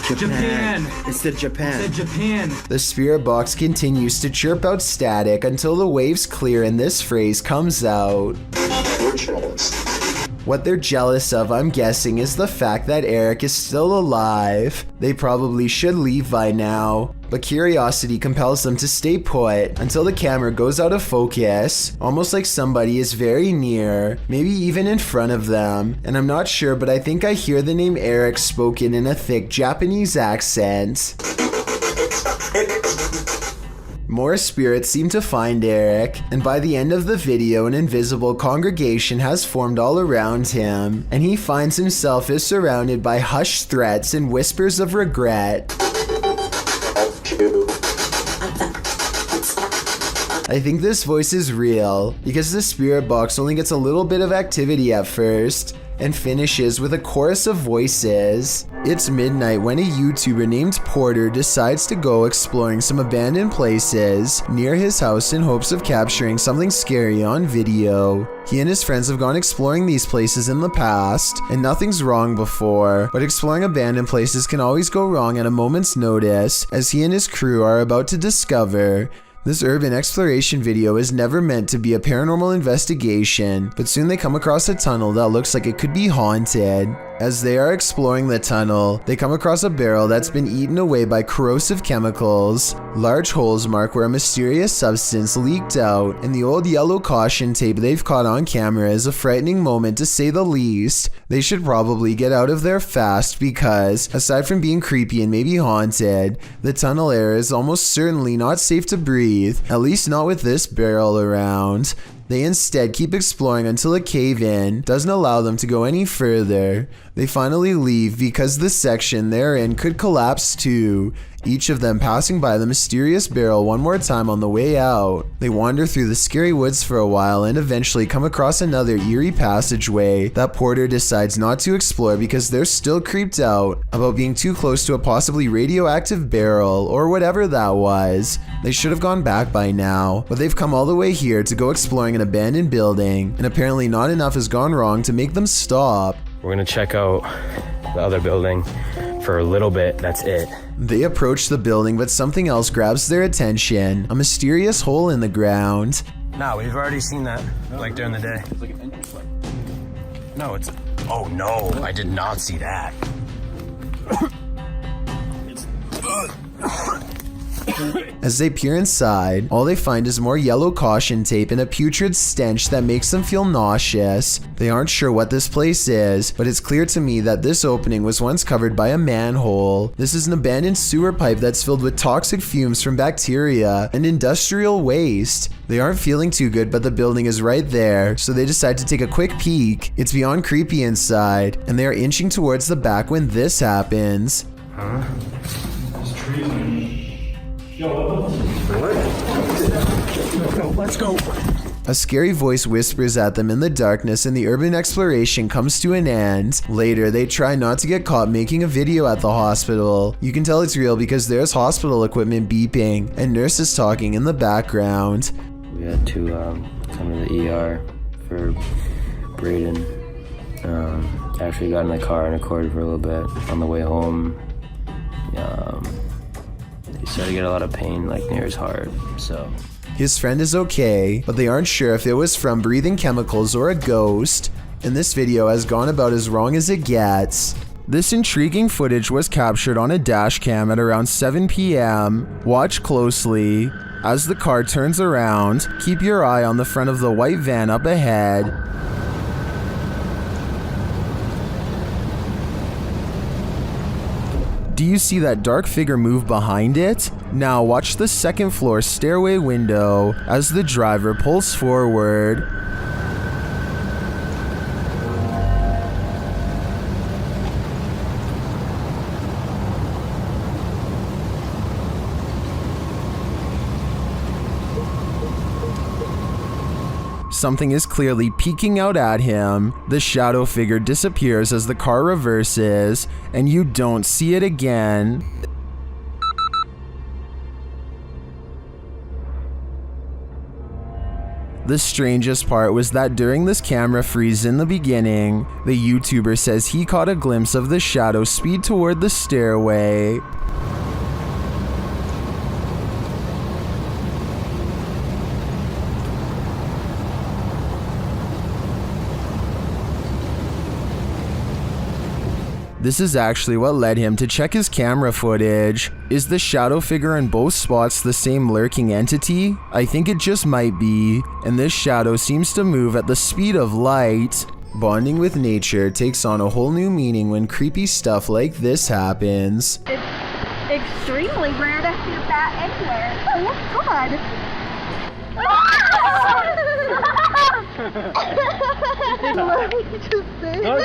Japan. It's the Japan. It's Japan. The spirit box continues to chirp out static until the waves clear and this phrase comes out. What they're jealous of, I'm guessing, is the fact that Eric is still alive. They probably should leave by now, but curiosity compels them to stay put until the camera goes out of focus, almost like somebody is very near, maybe even in front of them. And I'm not sure, but I think I hear the name Eric spoken in a thick Japanese accent. More spirits seem to find Eric, and by the end of the video, an invisible congregation has formed all around him, and he finds himself is surrounded by hushed threats and whispers of regret. I think this voice is real, because the spirit box only gets a little bit of activity at first, and finishes with a chorus of voices. It's midnight when a YouTuber named Porter decides to go exploring some abandoned places near his house in hopes of capturing something scary on video. He and his friends have gone exploring these places in the past, and nothing's wrong before, but exploring abandoned places can always go wrong at a moment's notice, as he and his crew are about to discover. This urban exploration video is never meant to be a paranormal investigation, but soon they come across a tunnel that looks like it could be haunted. As they are exploring the tunnel, they come across a barrel that's been eaten away by corrosive chemicals. Large holes mark where a mysterious substance leaked out, and the old yellow caution tape they've caught on camera is a frightening moment to say the least. They should probably get out of there fast because, aside from being creepy and maybe haunted, the tunnel air is almost certainly not safe to breathe, at least not with this barrel around. They instead keep exploring until a cave-in doesn't allow them to go any further. They finally leave because the section they're in could collapse too, each of them passing by the mysterious barrel one more time on the way out. They wander through the scary woods for a while and eventually come across another eerie passageway that Porter decides not to explore because they're still creeped out about being too close to a possibly radioactive barrel or whatever that was. They should have gone back by now, but they've come all the way here to go exploring an abandoned building, and apparently not enough has gone wrong to make them stop. We're gonna check out the other building for a little bit, that's it. They approach the building, but something else grabs their attention, a mysterious hole in the ground. No, we've already seen that, like during the day. It's like an entrance light. No, it's, oh no, I did not see that. As they peer inside, all they find is more yellow caution tape and a putrid stench that makes them feel nauseous. They aren't sure what this place is, but it's clear to me that this opening was once covered by a manhole. This is an abandoned sewer pipe that's filled with toxic fumes from bacteria and industrial waste. They aren't feeling too good, but the building is right there, so they decide to take a quick peek. It's beyond creepy inside, and they are inching towards the back when this happens. Huh? There's trees in. Yo, what? Let's go. A scary voice whispers at them in the darkness and the urban exploration comes to an end. Later, they try not to get caught making a video at the hospital. You can tell it's real because there's hospital equipment beeping and nurses talking in the background. We had to come to the ER for Braden. Actually got in the car and recorded for a little bit. On the way home, he started to get a lot of pain like near his heart, so... His friend is okay, but they aren't sure if it was from breathing chemicals or a ghost, and this video has gone about as wrong as it gets. This intriguing footage was captured on a dash cam at around 7 p.m. Watch closely. As the car turns around, keep your eye on the front of the white van up ahead. Do you see that dark figure move behind it? Now watch the second floor stairway window as the driver pulls forward. Something is clearly peeking out at him. The shadow figure disappears as the car reverses, and you don't see it again. The strangest part was that during this camera freeze in the beginning, the YouTuber says he caught a glimpse of the shadow speed toward the stairway. This is actually what led him to check his camera footage. Is the shadow figure in both spots the same lurking entity? I think it just might be, and this shadow seems to move at the speed of light. Bonding with nature takes on a whole new meaning when creepy stuff like this happens. It's extremely rare to see a bat anywhere. Oh God!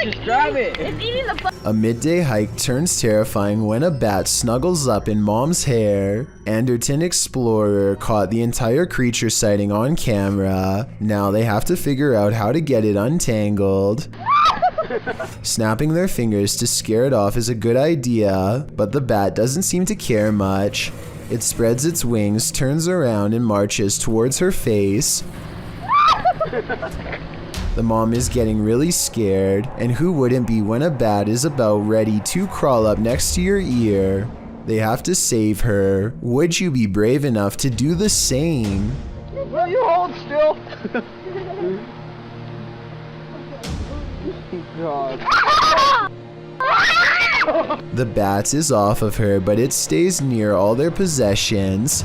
Just grab it. It's eating the A midday hike turns terrifying when a bat snuggles up in Mom's hair. Anderton Explorer caught the entire creature sighting on camera. Now they have to figure out how to get it untangled. Snapping their fingers to scare it off is a good idea, but the bat doesn't seem to care much. It spreads its wings, turns around, and marches towards her face. The mom is getting really scared, and who wouldn't be when a bat is about ready to crawl up next to your ear? They have to save her. Would you be brave enough to do the same? Will you hold still? God. The bat is off of her, but it stays near all their possessions.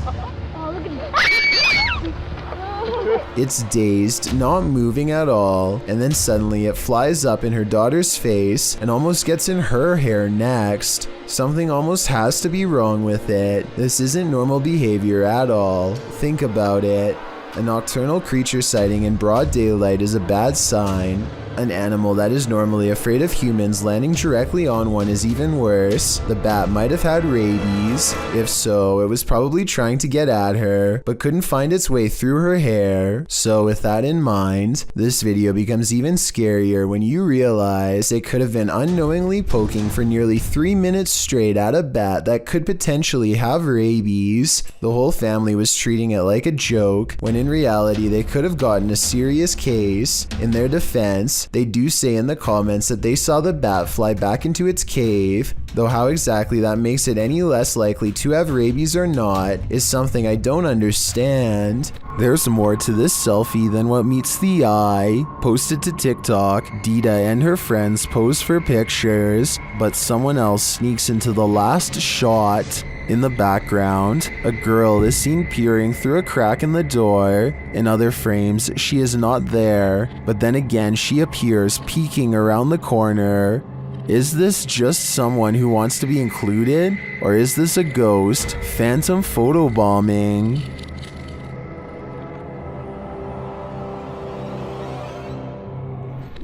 It's dazed, not moving at all, and then suddenly it flies up in her daughter's face and almost gets in her hair next. Something almost has to be wrong with it. This isn't normal behavior at all. Think about it. A nocturnal creature sighting in broad daylight is a bad sign. An animal that is normally afraid of humans landing directly on one is even worse. The bat might have had rabies. If so, it was probably trying to get at her, but couldn't find its way through her hair. So with that in mind, this video becomes even scarier when you realize it could have been unknowingly poking for nearly 3 minutes straight at a bat that could potentially have rabies. The whole family was treating it like a joke, when in reality they could have gotten a serious case. In their defense, they do say in the comments that they saw the bat fly back into its cave, though how exactly that makes it any less likely to have rabies or not is something I don't understand. There's more to this selfie than what meets the eye. Posted to TikTok, Dita and her friends pose for pictures, but someone else sneaks into the last shot. In the background, a girl is seen peering through a crack in the door. In other frames, she is not there, but then again she appears peeking around the corner. Is this just someone who wants to be included? Or is this a ghost? Phantom photobombing.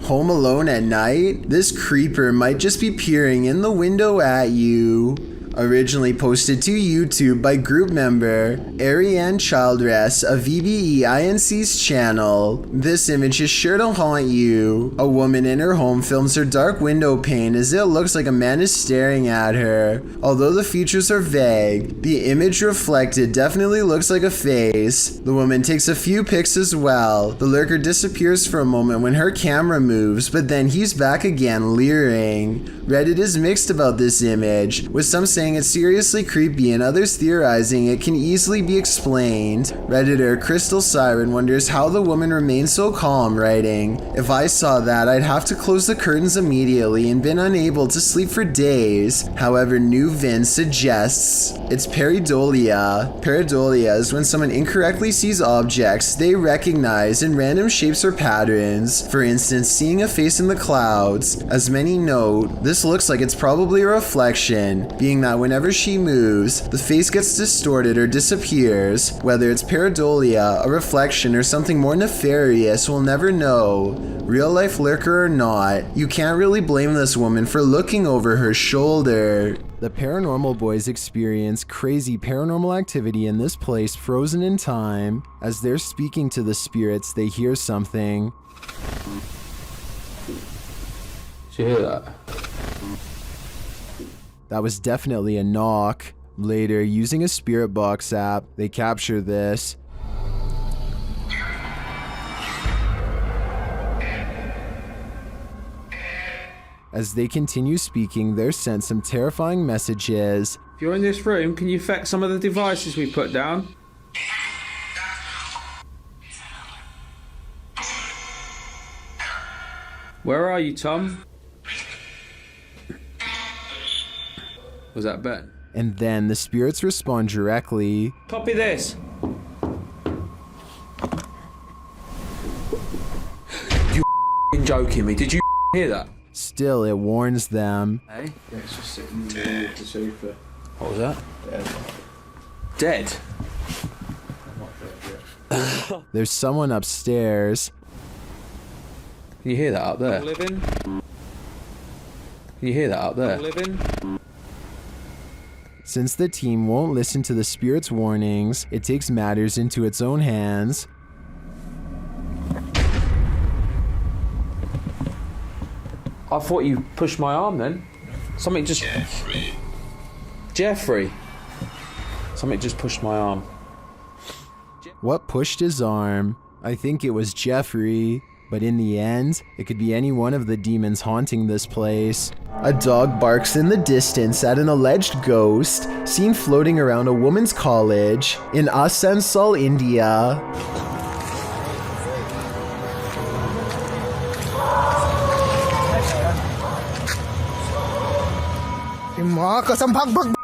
Home alone at night? This creeper might just be peering in the window at you. Originally posted to YouTube by group member Ariane Childress of VBEINC's channel. This image is sure to haunt you. A woman in her home films her dark window pane as it looks like a man is staring at her. Although the features are vague, the image reflected definitely looks like a face. The woman takes a few pics as well. The lurker disappears for a moment when her camera moves, but then he's back again, leering. Reddit is mixed about this image, with some saying it's seriously creepy and others theorizing it can easily be explained. Redditor Crystal Siren wonders how the woman remained so calm, writing, "If I saw that, I'd have to close the curtains immediately and been unable to sleep for days." However, New Vin suggests it's pareidolia. Pareidolia is when someone incorrectly sees objects they recognize in random shapes or patterns. For instance, seeing a face in the clouds. As many note, this looks like it's probably a reflection, being that whenever she moves, the face gets distorted or disappears. Whether it's pareidolia, a reflection, or something more nefarious, we'll never know. Real life lurker or not, you can't really blame this woman for looking over her shoulder. The paranormal boys experience crazy paranormal activity in this place frozen in time. As they're speaking to the spirits, they hear something. Did you hear that? That was definitely a knock. Later, using a spirit box app, they capture this. As they continue speaking, they're sent some terrifying messages. If you're in this room, can you affect some of the devices we put down? Where are you, Tom? Was that Ben? And then the spirits respond directly. Copy this. You joking me? Did you hear that? Still, it warns them. Hey? Yeah, it's just sitting in the middle of the sofa. What was that? Dead. There's someone upstairs. Can you hear that up there? I'm living. Can you hear that up there? I'm living. Since the team won't listen to the spirit's warnings, it takes matters into its own hands. I thought you pushed my arm then. Something just... Jeffrey. Something just pushed my arm. What pushed his arm? I think it was Jeffrey. But in the end, it could be any one of the demons haunting this place. A dog barks in the distance at an alleged ghost seen floating around a woman's college in Asansol, India.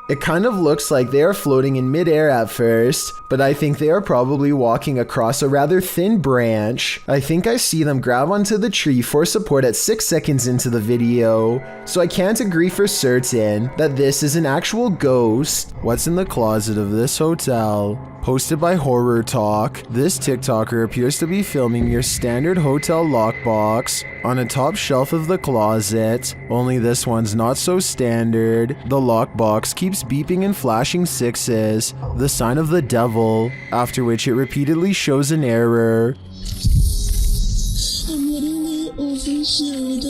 It kind of looks like they are floating in midair at first, but I think they are probably walking across a rather thin branch. I think I see them grab onto the tree for support at 6 seconds into the video, so I can't agree for certain that this is an actual ghost. What's in the closet of this hotel? Posted by Horror Talk, this TikToker appears to be filming your standard hotel lockbox on a top shelf of the closet, only this one's not so standard. The lockbox keeps beeping and flashing sixes, the sign of the devil, after which it repeatedly shows an error. I'm literally overshadowed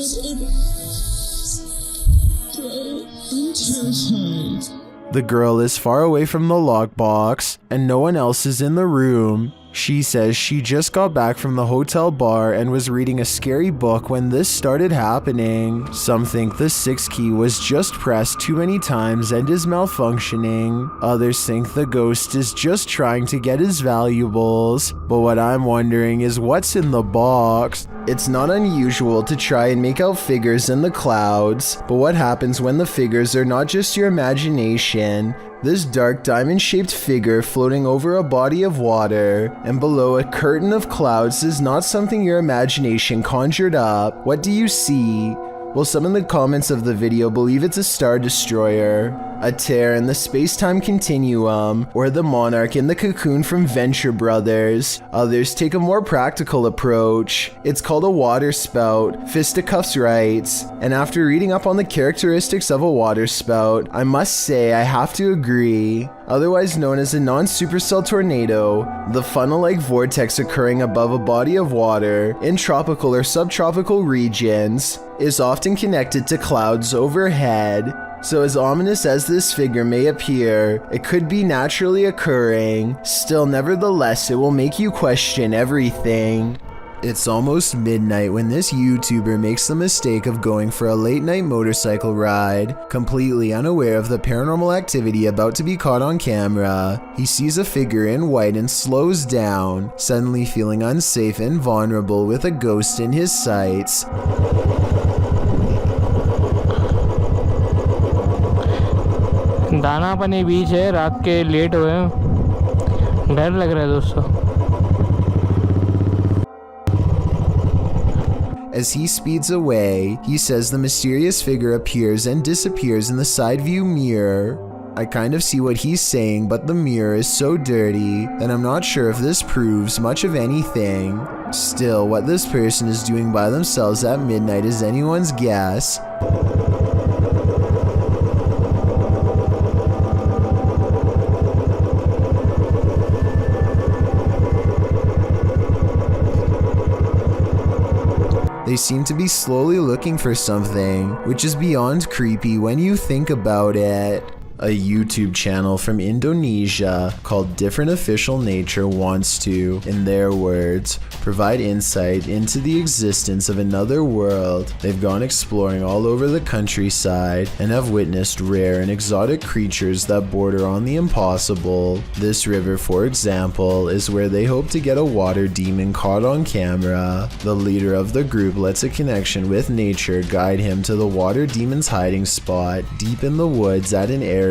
I'm terrified. The girl is far away from the lockbox, and no one else is in the room. She says she just got back from the hotel bar and was reading a scary book when this started happening. Some think the 6 key was just pressed too many times and is malfunctioning. Others think the ghost is just trying to get his valuables. But what I'm wondering is what's in the box? It's not unusual to try and make out figures in the clouds, but what happens when the figures are not just your imagination? This dark diamond-shaped figure floating over a body of water and below a curtain of clouds is not something your imagination conjured up. What do you see? Well, some in the comments of the video believe it's a star destroyer, a tear in the space-time continuum, or the monarch in the cocoon from Venture Brothers. Others take a more practical approach. It's called a water spout, Fisticuffs writes, and after reading up on the characteristics of a water spout, I must say I have to agree. Otherwise known as a non-supercell tornado, the funnel-like vortex occurring above a body of water in tropical or subtropical regions is often connected to clouds overhead. So as ominous as this figure may appear, it could be naturally occurring. Still, nevertheless, it will make you question everything. It's almost midnight when this YouTuber makes the mistake of going for a late night motorcycle ride, completely unaware of the paranormal activity about to be caught on camera. He sees a figure in white and slows down, suddenly feeling unsafe and vulnerable with a ghost in his sights. दाना पानी बीच है रात के late हुए हैं डर लग रहा है दोस्तों As he speeds away, he says the mysterious figure appears and disappears in the side view mirror. I kind of see what he's saying, but the mirror is so dirty that I'm not sure if this proves much of anything. Still, what this person is doing by themselves at midnight is anyone's guess. They seem to be slowly looking for something, which is beyond creepy when you think about it. A YouTube channel from Indonesia called Different Official Nature wants to, in their words, provide insight into the existence of another world. They've gone exploring all over the countryside and have witnessed rare and exotic creatures that border on the impossible. This river, for example, is where they hope to get a water demon caught on camera. The leader of the group lets a connection with nature guide him to the water demon's hiding spot deep in the woods at an area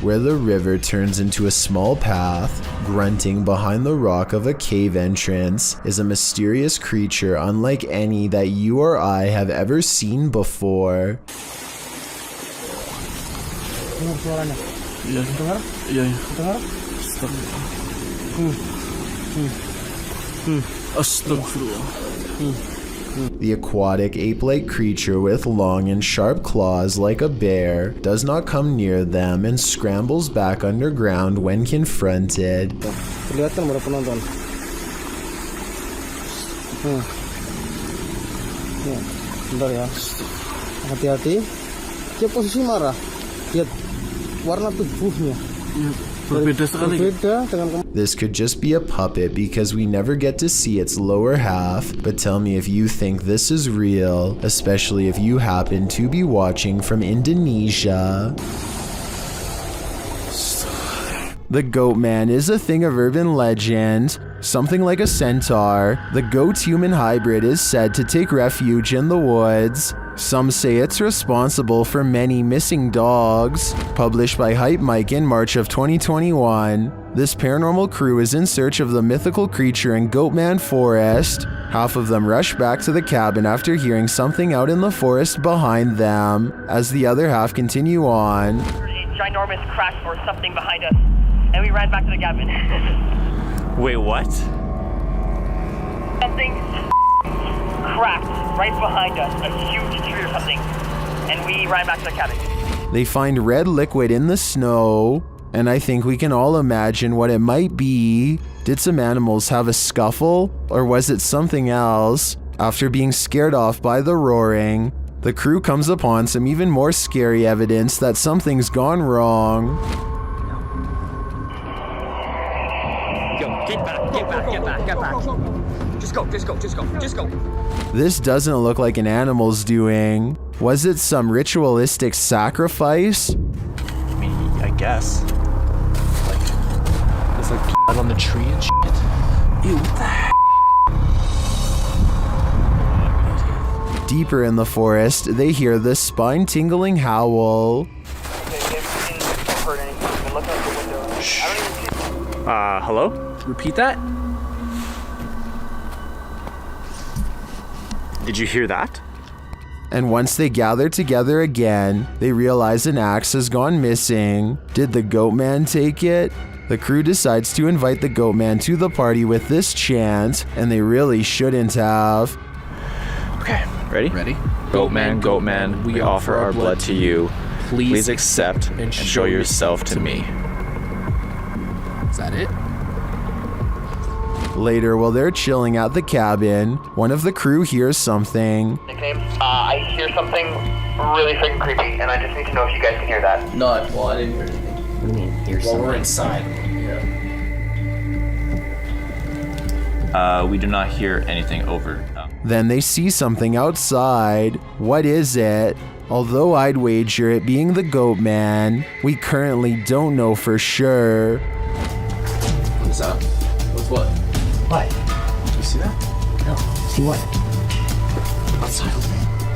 where the river turns into a small path. Grunting behind the rock of a cave entrance is a mysterious creature unlike any that you or I have ever seen before. The aquatic ape-like creature with long and sharp claws like a bear does not come near them and scrambles back underground when confronted. kelihatan ada penonton bentar ya hati-hati dia posisi marah lihat warna tubuhnya This could just be a puppet because we never get to see its lower half, but tell me if you think this is real, especially if you happen to be watching from Indonesia. The Goat Man is a thing of urban legend. Something like a centaur, the goat-human hybrid is said to take refuge in the woods. Some say it's responsible for many missing dogs. Published by Hype Mike in March of 2021, this paranormal crew is in search of the mythical creature in Goatman Forest. Half of them rush back to the cabin after hearing something out in the forest behind them, as the other half continue on. A ginormous crack or something behind us, and we ran back to the cabin. Wait, what? Something cracked right behind us, a huge tree or something, and we ran back to the cabin. They find red liquid in the snow, and I think we can all imagine what it might be. Did some animals have a scuffle, or was it something else? After being scared off by the roaring, the crew comes upon some even more scary evidence that something's gone wrong. Get back. Just go. This doesn't look like an animal's doing. Was it some ritualistic sacrifice? I mean, I guess. Like, there's like blood on the tree and shit. Ew, what the heck? Deeper in the forest, they hear the spine-tingling howl. Hello? Repeat that? Did you hear that? And once they gather together again, they realize an axe has gone missing. Did the goat man take it? The crew decides to invite the goat man to the party with this chant, and they really shouldn't have. Okay, ready? Ready? Goat man, we offer our blood to you. Please accept and show yourself to me. Is that it? Later, while they're chilling at the cabin, one of the crew hears something. Nicknames? I hear something really freaking creepy, and I just need to know if you guys can hear that. No, well, I didn't hear anything. What do you mean, hear Well, something? we're inside. We do not hear anything, over. Then they see something outside. What is it? Although I'd wager it being the goat man, we currently don't know for sure. What's that? What's what? What? You see that? No. See what? Outside. To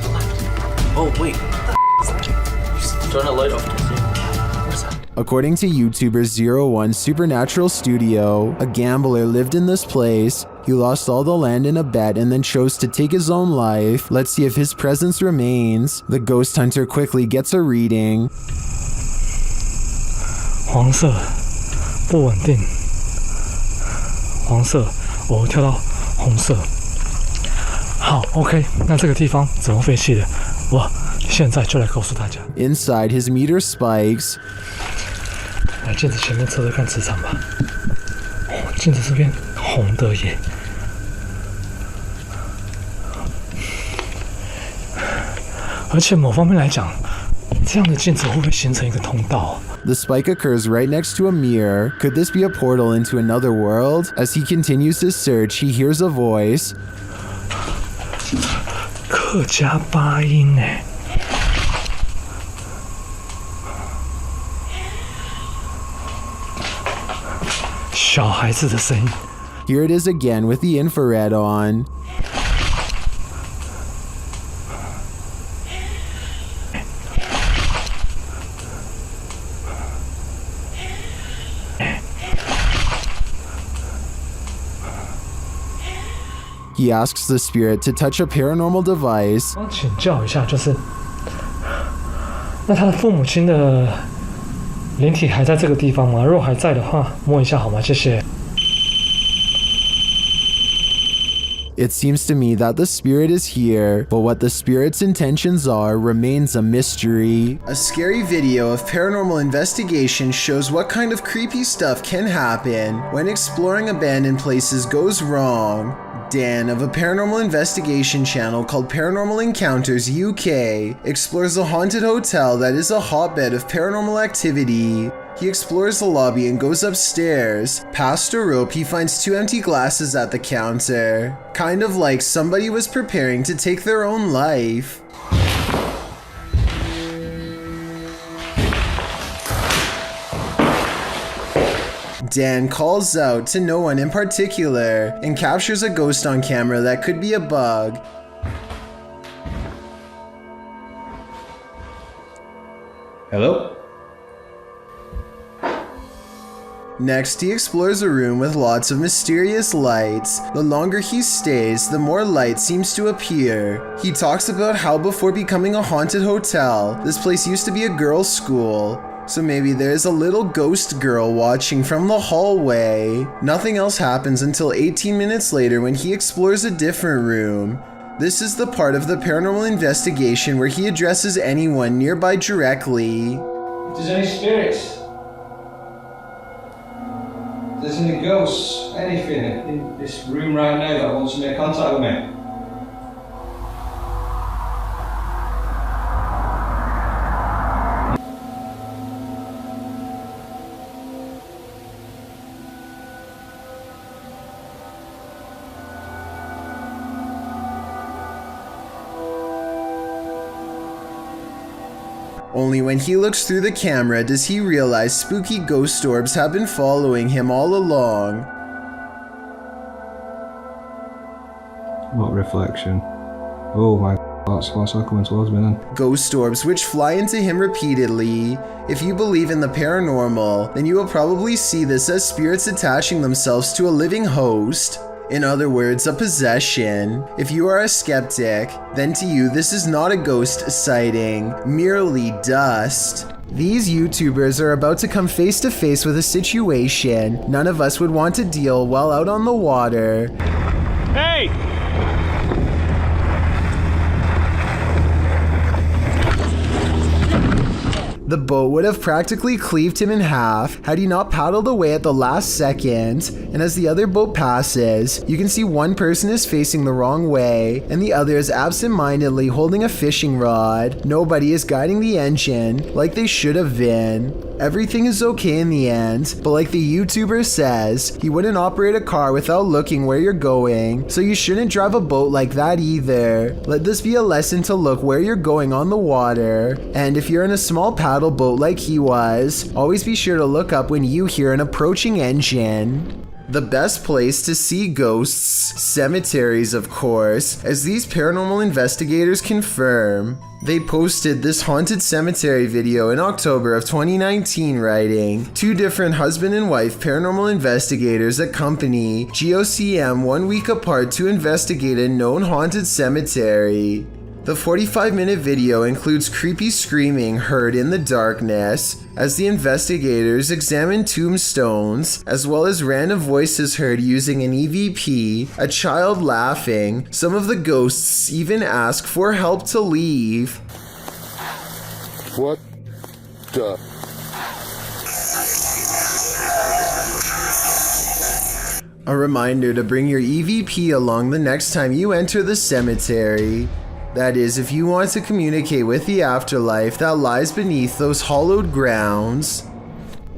the left. Oh, wait. What the is that? Just turn the light off. What is that? According to YouTuber 01 Supernatural Studio, a gambler lived in this place. He lost all the land in a bet and then chose to take his own life. Let's see if his presence remains. The ghost hunter quickly gets a reading. 黄色，不稳定。黄色，我跳到红色。好 ，OK， 那这个地方怎么废弃的？我现在就来告诉大家。Inside, his meter spikes. 来镜子前面测测看磁场吧。哦，镜子这边红的耶。而且某方面来讲，这样的镜子会不会形成一个通道？ The spike occurs right next to a mirror. Could this be a portal into another world? As he continues his search, he hears a voice. 客家八音哎。小孩子的声音。 Here it is again with the infrared on. He asks the spirit to touch a paranormal device. 我请教一下，就是那他的父母亲的灵体还在这个地方吗？如果还在的话，摸一下好吗？谢谢。 It seems to me that the spirit is here, but what the spirit's intentions are remains a mystery. A scary video of paranormal investigation shows what kind of creepy stuff can happen when exploring abandoned places goes wrong. Dan of a paranormal investigation channel called Paranormal Encounters UK explores a haunted hotel that is a hotbed of paranormal activity. He explores the lobby and goes upstairs. Past a rope, he finds 2 empty glasses at the counter. Kind of like somebody was preparing to take their own life. Dan calls out to no one in particular and captures a ghost on camera that could be a bug. Hello? Next, he explores a room with lots of mysterious lights. The longer he stays, the more light seems to appear. He talks about how before becoming a haunted hotel, this place used to be a girls' school. So maybe there's a little ghost girl watching from the hallway. Nothing else happens until 18 minutes later when he explores a different room. This is the part of the paranormal investigation where he addresses anyone nearby directly. If there's any spirits, if there's any ghosts, anything in this room right now that wants to make contact with me. Only when he looks through the camera does he realize spooky ghost orbs have been following him all along. What reflection? Oh my, that's all coming towards me then. Ghost orbs which fly into him repeatedly. If you believe in the paranormal, then you will probably see this as spirits attaching themselves to a living host. In other words, a possession. If you are a skeptic, then to you this is not a ghost sighting, merely dust. These YouTubers are about to come face to face with a situation none of us would want to deal while out on the water. Hey! The boat would have practically cleaved him in half had he not paddled away at the last second, and as the other boat passes, you can see one person is facing the wrong way, and the other is absent-mindedly holding a fishing rod. Nobody is guiding the engine like they should have been. Everything is okay in the end, but like the YouTuber says, he wouldn't operate a car without looking where you're going, so you shouldn't drive a boat like that either. Let this be a lesson to look where you're going on the water, and if you're in a small paddle boat like he was, always be sure to look up when you hear an approaching engine. The best place to see ghosts, cemeteries of course, as these paranormal investigators confirm. They posted this haunted cemetery video in October of 2019 writing, 2 different husband and wife paranormal investigators accompany GOCM 1 week apart to investigate a known haunted cemetery. The 45-minute video includes creepy screaming heard in the darkness as the investigators examine tombstones, as well as random voices heard using an EVP, a child laughing. Some of the ghosts even ask for help to leave. What the? A reminder to bring your EVP along the next time you enter the cemetery. That is, if you want to communicate with the afterlife that lies beneath those hollowed grounds.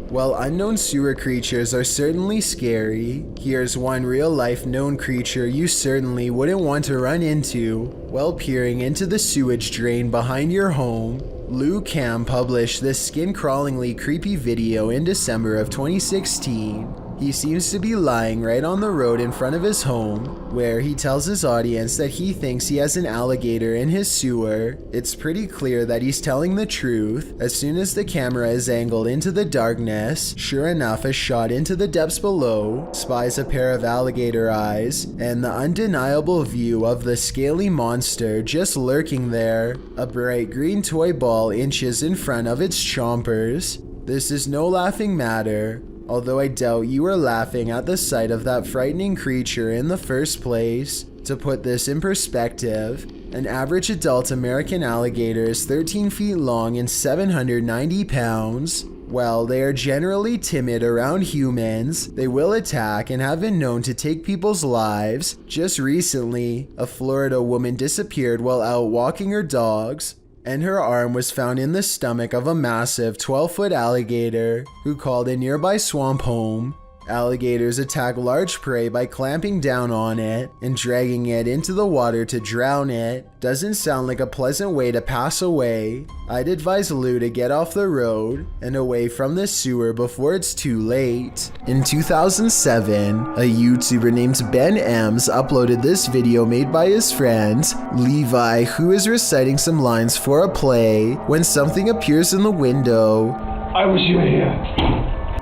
While unknown sewer creatures are certainly scary, here's one real-life known creature you certainly wouldn't want to run into while peering into the sewage drain behind your home. Lou Cam published this skin-crawlingly creepy video in December of 2016. He seems to be lying right on the road in front of his home, where he tells his audience that he thinks he has an alligator in his sewer. It's pretty clear that he's telling the truth. As soon as the camera is angled into the darkness, sure enough, a shot into the depths below spies a pair of alligator eyes and the undeniable view of the scaly monster just lurking there, a bright green toy ball inches in front of its chompers. This is no laughing matter, although I doubt you were laughing at the sight of that frightening creature in the first place. To put this in perspective, an average adult American alligator is 13 feet long and 790 pounds. While they are generally timid around humans, they will attack and have been known to take people's lives. Just recently, a Florida woman disappeared while out walking her dogs, and her arm was found in the stomach of a massive 12-foot alligator who called a nearby swamp home. Alligators attack large prey by clamping down on it and dragging it into the water to drown it. Doesn't sound like a pleasant way to pass away. I'd advise Lou to get off the road and away from the sewer before it's too late. In 2007, a YouTuber named Ben Ems uploaded this video made by his friend Levi, who is reciting some lines for a play when something appears in the window. I wish you were here.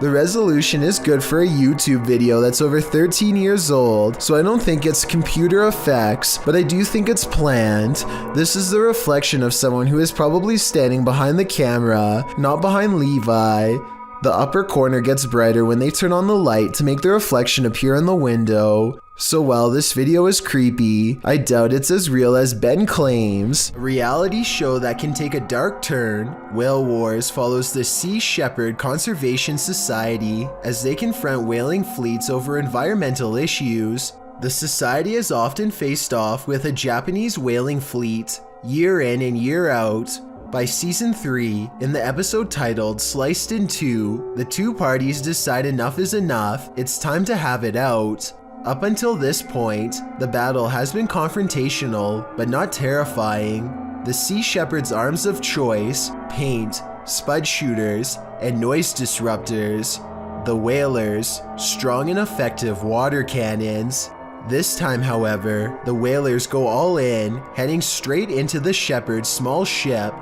The resolution is good for a YouTube video that's over 13 years old, so I don't think it's computer effects, but I do think it's planned. This is the reflection of someone who is probably standing behind the camera, not behind Levi. The upper corner gets brighter when they turn on the light to make the reflection appear in the window. So while this video is creepy, I doubt it's as real as Ben claims. A reality show that can take a dark turn, Whale Wars follows the Sea Shepherd Conservation Society as they confront whaling fleets over environmental issues. The society is often faced off with a Japanese whaling fleet, year in and year out. By season 3, in the episode titled Sliced in Two, the two parties decide enough is enough, it's time to have it out. Up until this point, the battle has been confrontational, but not terrifying. The Sea Shepherd's arms of choice, paint, spud shooters, and noise disruptors. The whalers, strong and effective water cannons. This time, however, the whalers go all in, heading straight into the Shepherd's small ship.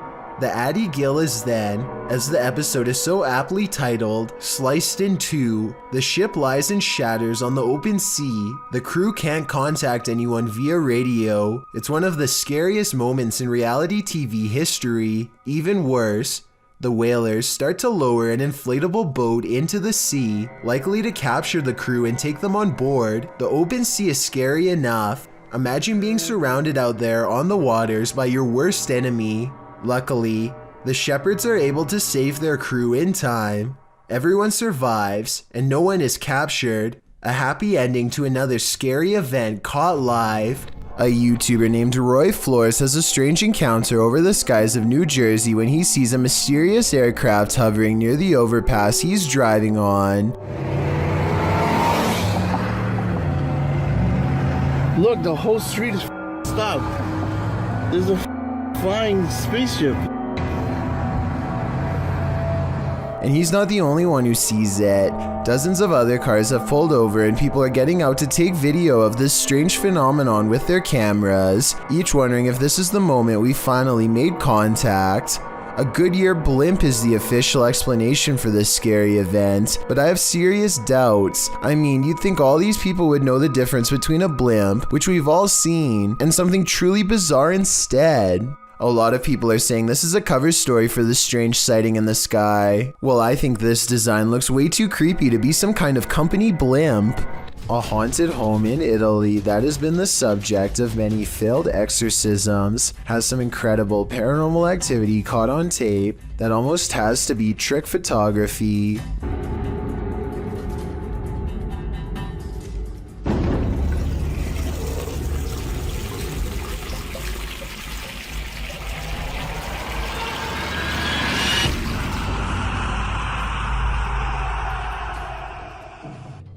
The Addie Gill is then, as the episode is so aptly titled, sliced in two. The ship lies and shatters on the open sea. The crew can't contact anyone via radio. It's one of the scariest moments in reality TV history. Even worse, the whalers start to lower an inflatable boat into the sea, likely to capture the crew and take them on board. The open sea is scary enough. Imagine being surrounded out there on the waters by your worst enemy. Luckily, the shepherds are able to save their crew in time. Everyone survives, and no one is captured. A happy ending to another scary event caught live. A YouTuber named Roy Flores has a strange encounter over the skies of New Jersey when he sees a mysterious aircraft hovering near the overpass he's driving on. Look, the whole street is stopped. There's a flying spaceship. And he's not the only one who sees it. Dozens of other cars have pulled over and people are getting out to take video of this strange phenomenon with their cameras, each wondering if this is the moment we finally made contact. A Goodyear blimp is the official explanation for this scary event, but I have serious doubts. I mean, you'd think all these people would know the difference between a blimp, which we've all seen, and something truly bizarre instead. A lot of people are saying this is a cover story for the strange sighting in the sky. Well, I think this design looks way too creepy to be some kind of company blimp. A haunted home in Italy that has been the subject of many failed exorcisms has some incredible paranormal activity caught on tape that almost has to be trick photography.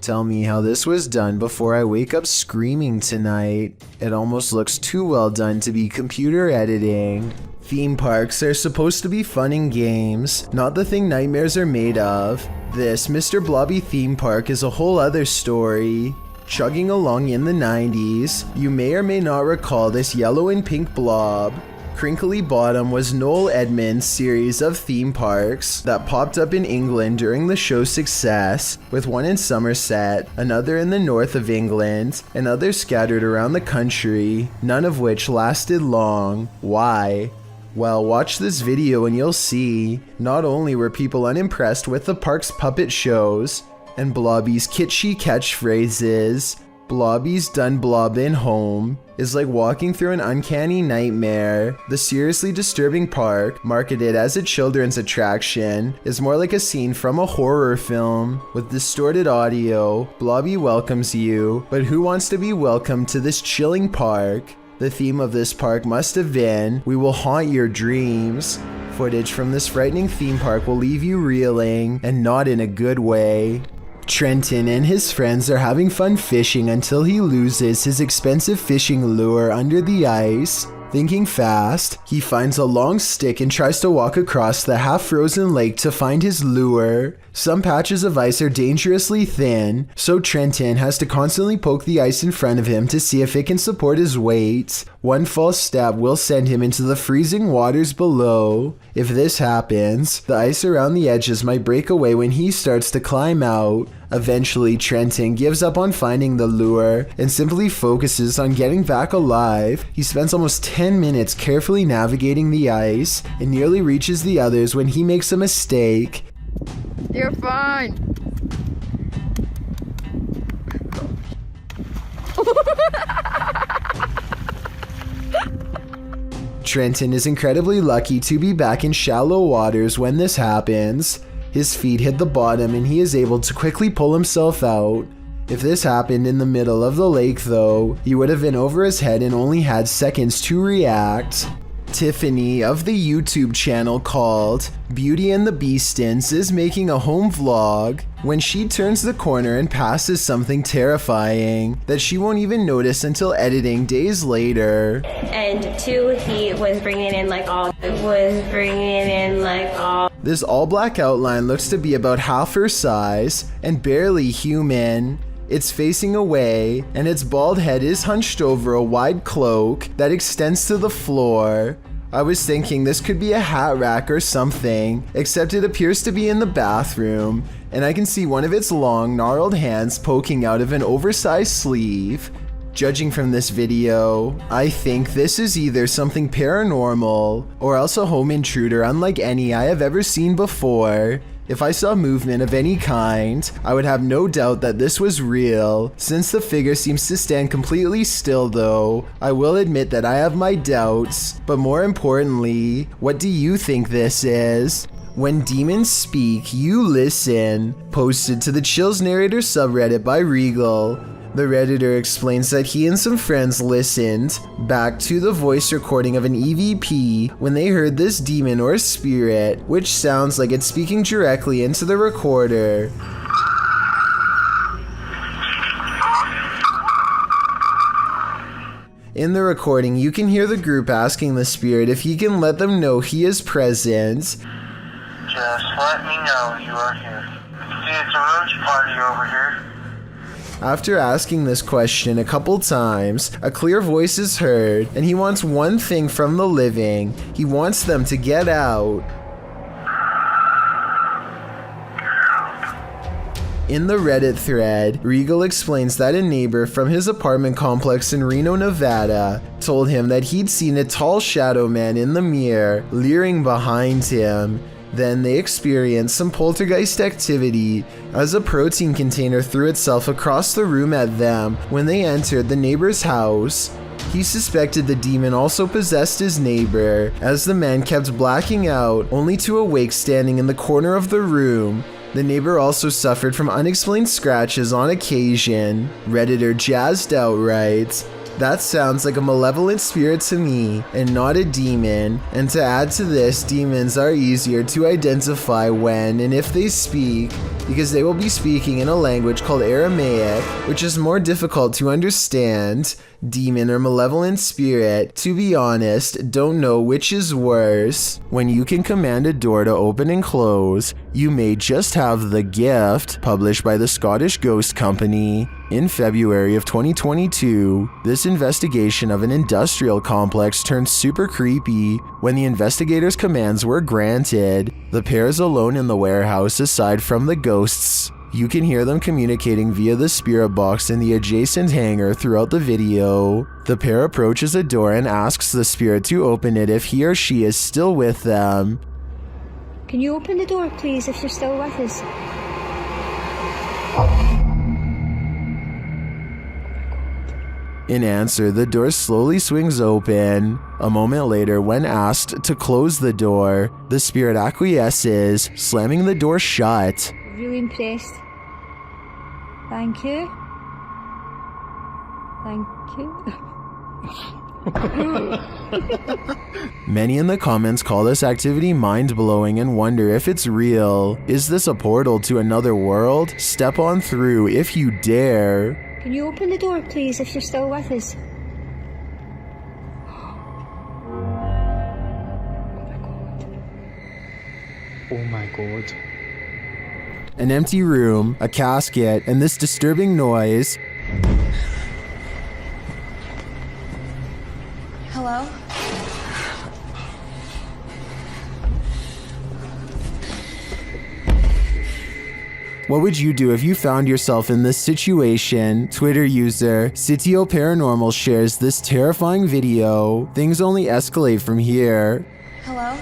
Tell me how this was done before I wake up screaming tonight. It almost looks too well done to be computer editing. Theme parks are supposed to be fun and games, not the thing nightmares are made of. This Mr. Blobby theme park is a whole other story. Chugging along in the 90s, you may or may not recall this yellow and pink blob. Crinkly Bottom was Noel Edmonds' series of theme parks that popped up in England during the show's success, with one in Somerset, another in the north of England, and others scattered around the country, none of which lasted long. Why? Well, watch this video and you'll see. Not only were people unimpressed with the park's puppet shows and Blobby's kitschy catchphrases, Blobby's done blobbin' home is like walking through an uncanny nightmare. The seriously disturbing park, marketed as a children's attraction, is more like a scene from a horror film. With distorted audio, Blobby welcomes you, but who wants to be welcomed to this chilling park? The theme of this park must have been, "We will haunt your dreams." Footage from this frightening theme park will leave you reeling, and not in a good way. Trenton and his friends are having fun fishing until he loses his expensive fishing lure under the ice. Thinking fast, he finds a long stick and tries to walk across the half-frozen lake to find his lure. Some patches of ice are dangerously thin, so Trenton has to constantly poke the ice in front of him to see if it can support his weight. One false step will send him into the freezing waters below. If this happens, the ice around the edges might break away when he starts to climb out. Eventually, Trenton gives up on finding the lure and simply focuses on getting back alive. He spends almost 10 minutes carefully navigating the ice and nearly reaches the others when he makes a mistake. You're fine. Trenton is incredibly lucky to be back in shallow waters when this happens. His feet hit the bottom and he is able to quickly pull himself out. If this happened in the middle of the lake though, he would have been over his head and only had seconds to react. Tiffany of the YouTube channel called Beauty and the Beastins is making a home vlog when she turns the corner and passes something terrifying that she won't even notice until editing days later. And two, he was bringing in like all. This all black outline looks to be about half her size and barely human. It's facing away, and its bald head is hunched over a wide cloak that extends to the floor. I was thinking this could be a hat rack or something, except it appears to be in the bathroom, and I can see one of its long, gnarled hands poking out of an oversized sleeve. Judging from this video, I think this is either something paranormal or else a home intruder unlike any I have ever seen before. If I saw movement of any kind, I would have no doubt that this was real. Since the figure seems to stand completely still though, I will admit that I have my doubts. But more importantly, what do you think this is? When demons speak, you listen. Posted to the Chills Narrator subreddit by Regal. The Redditor explains that he and some friends listened back to the voice recording of an EVP when they heard this demon or spirit, which sounds like it's speaking directly into the recorder. In the recording, you can hear the group asking the spirit if he can let them know he is present. Just let me know you are here. See, it's a roach party over here. After asking this question a couple times, a clear voice is heard, and he wants one thing from the living. He wants them to get out. In the Reddit thread, Regal explains that a neighbor from his apartment complex in Reno, Nevada, told him that he'd seen a tall shadow man in the mirror, leering behind him. Then they experienced some poltergeist activity as a protein container threw itself across the room at them when they entered the neighbor's house. He suspected the demon also possessed his neighbor, as the man kept blacking out, only to awake standing in the corner of the room. The neighbor also suffered from unexplained scratches on occasion. Redditor Jazzed Out writes, "That sounds like a malevolent spirit to me, and not a demon. And to add to this, demons are easier to identify when and if they speak, because they will be speaking in a language called Aramaic, which is more difficult to understand. Demon or malevolent spirit, to be honest, don't know which is worse. When you can command a door to open and close, you may just have the gift," published by the Scottish Ghost Company. In February of 2022, this investigation of an industrial complex turned super creepy when the investigators' commands were granted. The pair is alone in the warehouse aside from the ghosts. You can hear them communicating via the spirit box in the adjacent hangar throughout the video. The pair approaches a door and asks the spirit to open it if he or she is still with them. Can you open the door, please, if you're still with us? In answer, the door slowly swings open. A moment later, when asked to close the door, the spirit acquiesces, slamming the door shut. Really impressed. Thank you. Thank you. Many in the comments call this activity mind-blowing and wonder if it's real. Is this a portal to another world? Step on through if you dare. Can you open the door, please, if you're still with us? Oh my god. An empty room, a casket, and this disturbing noise. Hello? What would you do if you found yourself in this situation? Twitter user Sitio Paranormal shares this terrifying video. Things only escalate from here. Hello?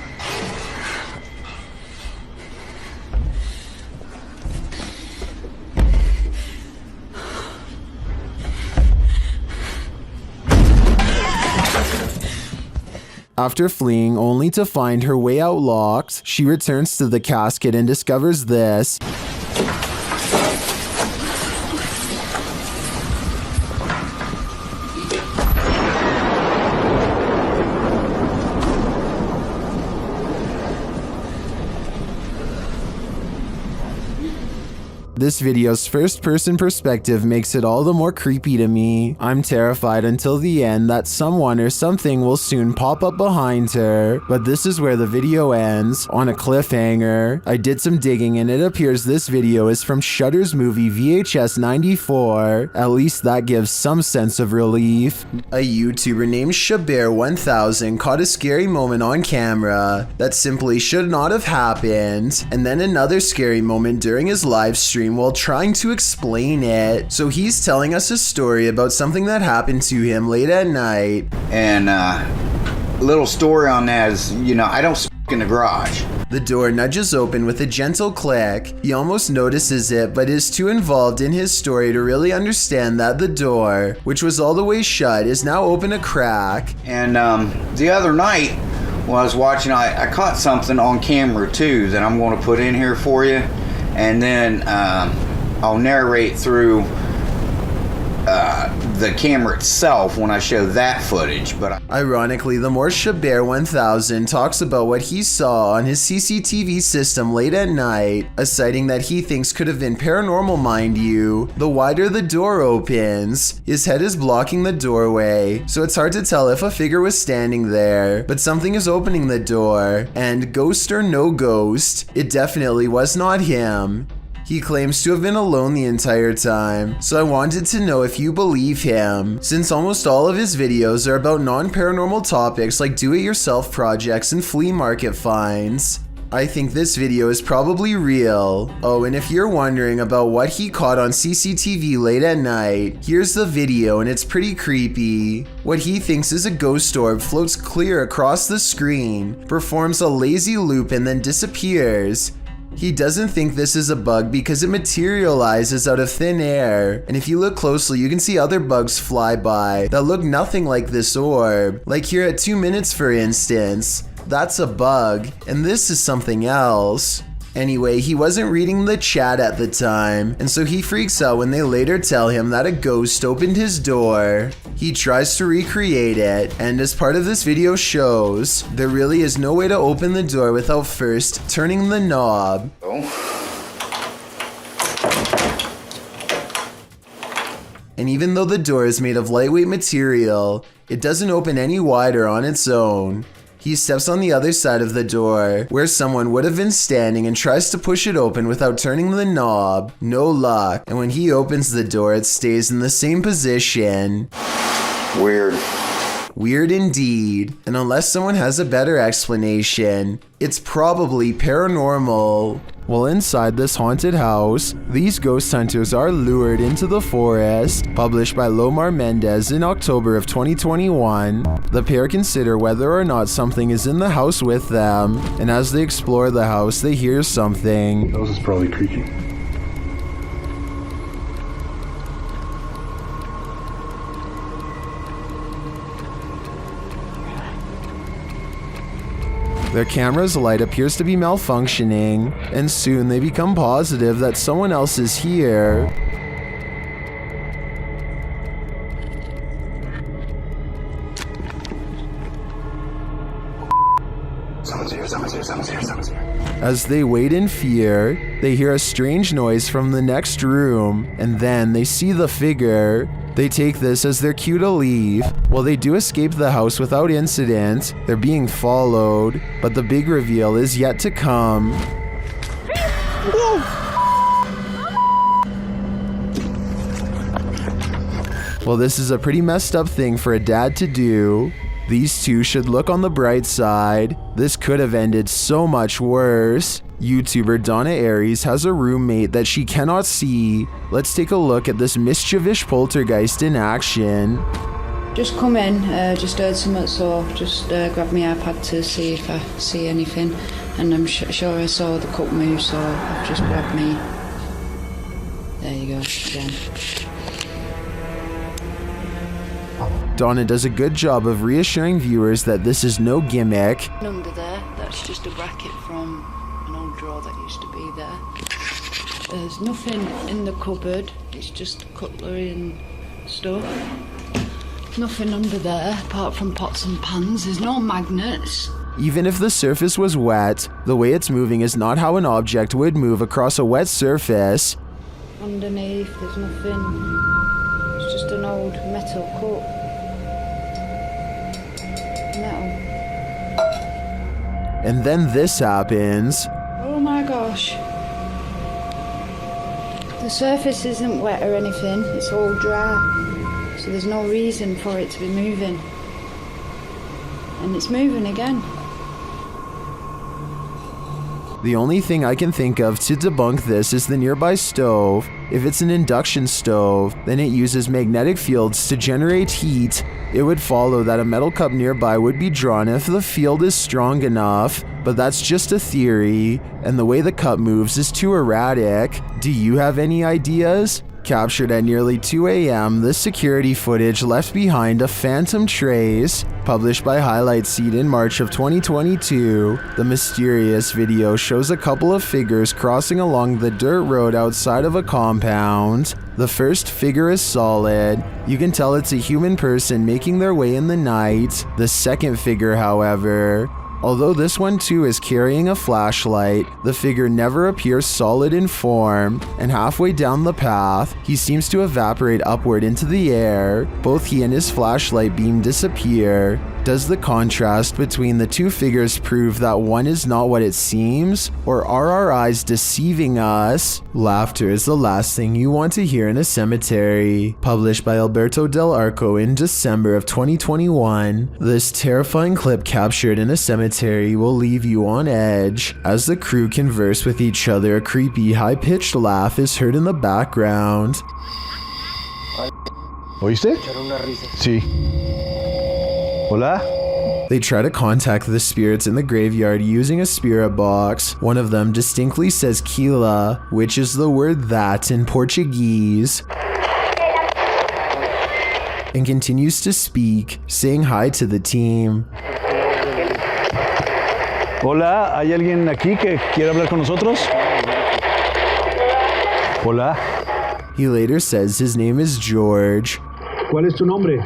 After fleeing only to find her way out locked, she returns to the casket and discovers this. This video's first-person perspective makes it all the more creepy to me. I'm terrified until the end that someone or something will soon pop up behind her, but this is where the video ends, on a cliffhanger. I did some digging and it appears this video is from Shudder's movie VHS 94. At least that gives some sense of relief. A YouTuber named Shabear1000 caught a scary moment on camera that simply should not have happened, and then another scary moment during his live stream while trying to explain it. So he's telling us a story about something that happened to him late at night. And little story on that is, you know, I don't smoke in the garage. The door nudges open with a gentle click. He almost notices it, but is too involved in his story to really understand that the door, which was all the way shut, is now open a crack. And the other night when I was watching, I caught something on camera too that I'm going to put in here for you, and then I'll narrate through the camera itself when I show that footage. But ironically, the more Shabear1000 talks about what he saw on his CCTV system late at night, a sighting that he thinks could have been paranormal, mind you, the wider the door opens. His head is blocking the doorway, so it's hard to tell if a figure was standing there, but something is opening the door, and ghost or no ghost, it definitely was not him. He claims to have been alone the entire time, so I wanted to know if you believe him, since almost all of his videos are about non-paranormal topics like do-it-yourself projects and flea market finds. I think this video is probably real. Oh, and if you're wondering about what he caught on CCTV late at night, here's the video and it's pretty creepy. What he thinks is a ghost orb floats clear across the screen, performs a lazy loop and then disappears. He doesn't think this is a bug because it materializes out of thin air, and if you look closely you can see other bugs fly by that look nothing like this orb, like here at 2 minutes for instance. That's a bug, and this is something else. Anyway, he wasn't reading the chat at the time, and so he freaks out when they later tell him that a ghost opened his door. He tries to recreate it, and as part of this video shows, there really is no way to open the door without first turning the knob. And even though the door is made of lightweight material, it doesn't open any wider on its own. He steps on the other side of the door, where someone would have been standing, and tries to push it open without turning the knob. No luck, and when he opens the door, it stays in the same position. Weird. Weird indeed, and unless someone has a better explanation, it's probably paranormal. Well, inside this haunted house, these ghost hunters are lured into the forest. Published by Lomar Mendez in October of 2021, the pair consider whether or not something is in the house with them, and as they explore the house, they hear something. The house is probably creaky. Their camera's light appears to be malfunctioning, and soon they become positive that someone else is here. Someone's here, someone's here, someone's here, someone's here. As they wait in fear, they hear a strange noise from the next room, and then they see the figure. They take this as their cue to leave. While they do escape the house without incident, they're being followed, but the big reveal is yet to come. Well, this is a pretty messed up thing for a dad to do. These two should look on the bright side. This could have ended so much worse. YouTuber Donna Aries has a roommate that she cannot see. Let's take a look at this mischievous poltergeist in action. Just come in, just heard something, so just grab my iPad to see if I see anything. And I'm sure I saw the cup move, so I've just grabbed me. There you go, again. Donna does a good job of reassuring viewers that this is no gimmick. Under there, that's just a bracket from an old drawer that used to be there. There's nothing in the cupboard, it's just cutlery and stuff. Nothing under there apart from pots and pans. There's no magnets. Even if the surface was wet, the way it's moving is not how an object would move across a wet surface. underneath, there's nothing. It's just an old metal cup. Metal. And then this happens. Oh my gosh. The surface isn't wet or anything, it's all dry. So there's no reason for it to be moving. And it's moving again. The only thing I can think of to debunk this is the nearby stove. If it's an induction stove, then it uses magnetic fields to generate heat. It would follow that a metal cup nearby would be drawn if the field is strong enough, but that's just a theory, and the way the cup moves is too erratic. Do you have any ideas? Captured at nearly 2 a.m., this security footage left behind a phantom trace. Published by Highlight Seed in March of 2022, the mysterious video shows a couple of figures crossing along the dirt road outside of a compound. The first figure is solid. You can tell it's a human person making their way in the night. The second figure, however, although this one too is carrying a flashlight, the figure never appears solid in form, and halfway down the path, he seems to evaporate upward into the air. Both he and his flashlight beam disappear. Does the contrast between the two figures prove that one is not what it seems, or are our eyes deceiving us? Laughter is the last thing you want to hear in a cemetery. Published by Alberto Del Arco in December of 2021, this terrifying clip captured in a cemetery will leave you on edge. As the crew converse with each other, a creepy, high-pitched laugh is heard in the background. ¿Oíste? Sí. Hola? They try to contact the spirits in the graveyard using a spirit box. One of them distinctly says Kila, which is the word that in Portuguese, and continues to speak, saying hi to the team. Hola, ¿hay alguien aquí que quiere hablar con nosotros? Hola. He later says his name is George. ¿Cuál es tu nombre?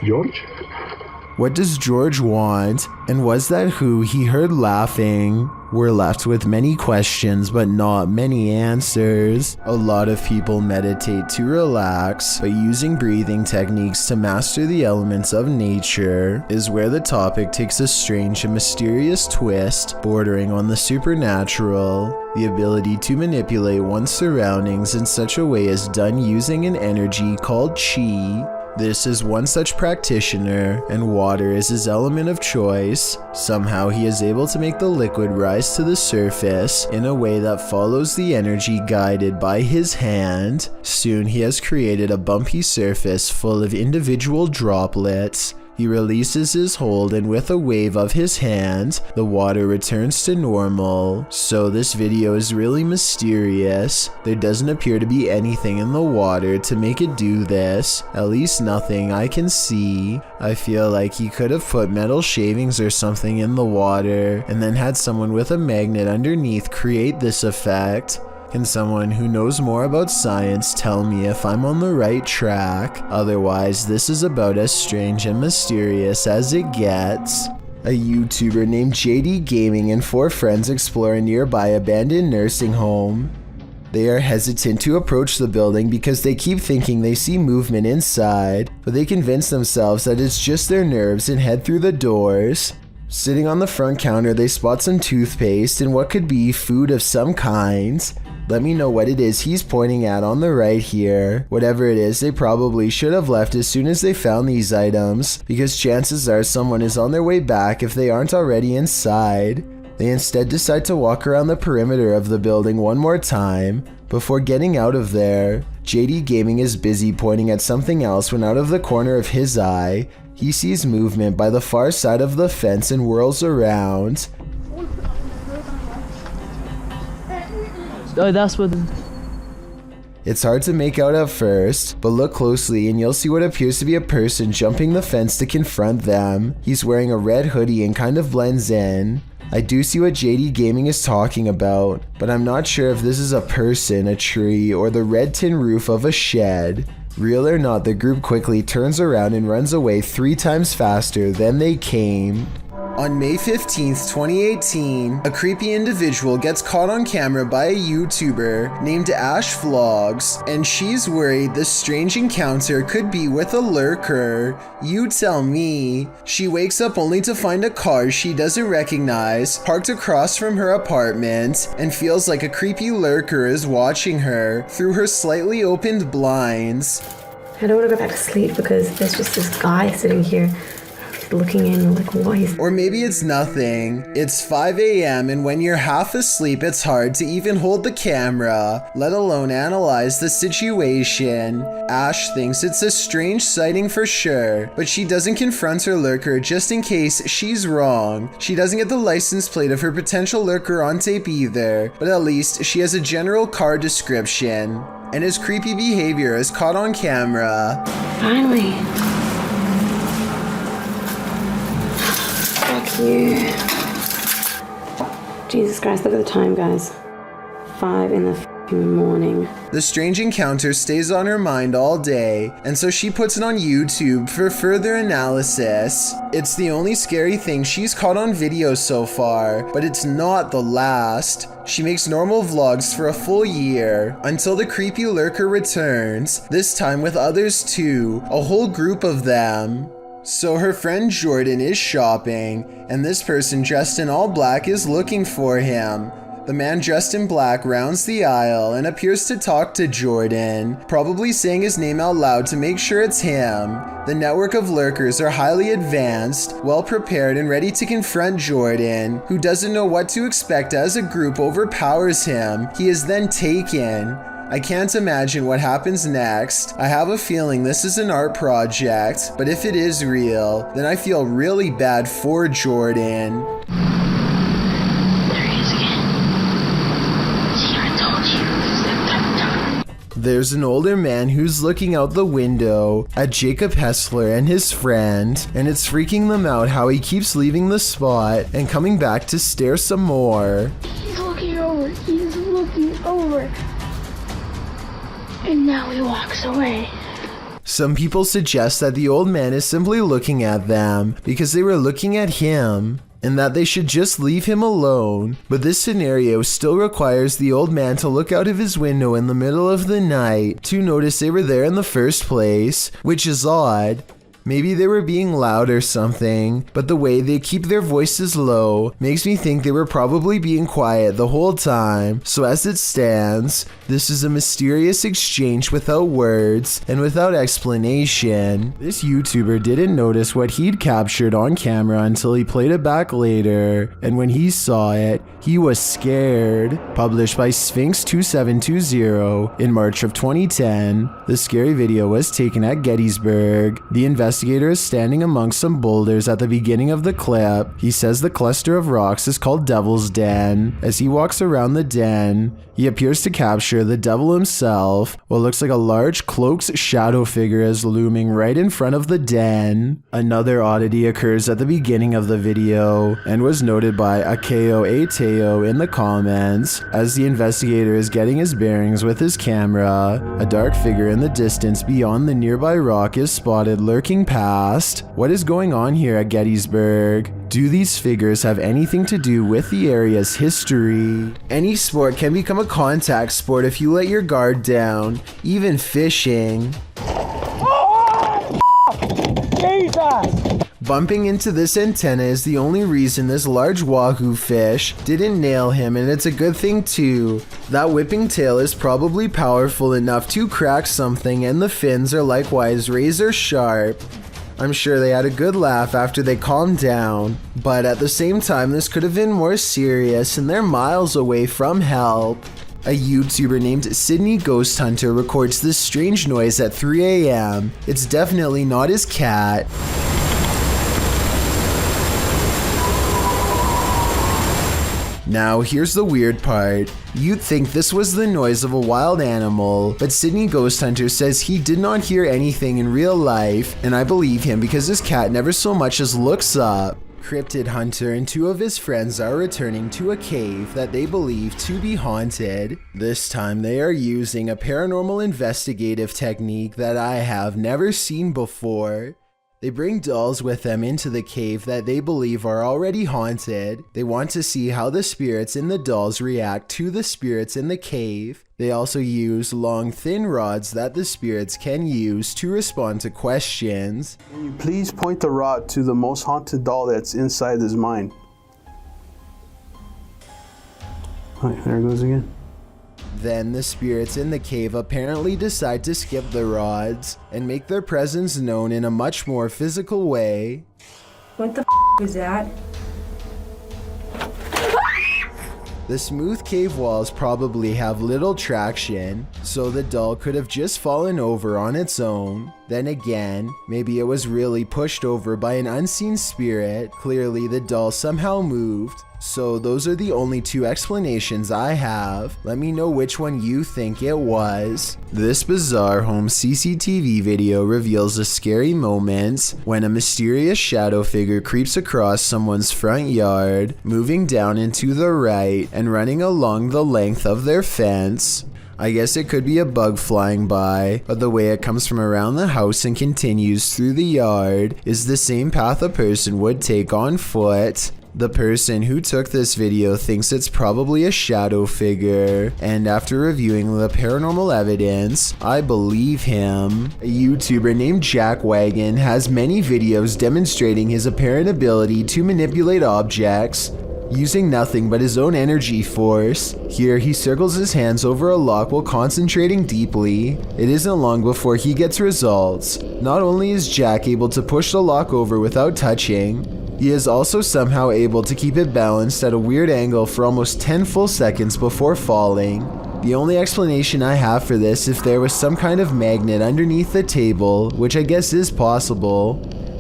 George? What does George want? And was that who he heard laughing? We're left with many questions, but not many answers. A lot of people meditate to relax, but using breathing techniques to master the elements of nature is where the topic takes a strange and mysterious twist, bordering on the supernatural. The ability to manipulate one's surroundings in such a way is done using an energy called chi. This is one such practitioner, and water is his element of choice. Somehow he is able to make the liquid rise to the surface in a way that follows the energy guided by his hand. Soon he has created a bumpy surface full of individual droplets. He releases his hold, and with a wave of his hand, the water returns to normal. So this video is really mysterious. There doesn't appear to be anything in the water to make it do this, at least nothing I can see. I feel like he could have put metal shavings or something in the water, and then had someone with a magnet underneath create this effect. Can someone who knows more about science tell me if I'm on the right track? Otherwise, this is about as strange and mysterious as it gets. A YouTuber named JD Gaming and 4 friends explore a nearby abandoned nursing home. They are hesitant to approach the building because they keep thinking they see movement inside, but they convince themselves that it's just their nerves and head through the doors. Sitting on the front counter, they spot some toothpaste and what could be food of some kind. Let me know what it is he's pointing at on the right here. Whatever it is, they probably should have left as soon as they found these items, because chances are someone is on their way back if they aren't already inside. They instead decide to walk around the perimeter of the building one more time. Before getting out of there, JD Gaming is busy pointing at something else when out of the corner of his eye, he sees movement by the far side of the fence and whirls around. Oh, that's what. It's hard to make out at first, but look closely and you'll see what appears to be a person jumping the fence to confront them. He's wearing a red hoodie and kind of blends in. I do see what JD Gaming is talking about, but I'm not sure if this is a person, a tree, or the red tin roof of a shed. Real or not, the group quickly turns around and runs away 3 times faster than they came. On May 15th, 2018, a creepy individual gets caught on camera by a YouTuber named Ash Vlogs, and she's worried this strange encounter could be with a lurker. You tell me. She wakes up only to find a car she doesn't recognize parked across from her apartment and feels like a creepy lurker is watching her through her slightly opened blinds. I don't want to go back to sleep because there's just this guy sitting here looking in like, what is... Or maybe it's nothing. It's 5 a.m. and when you're half asleep, it's hard to even hold the camera, let alone analyze the situation. Ash thinks it's a strange sighting for sure, but she doesn't confront her lurker just in case she's wrong. She doesn't get the license plate of her potential lurker on tape either, but at least she has a general car description. And his creepy behavior is caught on camera. Finally. You. Jesus Christ, look at the time, guys. 5 in the morning. The strange encounter stays on her mind all day, and so she puts it on YouTube for further analysis. It's the only scary thing she's caught on video so far, but it's not the last. She makes normal vlogs for a full year, until the creepy lurker returns, this time with others too, a whole group of them. So her friend Jordan is shopping, and this person dressed in all black is looking for him. The man dressed in black rounds the aisle and appears to talk to Jordan, probably saying his name out loud to make sure it's him. The network of lurkers are highly advanced, well prepared and ready to confront Jordan, who doesn't know what to expect as a group overpowers him. He is then taken. I can't imagine what happens next. I have a feeling this is an art project, but if it is real, then I feel really bad for Jordan. There he is again. See, I told you. There's an older man who's looking out the window at Jacob Hessler and his friend, and it's freaking them out how he keeps leaving the spot and coming back to stare some more. He's looking over. He's looking over. And now he walks away. Some people suggest that the old man is simply looking at them because they were looking at him, and that they should just leave him alone. But this scenario still requires the old man to look out of his window in the middle of the night to notice they were there in the first place, which is odd. Maybe they were being loud or something, but the way they keep their voices low makes me think they were probably being quiet the whole time. So as it stands, this is a mysterious exchange without words and without explanation. This YouTuber didn't notice what he'd captured on camera until he played it back later, and when he saw it, he was scared. Published by Sphinx 2720 in March of 2010, the scary video was taken at Gettysburg. The investigator is standing amongst some boulders at the beginning of the clip. He says the cluster of rocks is called Devil's Den. As he walks around the den, he appears to capture the devil himself. What looks like a large cloaked shadow figure is looming right in front of the den. Another oddity occurs at the beginning of the video and was noted by Akeo Ateo in the comments. As the investigator is getting his bearings with his camera, a dark figure in the distance beyond the nearby rock is spotted lurking past. What is going on here at Gettysburg? Do these figures have anything to do with the area's history? Any sport can become a contact sport if you let your guard down, even fishing. Jesus! Bumping into this antenna is the only reason this large wahoo fish didn't nail him, and it's a good thing too. That whipping tail is probably powerful enough to crack something, and the fins are likewise razor sharp. I'm sure they had a good laugh after they calmed down, but at the same time this could have been more serious and they're miles away from help. A YouTuber named Sydney Ghost Hunter records this strange noise at 3 a.m. It's definitely not his cat. Now here's the weird part. You'd think this was the noise of a wild animal, but Sydney Ghost Hunter says he did not hear anything in real life, and I believe him because his cat never so much as looks up. Cryptid Hunter and 2 of his friends are returning to a cave that they believe to be haunted. This time they are using a paranormal investigative technique that I have never seen before. They bring dolls with them into the cave that they believe are already haunted. They want to see how the spirits in the dolls react to the spirits in the cave. They also use long, thin rods that the spirits can use to respond to questions. Can you please point the rod to the most haunted doll that's inside his mind? Alright, there it goes again. Then the spirits in the cave apparently decide to skip the rods and make their presence known in a much more physical way. What the was that? The smooth cave walls probably have little traction, so the doll could have just fallen over on its own. Then again, maybe it was really pushed over by an unseen spirit. Clearly the doll somehow moved. So those are the only two explanations I have. Let me know which one you think it was. This bizarre home CCTV video reveals a scary moment when a mysterious shadow figure creeps across someone's front yard, moving down and to the right and running along the length of their fence. I guess it could be a bug flying by, but the way it comes from around the house and continues through the yard is the same path a person would take on foot. The person who took this video thinks it's probably a shadow figure, and after reviewing the paranormal evidence, I believe him. A YouTuber named Jack Wagon has many videos demonstrating his apparent ability to manipulate objects using nothing but his own energy force. Here he circles his hands over a lock while concentrating deeply. It isn't long before he gets results. Not only is Jack able to push the lock over without touching, he is also somehow able to keep it balanced at a weird angle for almost 10 full seconds before falling. The only explanation I have for this is if there was some kind of magnet underneath the table, which I guess is possible.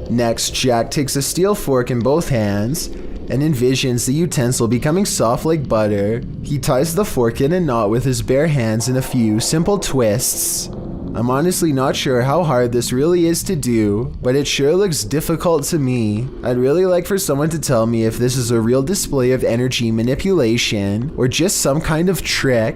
Next, Jack takes a steel fork in both hands and envisions the utensil becoming soft like butter. He ties the fork in a knot with his bare hands in a few simple twists. I'm honestly not sure how hard this really is to do, but it sure looks difficult to me. I'd really like for someone to tell me if this is a real display of energy manipulation or just some kind of trick.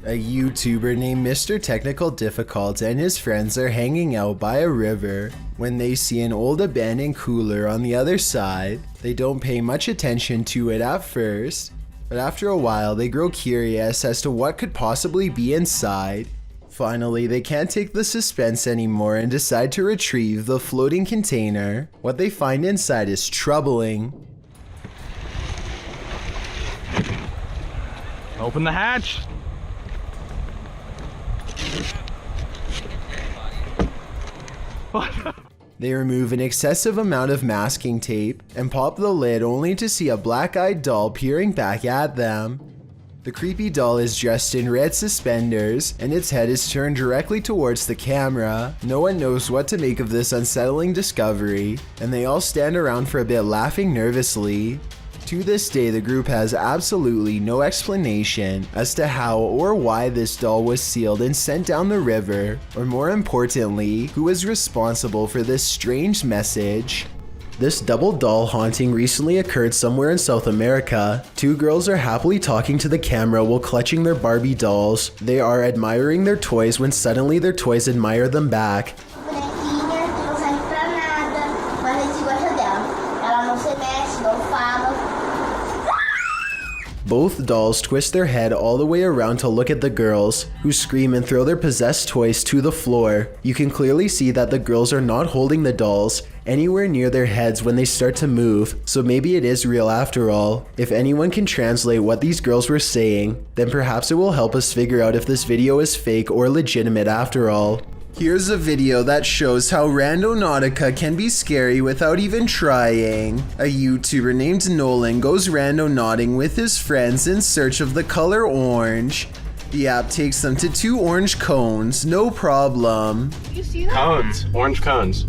A YouTuber named Mr. Technical Difficult and his friends are hanging out by a river when they see an old abandoned cooler on the other side. They don't pay much attention to it at first, but after a while they grow curious as to what could possibly be inside. Finally, they can't take the suspense anymore and decide to retrieve the floating container. What they find inside is troubling. Open the hatch. They remove an excessive amount of masking tape and pop the lid only to see a black-eyed doll peering back at them. The creepy doll is dressed in red suspenders and its head is turned directly towards the camera. No one knows what to make of this unsettling discovery, and they all stand around for a bit laughing nervously. To this day, the group has absolutely no explanation as to how or why this doll was sealed and sent down the river, or more importantly, who is responsible for this strange message. This double doll haunting recently occurred somewhere in South America. Two girls are happily talking to the camera while clutching their Barbie dolls. They are admiring their toys when suddenly their toys admire them back. Both dolls twist their head all the way around to look at the girls, who scream and throw their possessed toys to the floor. You can clearly see that the girls are not holding the dolls anywhere near their heads when they start to move, so maybe it is real after all. If anyone can translate what these girls were saying, then perhaps it will help us figure out if this video is fake or legitimate after all. Here's a video that shows how Randonautica can be scary without even trying. A YouTuber named Nolan goes randonauting with his friends in search of the color orange. The app takes them to 2 orange cones, no problem. You see that? Cones. Orange cones.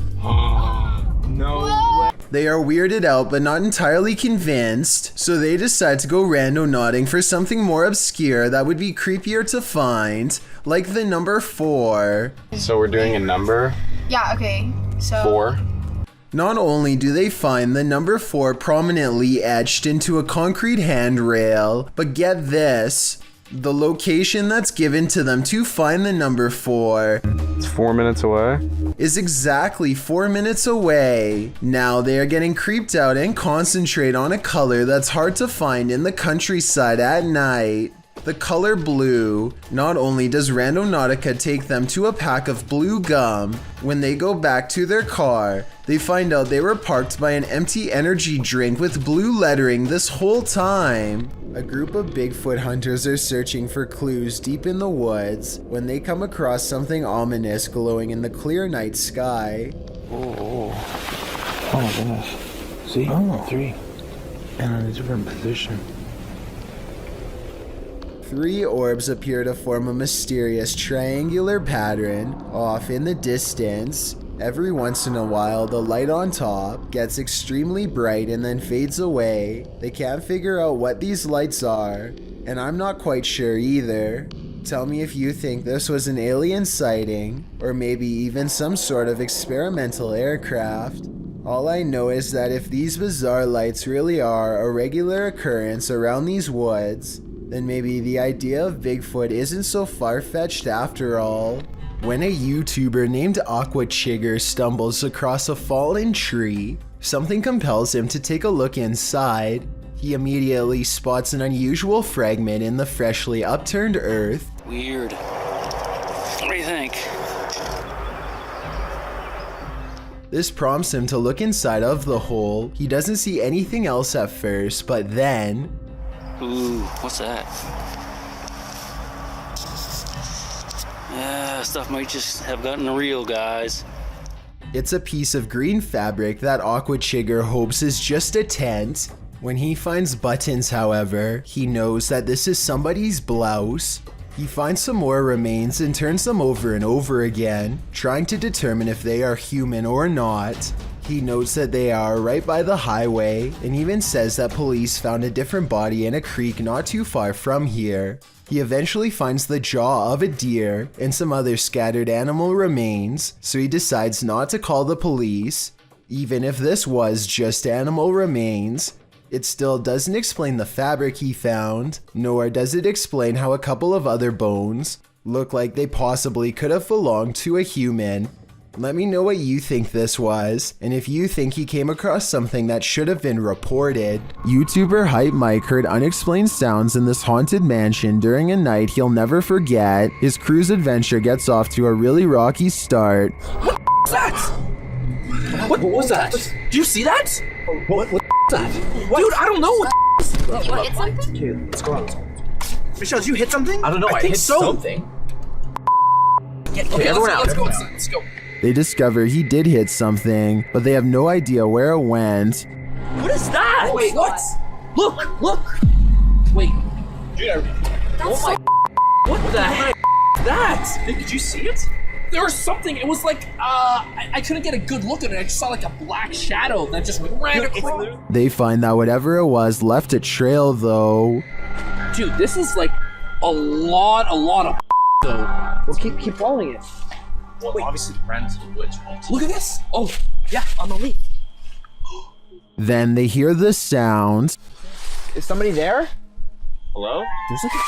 No way. They are weirded out but not entirely convinced, so they decide to go randonauting for something more obscure that would be creepier to find, like the number 4. So we're doing a number? Yeah, okay. So 4. Not only do they find the number 4 prominently etched into a concrete handrail, but get this. The location that's given to them to find the number 4 It's 4 minutes away. is exactly 4 minutes away. Now they are getting creeped out and concentrate on a color that's hard to find in the countryside at night. The color blue. Not only does Randonautica take them to a pack of blue gum, when they go back to their car, they find out they were parked by an empty energy drink with blue lettering this whole time. A group of Bigfoot hunters are searching for clues deep in the woods when they come across something ominous glowing in the clear night sky. Oh my goodness. See? 3. And in a different position. 3 orbs appear to form a mysterious triangular pattern off in the distance. Every once in a while, the light on top gets extremely bright and then fades away. They can't figure out what these lights are, and I'm not quite sure either. Tell me if you think this was an alien sighting, or maybe even some sort of experimental aircraft. All I know is that if these bizarre lights really are a regular occurrence around these woods, then maybe the idea of Bigfoot isn't so far-fetched after all. When a YouTuber named Aqua Chigger stumbles across a fallen tree, something compels him to take a look inside. He immediately spots an unusual fragment in the freshly upturned earth. Weird. What do you think? This prompts him to look inside of the hole. He doesn't see anything else at first, but then... Ooh, what's that? Stuff might just have gotten real, guys. It's a piece of green fabric that Aqua Chigger hopes is just a tent. When he finds buttons, however, he knows that this is somebody's blouse. He finds some more remains and turns them over and over again, trying to determine if they are human or not. He notes that they are right by the highway and even says that police found a different body in a creek not too far from here. He eventually finds the jaw of a deer and some other scattered animal remains, so he decides not to call the police. Even if this was just animal remains, it still doesn't explain the fabric he found, nor does it explain how a couple of other bones look like they possibly could have belonged to a human. Let me know what you think this was, and if you think he came across something that should have been reported. YouTuber Hype Mike heard unexplained sounds in this haunted mansion during a night he'll never forget. His cruise adventure gets off to a really rocky start. What was that? What was that? Do you see that? What was that? What? Dude, I don't know what What, hit something? Okay, let's go out. Michelle, did you hit something? I don't know, I think hit so. Something. Okay, everyone out. Let's go. They discover he did hit something, but they have no idea where it went. What is that? Oh, wait, what? Look! Wait. Dude, oh my! What the heck is that? Did you see it? There was something. It was like I couldn't get a good look at it. I just saw like a black shadow that just ran across. They find that whatever it was left a trail though. Dude, this is like a lot of though. Well, keep following it. Well, wait. Obviously ran to the woods. Look at this. Oh, yeah, on the leaf. Then they hear the sound. Is somebody there? Hello? There's like a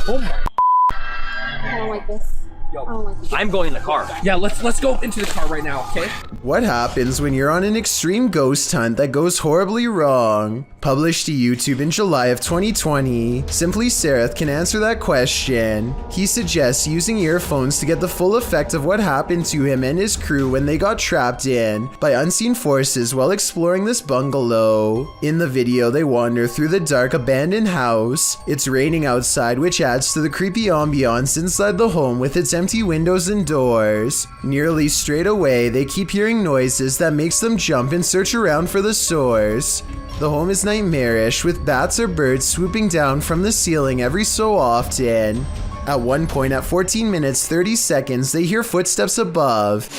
oh my. I don't like this. I don't like this. I'm going in the car. Yeah, let's go into the car right now, okay? What happens when you're on an extreme ghost hunt that goes horribly wrong? Published to YouTube in July of 2020, Simply Sereth can answer that question. He suggests using earphones to get the full effect of what happened to him and his crew when they got trapped in by unseen forces while exploring this bungalow. In the video, they wander through the dark abandoned house. It's raining outside, which adds to the creepy ambiance inside the home with its empty windows and doors. Nearly straight away, they keep hearing noises that makes them jump and search around for the source. The home is nightmarish, with bats or birds swooping down from the ceiling every so often. At one point, at 14 minutes 30 seconds, they hear footsteps above.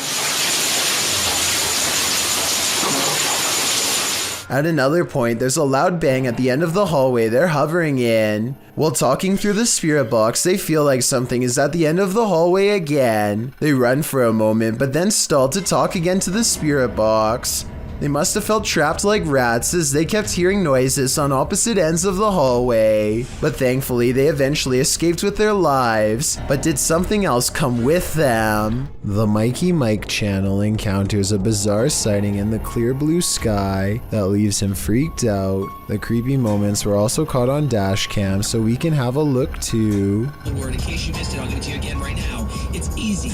At another point, there's a loud bang at the end of the hallway they're hovering in. While talking through the spirit box, they feel like something is at the end of the hallway again. They run for a moment, but then stall to talk again to the spirit box. They must have felt trapped like rats as they kept hearing noises on opposite ends of the hallway. But thankfully, they eventually escaped with their lives. But did something else come with them? The Mikey Mike channel encounters a bizarre sighting in the clear blue sky that leaves him freaked out. The creepy moments were also caught on dash cam, so we can have a look too. Word, in case you missed it, I'll give it to you again right now. It's easy.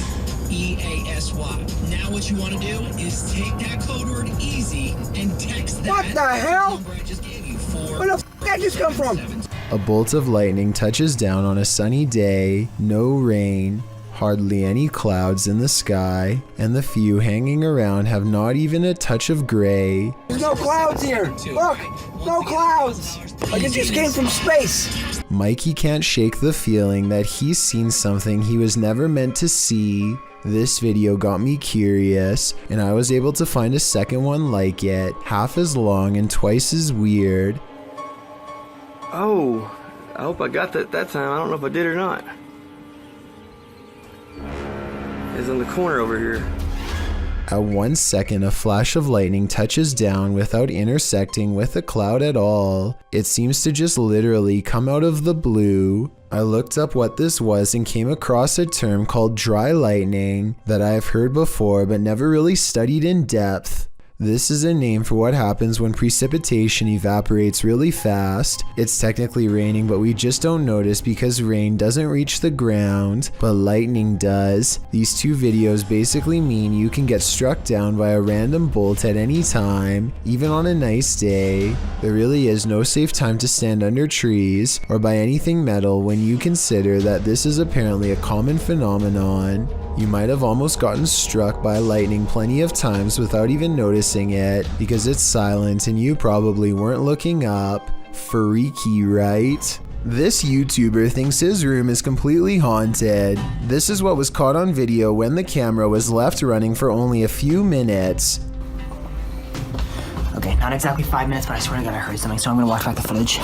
E-A-S-Y. Now what you want to do is take that code word easy and text that. What the hell? Where the f*** that just come from? A bolt of lightning touches down on a sunny day, no rain, hardly any clouds in the sky, and the few hanging around have not even a touch of gray. There's no clouds here. Look, no clouds. Like it just came from space. Mikey can't shake the feeling that he's seen something he was never meant to see. This video got me curious, and I was able to find a second one like it, half as long and twice as weird. Oh, I hope I got that time. I don't know if I did or not. It's in the corner over here. At 1 second, a flash of lightning touches down without intersecting with a cloud at all. It seems to just literally come out of the blue. I looked up what this was and came across a term called dry lightning that I have heard before but never really studied in depth. This is a name for what happens when precipitation evaporates really fast. It's technically raining, but we just don't notice because rain doesn't reach the ground, but lightning does. These two videos basically mean you can get struck down by a random bolt at any time, even on a nice day. There really is no safe time to stand under trees or by anything metal when you consider that this is apparently a common phenomenon. You might have almost gotten struck by lightning plenty of times without even noticing it because it's silent and you probably weren't looking up. Freaky, right? This YouTuber thinks his room is completely haunted. This is what was caught on video when the camera was left running for only a few minutes. Okay, not exactly 5 minutes, but I swear to God I heard something, so I'm gonna watch back the footage.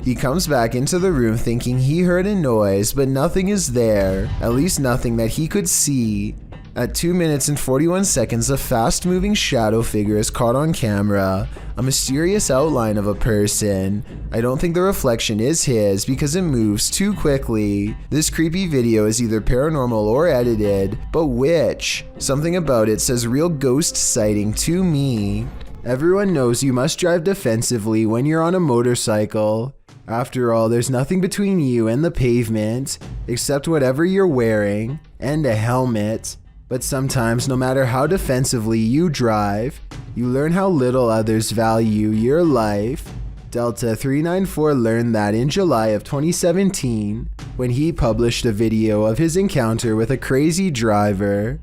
He comes back into the room thinking he heard a noise, but nothing is there, at least nothing that he could see. At 2 minutes and 41 seconds, a fast-moving shadow figure is caught on camera, a mysterious outline of a person. I don't think the reflection is his because it moves too quickly. This creepy video is either paranormal or edited, but which? Something about it says real ghost sighting to me. Everyone knows you must drive defensively when you're on a motorcycle. After all, there's nothing between you and the pavement, except whatever you're wearing, and a helmet. But sometimes, no matter how defensively you drive, you learn how little others value your life. Delta 394 learned that in July of 2017, when he published a video of his encounter with a crazy driver.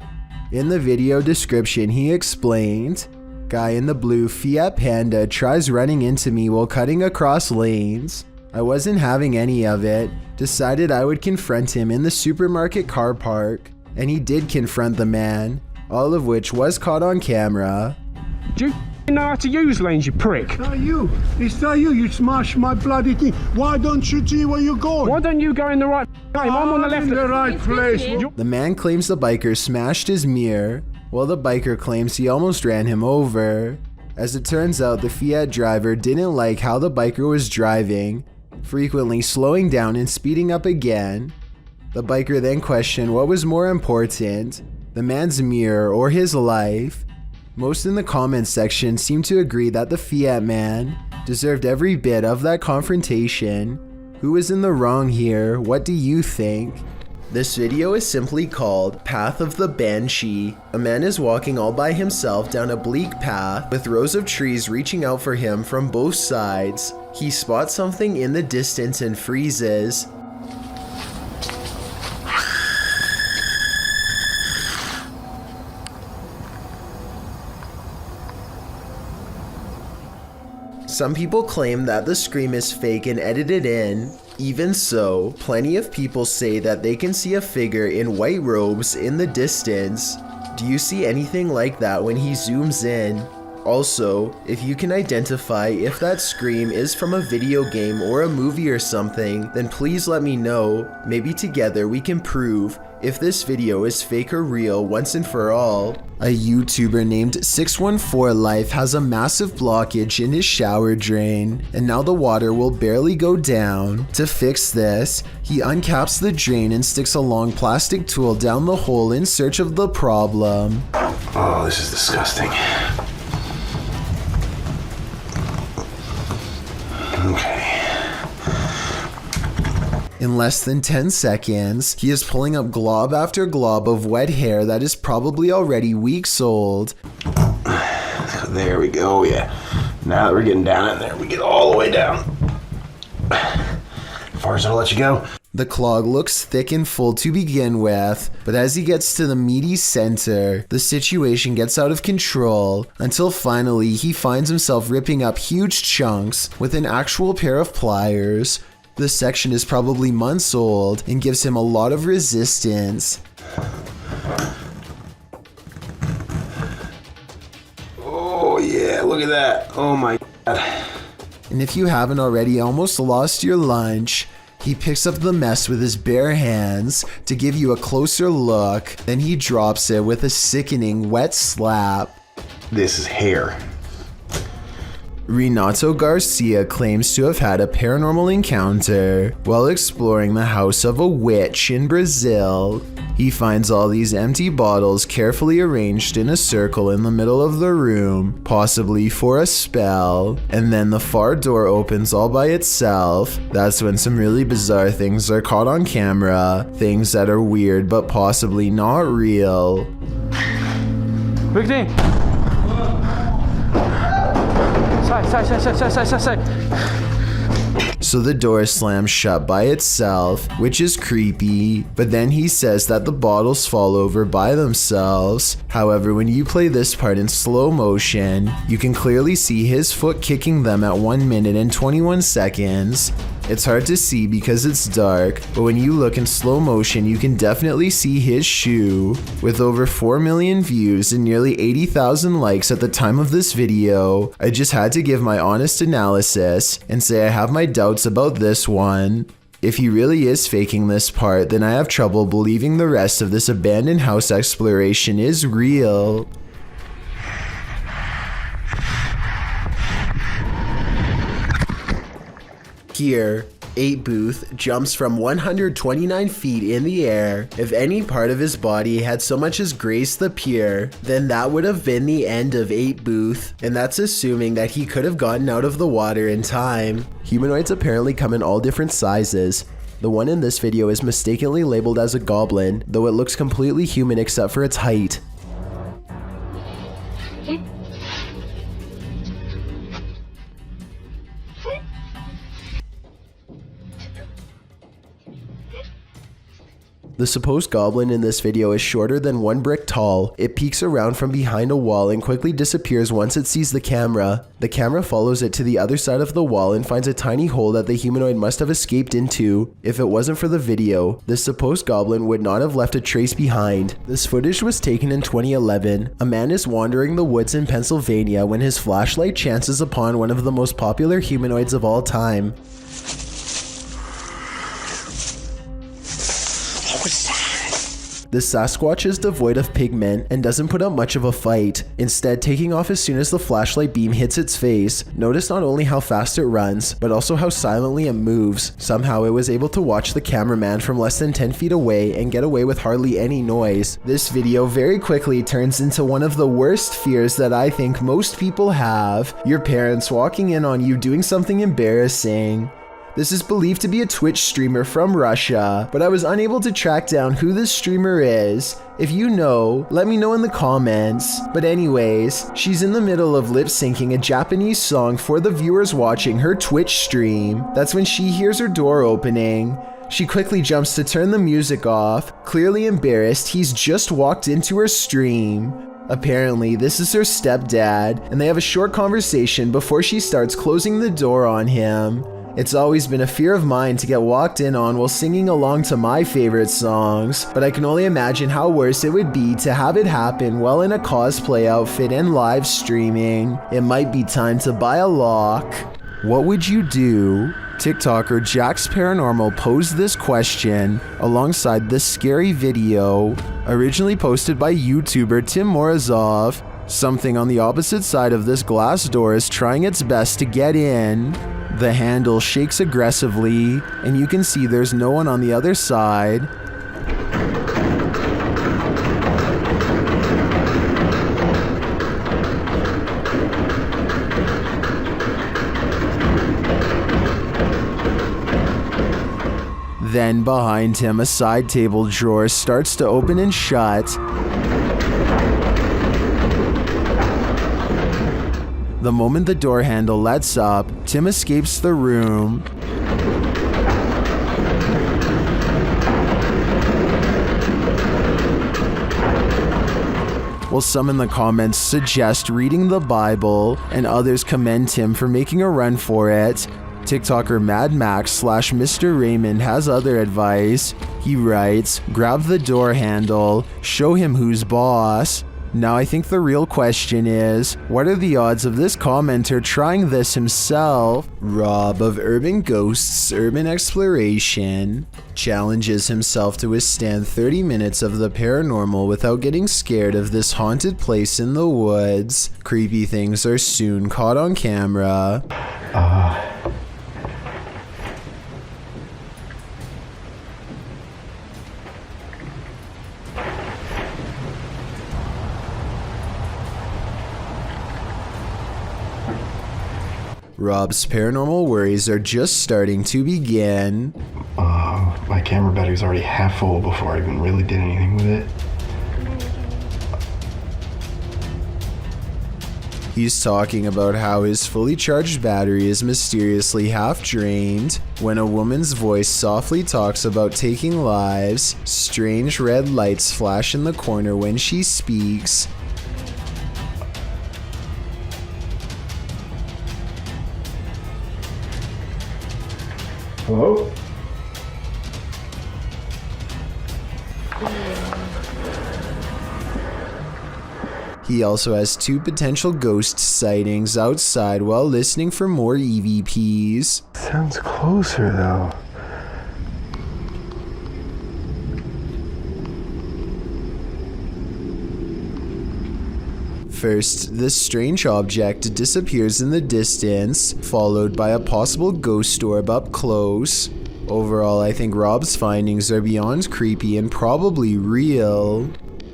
In the video description, he explained, "Guy in the blue Fiat Panda tries running into me while cutting across lanes. I wasn't having any of it, decided I would confront him in the supermarket car park, and he did confront the man, all of which was caught on camera." Do you know how to use lanes, you prick? It's not you. It's not you. You smashed my bloody thing. Why don't you see where you're going? Why don't you go in the right lane? I'm on the left. In the right place. The man claims the biker smashed his mirror, while the biker claims he almost ran him over. As it turns out, the Fiat driver didn't like how the biker was driving, frequently slowing down and speeding up again. The biker then questioned what was more important, the man's mirror or his life. Most in the comments section seem to agree that the Fiat man deserved every bit of that confrontation. Who is in the wrong here? What do you think? This video is simply called Path of the Banshee. A man is walking all by himself down a bleak path with rows of trees reaching out for him from both sides. He spots something in the distance and freezes. Some people claim that the scream is fake and edited in. Even so, plenty of people say that they can see a figure in white robes in the distance. Do you see anything like that when he zooms in? Also, if you can identify if that scream is from a video game or a movie or something, then please let me know. Maybe together we can prove if this video is fake or real once and for all. A YouTuber named 614 Life has a massive blockage in his shower drain, and now the water will barely go down. To fix this, he uncaps the drain and sticks a long plastic tool down the hole in search of the problem. Oh, this is disgusting. Okay. In less than 10 seconds, he is pulling up glob after glob of wet hair that is probably already weeks old. There we go, yeah. Now that we're getting down in there, we get all the way down. As far as I'll let you go. The clog looks thick and full to begin with, but as he gets to the meaty center, the situation gets out of control until finally he finds himself ripping up huge chunks with an actual pair of pliers. This section is probably months old and gives him a lot of resistance. Oh yeah, look at that. Oh my God. And if you haven't already almost lost your lunch, he picks up the mess with his bare hands to give you a closer look, then he drops it with a sickening wet slap. This is hair. Renato Garcia claims to have had a paranormal encounter while exploring the house of a witch in Brazil. He finds all these empty bottles carefully arranged in a circle in the middle of the room, possibly for a spell, and then the far door opens all by itself. That's when some really bizarre things are caught on camera, things that are weird but possibly not real. Big thing! So the door slams shut by itself, which is creepy, but then he says that the bottles fall over by themselves. However, when you play this part in slow motion, you can clearly see his foot kicking them at 1 minute and 21 seconds. It's hard to see because it's dark, but when you look in slow motion, you can definitely see his shoe. With over 4 million views and nearly 80,000 likes at the time of this video, I just had to give my honest analysis and say I have my doubts about this one. If he really is faking this part, then I have trouble believing the rest of this abandoned house exploration is real. Here, 8 Booth jumps from 129 feet in the air. If any part of his body had so much as grazed the pier, then that would have been the end of 8 Booth, and that's assuming that he could have gotten out of the water in time. Humanoids apparently come in all different sizes. The one in this video is mistakenly labeled as a goblin, though it looks completely human except for its height. The supposed goblin in this video is shorter than 1 brick tall. It peeks around from behind a wall and quickly disappears once it sees the camera. The camera follows it to the other side of the wall and finds a tiny hole that the humanoid must have escaped into. If it wasn't for the video, this supposed goblin would not have left a trace behind. This footage was taken in 2011. A man is wandering the woods in Pennsylvania when his flashlight chances upon one of the most popular humanoids of all time. The Sasquatch is devoid of pigment and doesn't put up much of a fight, instead taking off as soon as the flashlight beam hits its face. Notice not only how fast it runs, but also how silently it moves. Somehow it was able to watch the cameraman from less than 10 feet away and get away with hardly any noise. This video very quickly turns into one of the worst fears that I think most people have. Your parents walking in on you doing something embarrassing. This is believed to be a Twitch streamer from Russia, but I was unable to track down who this streamer is. If you know, let me know in the comments. But anyways, she's in the middle of lip syncing a Japanese song for the viewers watching her Twitch stream. That's when she hears her door opening. She quickly jumps to turn the music off. Clearly embarrassed, he's just walked into her stream. Apparently, this is her stepdad, and they have a short conversation before she starts closing the door on him. It's always been a fear of mine to get walked in on while singing along to my favorite songs, but I can only imagine how worse it would be to have it happen while in a cosplay outfit and live streaming. It might be time to buy a lock. What would you do? TikToker Jax Paranormal posed this question alongside this scary video, originally posted by YouTuber Tim Morozov. Something on the opposite side of this glass door is trying its best to get in. The handle shakes aggressively, and you can see there's no one on the other side. Then behind him, a side table drawer starts to open and shut. The moment the door handle lets up, Tim escapes the room. While some in the comments suggest reading the Bible, and others commend Tim for making a run for it, TikToker Mad Max / Mr. Raymond has other advice. He writes, grab the door handle, show him who's boss. Now I think the real question is, what are the odds of this commenter trying this himself? Rob of Urban Ghosts Urban Exploration challenges himself to withstand 30 minutes of the paranormal without getting scared of this haunted place in the woods. Creepy things are soon caught on camera. Rob's paranormal worries are just starting to begin. My camera battery's already half full before I even really did anything with it. He's talking about how his fully charged battery is mysteriously half drained when a woman's voice softly talks about taking lives. Strange red lights flash in the corner when she speaks. Hello? He also has 2 potential ghost sightings outside while listening for more EVPs. Sounds closer though. First, this strange object disappears in the distance, followed by a possible ghost orb up close. Overall, I think Rob's findings are beyond creepy and probably real.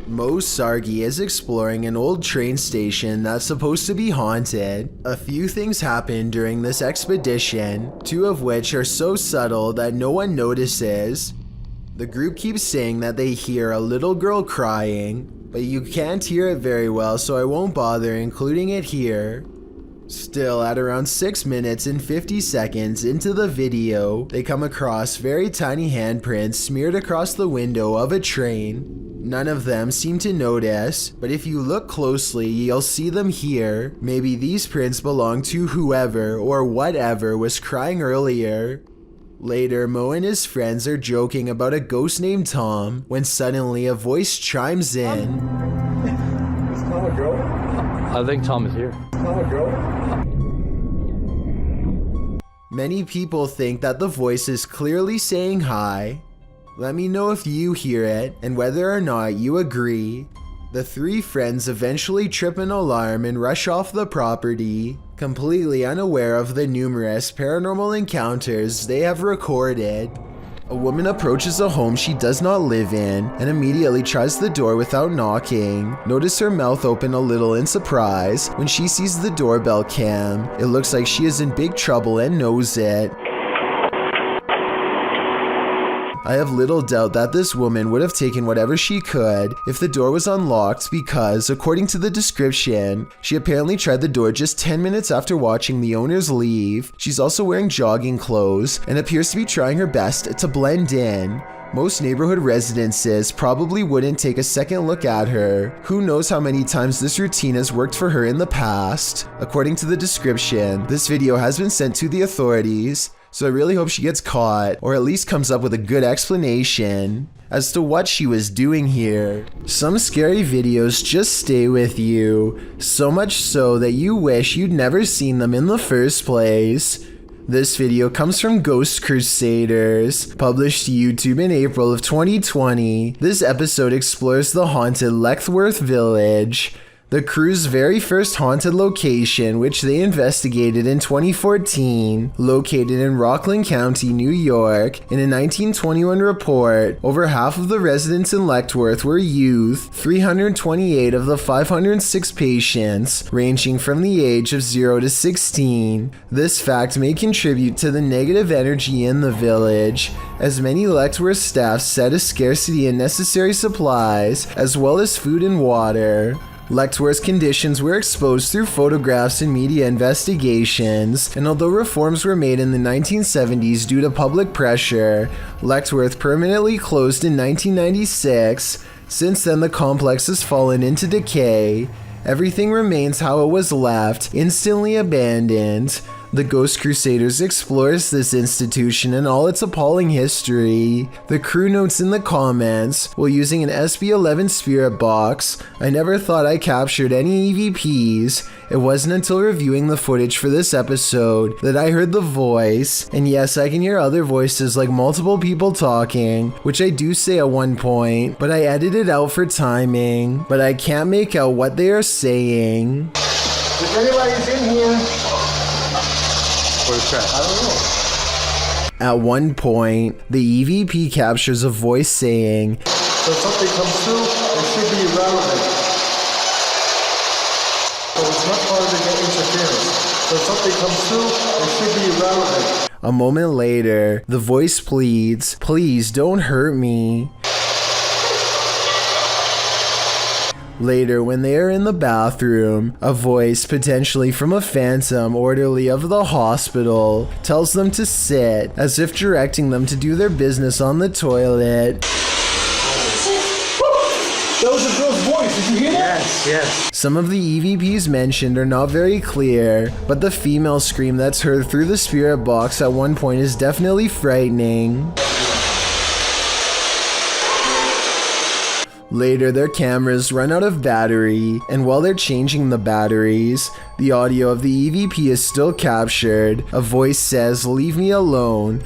Mo Sargi is exploring an old train station that's supposed to be haunted. A few things happen during this expedition, 2 of which are so subtle that no one notices. The group keeps saying that they hear a little girl crying, but you can't hear it very well, so I won't bother including it here. Still, at around 6 minutes and 50 seconds into the video, they come across very tiny handprints smeared across the window of a train. None of them seem to notice, but if you look closely, you'll see them here. Maybe these prints belong to whoever or whatever was crying earlier. Later, Mo and his friends are joking about a ghost named Tom when suddenly a voice chimes in. Is Tom a girl? I think Tom is here. Is Tom a girl? Many people think that the voice is clearly saying hi. Let me know if you hear it and whether or not you agree. The 3 friends eventually trip an alarm and rush off the property, completely unaware of the numerous paranormal encounters they have recorded. A woman approaches a home she does not live in and immediately tries the door without knocking. Notice her mouth open a little in surprise when she sees the doorbell cam. It looks like she is in big trouble and knows it. I have little doubt that this woman would have taken whatever she could if the door was unlocked because, according to the description, she apparently tried the door just 10 minutes after watching the owners leave. She's also wearing jogging clothes and appears to be trying her best to blend in. Most neighborhood residences probably wouldn't take a second look at her. Who knows how many times this routine has worked for her in the past. According to the description, this video has been sent to the authorities. So I really hope she gets caught, or at least comes up with a good explanation as to what she was doing here. Some scary videos just stay with you, so much so that you wish you'd never seen them in the first place. This video comes from Ghost Crusaders, published to YouTube in April of 2020. This episode explores the haunted Leckworth Village, the crew's very first haunted location, which they investigated in 2014, located in Rockland County, New York. In a 1921 report, over half of the residents in Leckworth were youth, 328 of the 506 patients, ranging from the age of 0 to 16. This fact may contribute to the negative energy in the village, as many Leckworth staff said a scarcity in necessary supplies, as well as food and water. Leckworth's conditions were exposed through photographs and media investigations, and although reforms were made in the 1970s due to public pressure, Leckworth permanently closed in 1996. Since then, the complex has fallen into decay. Everything remains how it was left, instantly abandoned. The Ghost Crusaders explores this institution and all its appalling history. The crew notes in the comments, while using an SB11 spirit box, I never thought I captured any EVPs. It wasn't until reviewing the footage for this episode that I heard the voice, and yes, I can hear other voices like multiple people talking, which I do say at one point, but I edited out for timing, but I can't make out what they are saying. If anybody's in here, I don't know. At one point, the EVP captures a voice saying, So if something comes through, it should be irrelevant. So it's much harder to get interference. So if something comes through, it should be irrelevant. A moment later, the voice pleads, please don't hurt me. Later, when they are in the bathroom, a voice, potentially from a phantom orderly of the hospital, tells them to sit, as if directing them to do their business on the toilet. That was a girl's voice, did you hear that? Yes. Some of the EVPs mentioned are not very clear, but the female scream that's heard through the spirit box at one point is definitely frightening. Later, their cameras run out of battery, and while they're changing the batteries, the audio of the EVP is still captured. A voice says, "Leave me alone."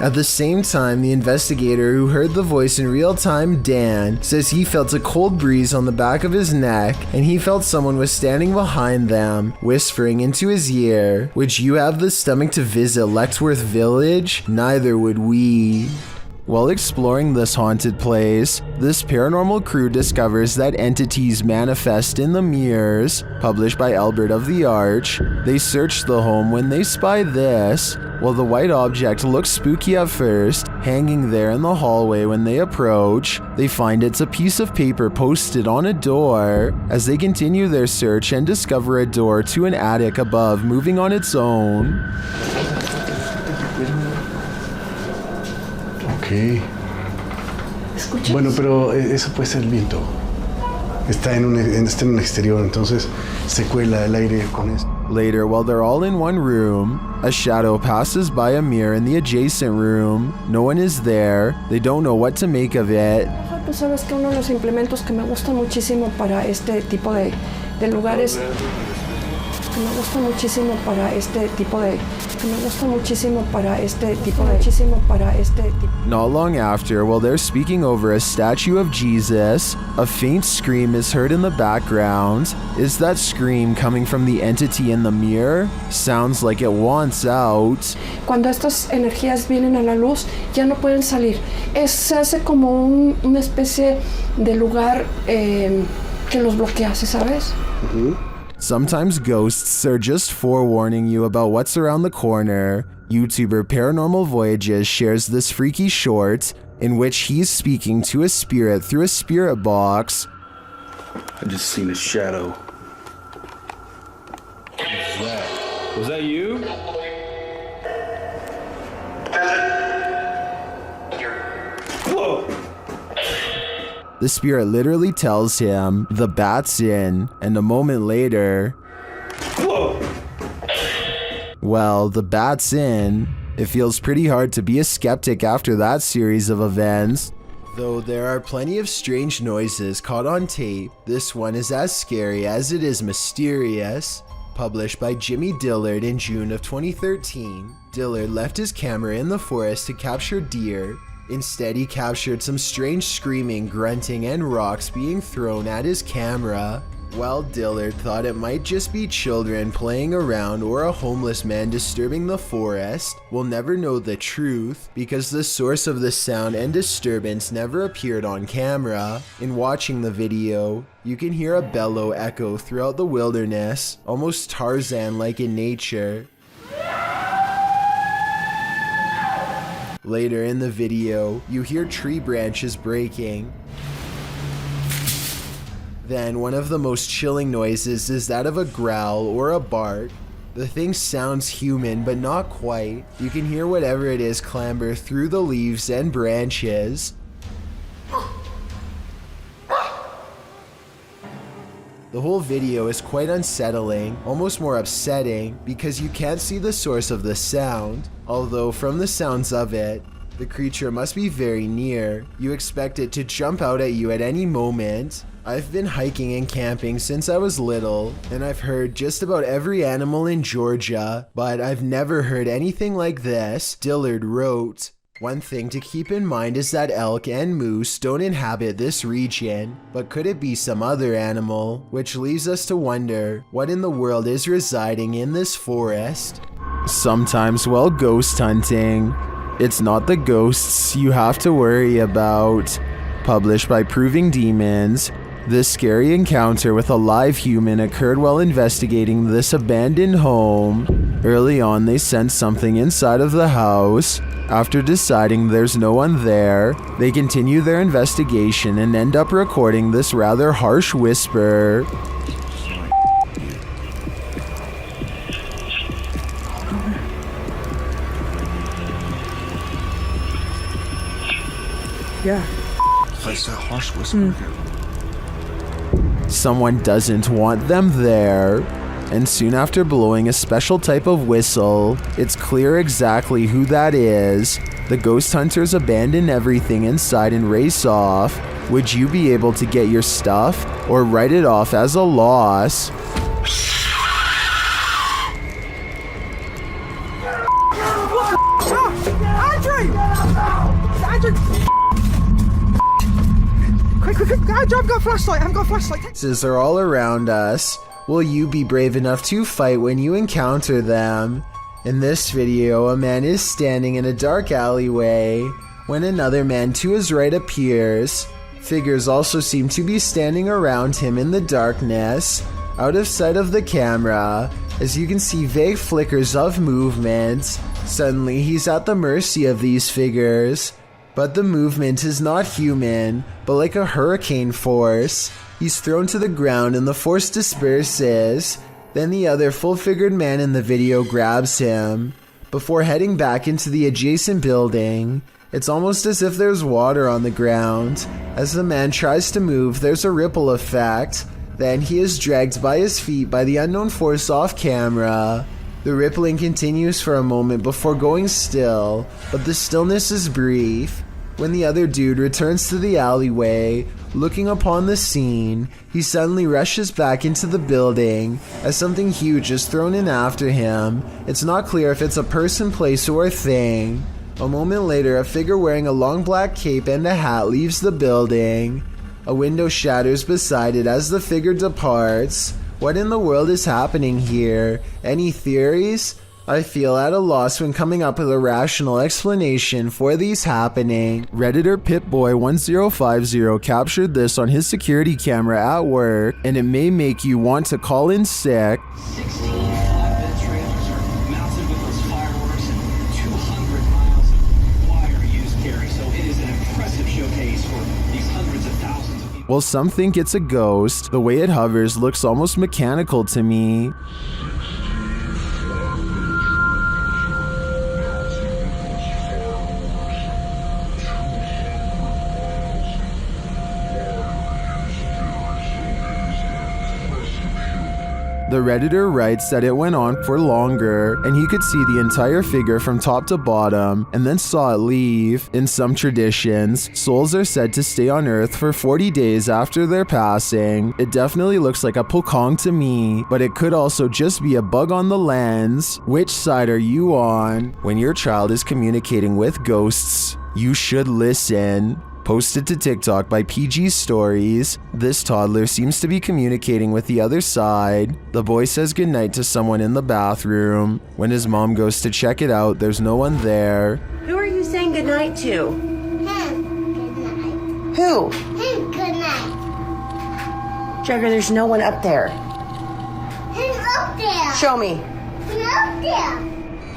At the same time, the investigator who heard the voice in real time, Dan, says he felt a cold breeze on the back of his neck, and he felt someone was standing behind them, whispering into his ear, "Would you have the stomach to visit Leckworth Village? Neither would we." While exploring this haunted place, this paranormal crew discovers that entities manifest in the mirrors, published by Albert of the Arch. They search the home when they spy this. While the white object looks spooky at first, hanging there in the hallway when they approach, they find it's a piece of paper posted on a door. As they continue their search and discover a door to an attic above moving on its own. Ok. Bueno, pero eso puede ser el viento. Está en un exterior, entonces se cuela el aire con esto. Later, while they're all in one room, a shadow passes by a mirror in the adjacent room. No one is there. They don't know what to make of it. Pues sabes que uno de los implementos que me gustan muchísimo para este tipo de lugares, Not long after, while they're speaking over a statue of Jesus, a faint scream is heard in the background. Is that scream coming from the entity in the mirror? Sounds like it wants out. Cuando estas energías vienen a la luz, ya no pueden salir. Se hace como una especie de lugar que los bloquea, ¿sabes? Sometimes ghosts are just forewarning you about what's around the corner. YouTuber Paranormal Voyages shares this freaky short in which he's speaking to a spirit through a spirit box. I just seen a shadow. Was that you? Whoa! The spirit literally tells him the bat's in, and a moment later, whoa! Well, the bat's in. It feels pretty hard to be a skeptic after that series of events. Though there are plenty of strange noises caught on tape, this one is as scary as it is mysterious. Published by Jimmy Dillard in June of 2013, Dillard left his camera in the forest to capture deer. Instead, he captured some strange screaming, grunting, and rocks being thrown at his camera. While Dillard thought it might just be children playing around or a homeless man disturbing the forest, we'll never know the truth because the source of the sound and disturbance never appeared on camera. In watching the video, you can hear a bellow echo throughout the wilderness, almost Tarzan-like in nature. Later in the video, you hear tree branches breaking. Then one of the most chilling noises is that of a growl or a bark. The thing sounds human, but not quite. You can hear whatever it is clamber through the leaves and branches. The whole video is quite unsettling, almost more upsetting, because you can't see the source of the sound. Although from the sounds of it, the creature must be very near. You expect it to jump out at you at any moment. I've been hiking and camping since I was little, and I've heard just about every animal in Georgia, but I've never heard anything like this, Dillard wrote. One thing to keep in mind is that elk and moose don't inhabit this region, but could it be some other animal? Which leaves us to wonder, what in the world is residing in this forest? Sometimes while ghost hunting, it's not the ghosts you have to worry about. Published by Proving Demons, this scary encounter with a live human occurred while investigating this abandoned home. Early on, they sensed something inside of the house. After deciding there's no one there, they continue their investigation and end up recording this rather harsh whisper. Yeah. Place that harsh whisper. Someone doesn't want them there. And soon after blowing a special type of whistle, it's clear exactly who that is. The ghost hunters abandon everything inside and race off. Would you be able to get your stuff or write it off as a loss? Quick, I've got a flashlight, Monsters are all around us. Will you be brave enough to fight when you encounter them? In this video, a man is standing in a dark alleyway when another man to his right appears. Figures also seem to be standing around him in the darkness, out of sight of the camera, as you can see vague flickers of movement. Suddenly, he's at the mercy of these figures. But the movement is not human, but like a hurricane force. He's thrown to the ground and the force disperses. Then the other full-figured man in the video grabs him. Before heading back into the adjacent building, it's almost as if there's water on the ground. As the man tries to move, there's a ripple effect. Then he is dragged by his feet by the unknown force off camera. The rippling continues for a moment before going still, but the stillness is brief. When the other dude returns to the alleyway, looking upon the scene, he suddenly rushes back into the building as something huge is thrown in after him. It's not clear if it's a person, place, or thing. A moment later, a figure wearing a long black cape and a hat leaves the building. A window shatters beside it as the figure departs. What in the world is happening here? Any theories? I feel at a loss when coming up with a rational explanation for these happening. Redditor Pitboy1050 captured this on his security camera at work, and it may make you want to call in sick. 16 flatbed trailers are mounted with those fireworks and 200 miles of wire used carry, so it is an impressive showcase for these hundreds of thousands of people. Well, some think it's a ghost. The way it hovers looks almost mechanical to me. The Redditor writes that it went on for longer and he could see the entire figure from top to bottom and then saw it leave. In some traditions, souls are said to stay on Earth for 40 days after their passing. It definitely looks like a pokong to me, but it could also just be a bug on the lens. Which side are you on? When your child is communicating with ghosts, you should listen. Posted to TikTok by PG Stories, this toddler seems to be communicating with the other side. The boy says goodnight to someone in the bathroom. When his mom goes to check it out, there's no one there. Who are you saying goodnight to? Him. Good night. Who? Him. Good night. Jagger, there's no one up there. He's up there. Show me. He's up there.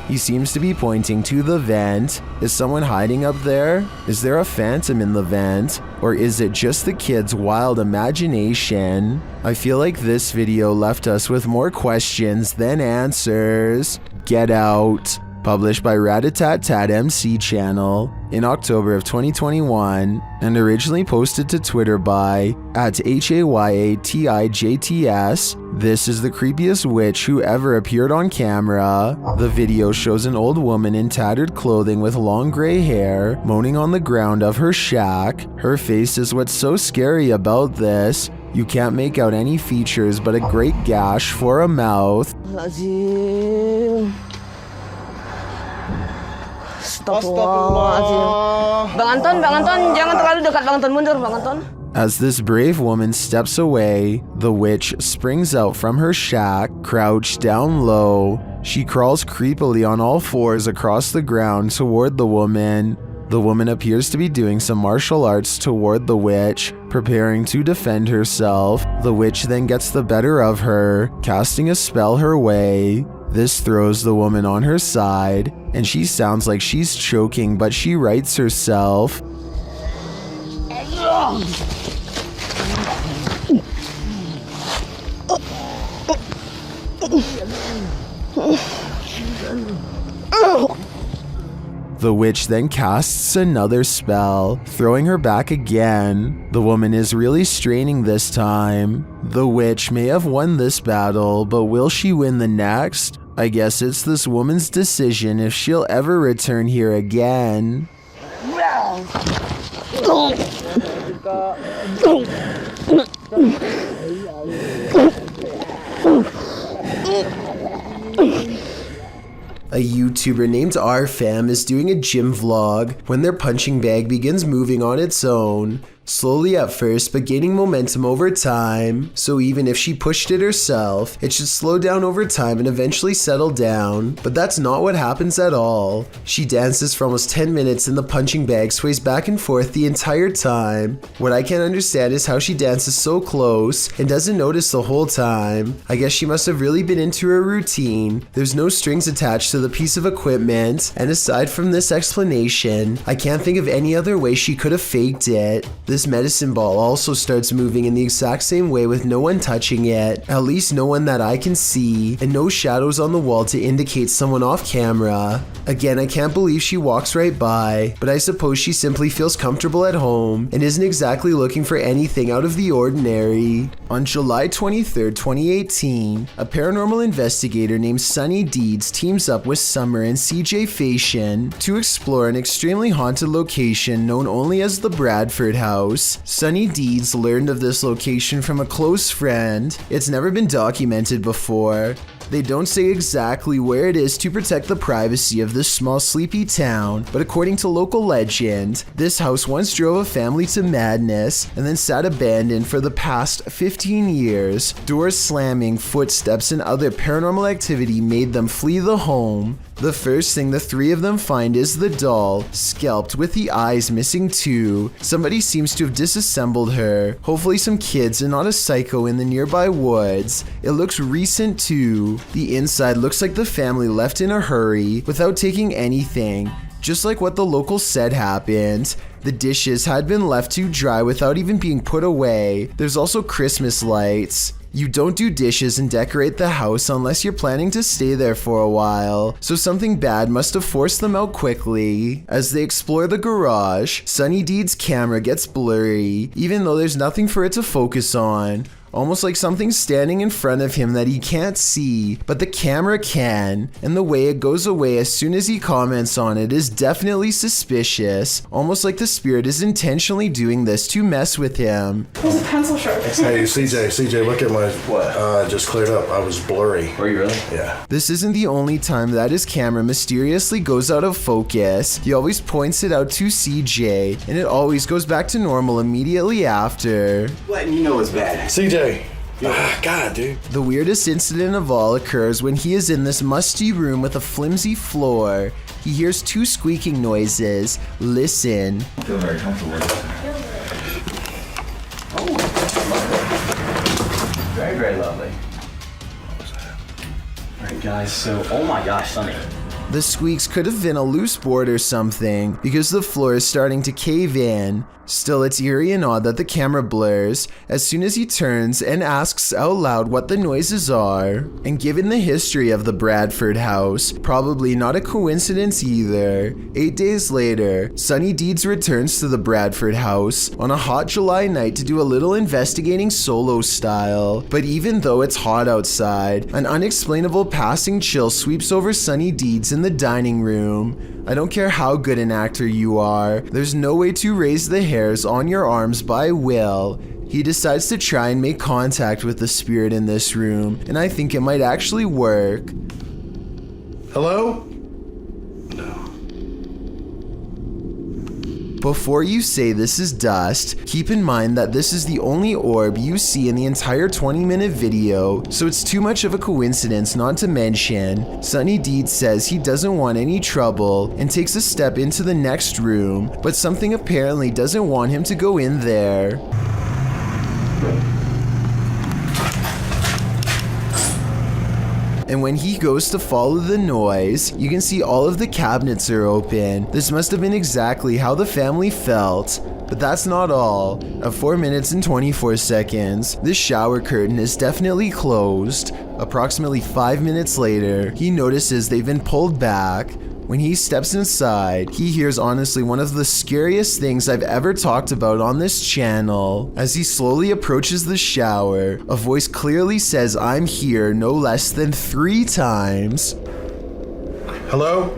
He seems to be pointing to the vent. Is someone hiding up there? Is there a phantom in the vent? Or is it just the kid's wild imagination? I feel like this video left us with more questions than answers. Get Out. Published by Ratatat MC channel in October of 2021 and originally posted to Twitter by @HAYATIJTS. This is the creepiest witch who ever appeared on camera. The video shows an old woman in tattered clothing with long gray hair moaning on the ground of her shack. Her face is what's so scary about this. You can't make out any features but a great gash for a mouth. Bang Anton, jangan terlalu dekat Bang Anton, mundur Bang Anton. As this brave woman steps away, the witch springs out from her shack, crouched down low. She crawls creepily on all fours across the ground toward the woman. The woman appears to be doing some martial arts toward the witch, preparing to defend herself. The witch then gets the better of her, casting a spell her way. This throws the woman on her side, and she sounds like she's choking, but she rights herself. The witch then casts another spell, throwing her back again. The woman is really straining this time. The witch may have won this battle, but will she win the next? I guess it's this woman's decision if she'll ever return here again. A YouTuber named RFam is doing a gym vlog when their punching bag begins moving on its own. Slowly at first, but gaining momentum over time. So even if she pushed it herself, it should slow down over time and eventually settle down. But that's not what happens at all. She dances for almost 10 minutes and the punching bag sways back and forth the entire time. What I can't understand is how she dances so close and doesn't notice the whole time. I guess she must have really been into her routine. There's no strings attached to the piece of equipment, and aside from this explanation, I can't think of any other way she could have faked it. This medicine ball also starts moving in the exact same way with no one touching it, at least no one that I can see, and no shadows on the wall to indicate someone off camera. Again, I can't believe she walks right by, but I suppose she simply feels comfortable at home and isn't exactly looking for anything out of the ordinary. On July 23rd, 2018, a paranormal investigator named Sunny Deeds teams up with Summer and CJ Fashion to explore an extremely haunted location known only as the Bradford House. Sunny Deeds learned of this location from a close friend. It's never been documented before. They don't say exactly where it is to protect the privacy of this small sleepy town, but according to local legend, this house once drove a family to madness and then sat abandoned for the past 15 years. Doors slamming, footsteps, and other paranormal activity made them flee the home. The first thing the three of them find is the doll, scalped with the eyes missing too. Somebody seems to have disassembled her. Hopefully some kids and not a psycho in the nearby woods. It looks recent too. The inside looks like the family left in a hurry without taking anything. Just like what the locals said happened. The dishes had been left to dry without even being put away. There's also Christmas lights. You don't do dishes and decorate the house unless you're planning to stay there for a while, so something bad must have forced them out quickly. As they explore the garage, Sunny Deeds' camera gets blurry, even though there's nothing for it to focus on. almost like something's standing in front of him that he can't see, but the camera can, and the way it goes away as soon as he comments on it is definitely suspicious, almost like the spirit is intentionally doing this to mess with him. There's a pencil sharp. Hey, CJ, look at my... What? Just cleared up. I was blurry. Were you really? Yeah. This isn't the only time that his camera mysteriously goes out of focus. He always points it out to CJ, and it always goes back to normal immediately after. Letting you know it's bad. CJ. God, dude. The weirdest incident of all occurs when he is in this musty room with a flimsy floor. He hears two squeaking noises. Listen. I feel very comfortable with it. Oh, very, very lovely. Alright guys, so, oh my gosh, Sonny. The squeaks could have been a loose board or something, because the floor is starting to cave in. Still, it's eerie and odd that the camera blurs as soon as he turns and asks out loud what the noises are. And given the history of the Bradford house, probably not a coincidence either. 8 days later, Sonny Deeds returns to the Bradford house on a hot July night to do a little investigating solo style. But even though it's hot outside, an unexplainable passing chill sweeps over Sonny Deeds in the dining room. I don't care how good an actor you are, there's no way to raise the hairs on your arms by will. He decides to try and make contact with the spirit in this room, and I think it might actually work. Hello? Before you say this is dust, keep in mind that this is the only orb you see in the entire 20-minute video, so it's too much of a coincidence not to mention. Sonny Deeds says he doesn't want any trouble and takes a step into the next room, but something apparently doesn't want him to go in there. And when he goes to follow the noise, you can see all of the cabinets are open. This must have been exactly how the family felt. But that's not all. At 4 minutes and 24 seconds, this shower curtain is definitely closed. Approximately 5 minutes later, he notices they've been pulled back. When he steps inside, he hears honestly one of the scariest things I've ever talked about on this channel. As he slowly approaches the shower, a voice clearly says "I'm here" no less than 3 times. Hello?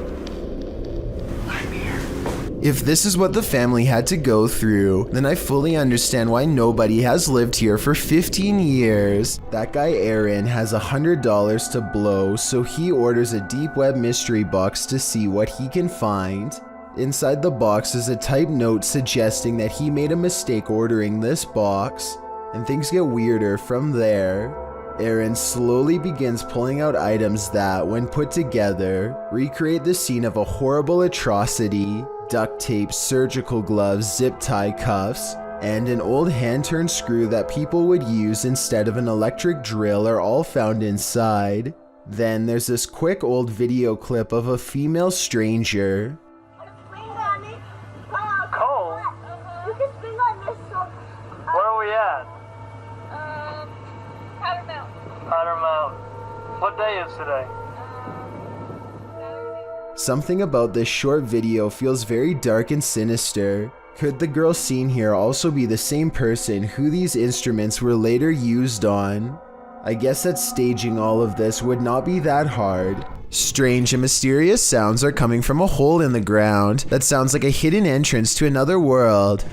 If this is what the family had to go through, then I fully understand why nobody has lived here for 15 years. That guy Aaron has $100 to blow, so he orders a deep web mystery box to see what he can find. Inside the box is a typed note suggesting that he made a mistake ordering this box, and things get weirder from there. Aaron slowly begins pulling out items that, when put together, recreate the scene of a horrible atrocity. Duct tape, surgical gloves, zip tie cuffs, and an old hand-turned screw that people would use instead of an electric drill are all found inside. Then there's this quick old video clip of a female stranger. Cole? You can swing on this song. Where are we at? Powder Mountain. Powder Mountain. What day is today? Something about this short video feels very dark and sinister. Could the girl seen here also be the same person who these instruments were later used on? I guess that staging all of this would not be that hard. Strange and mysterious sounds are coming from a hole in the ground that sounds like a hidden entrance to another world.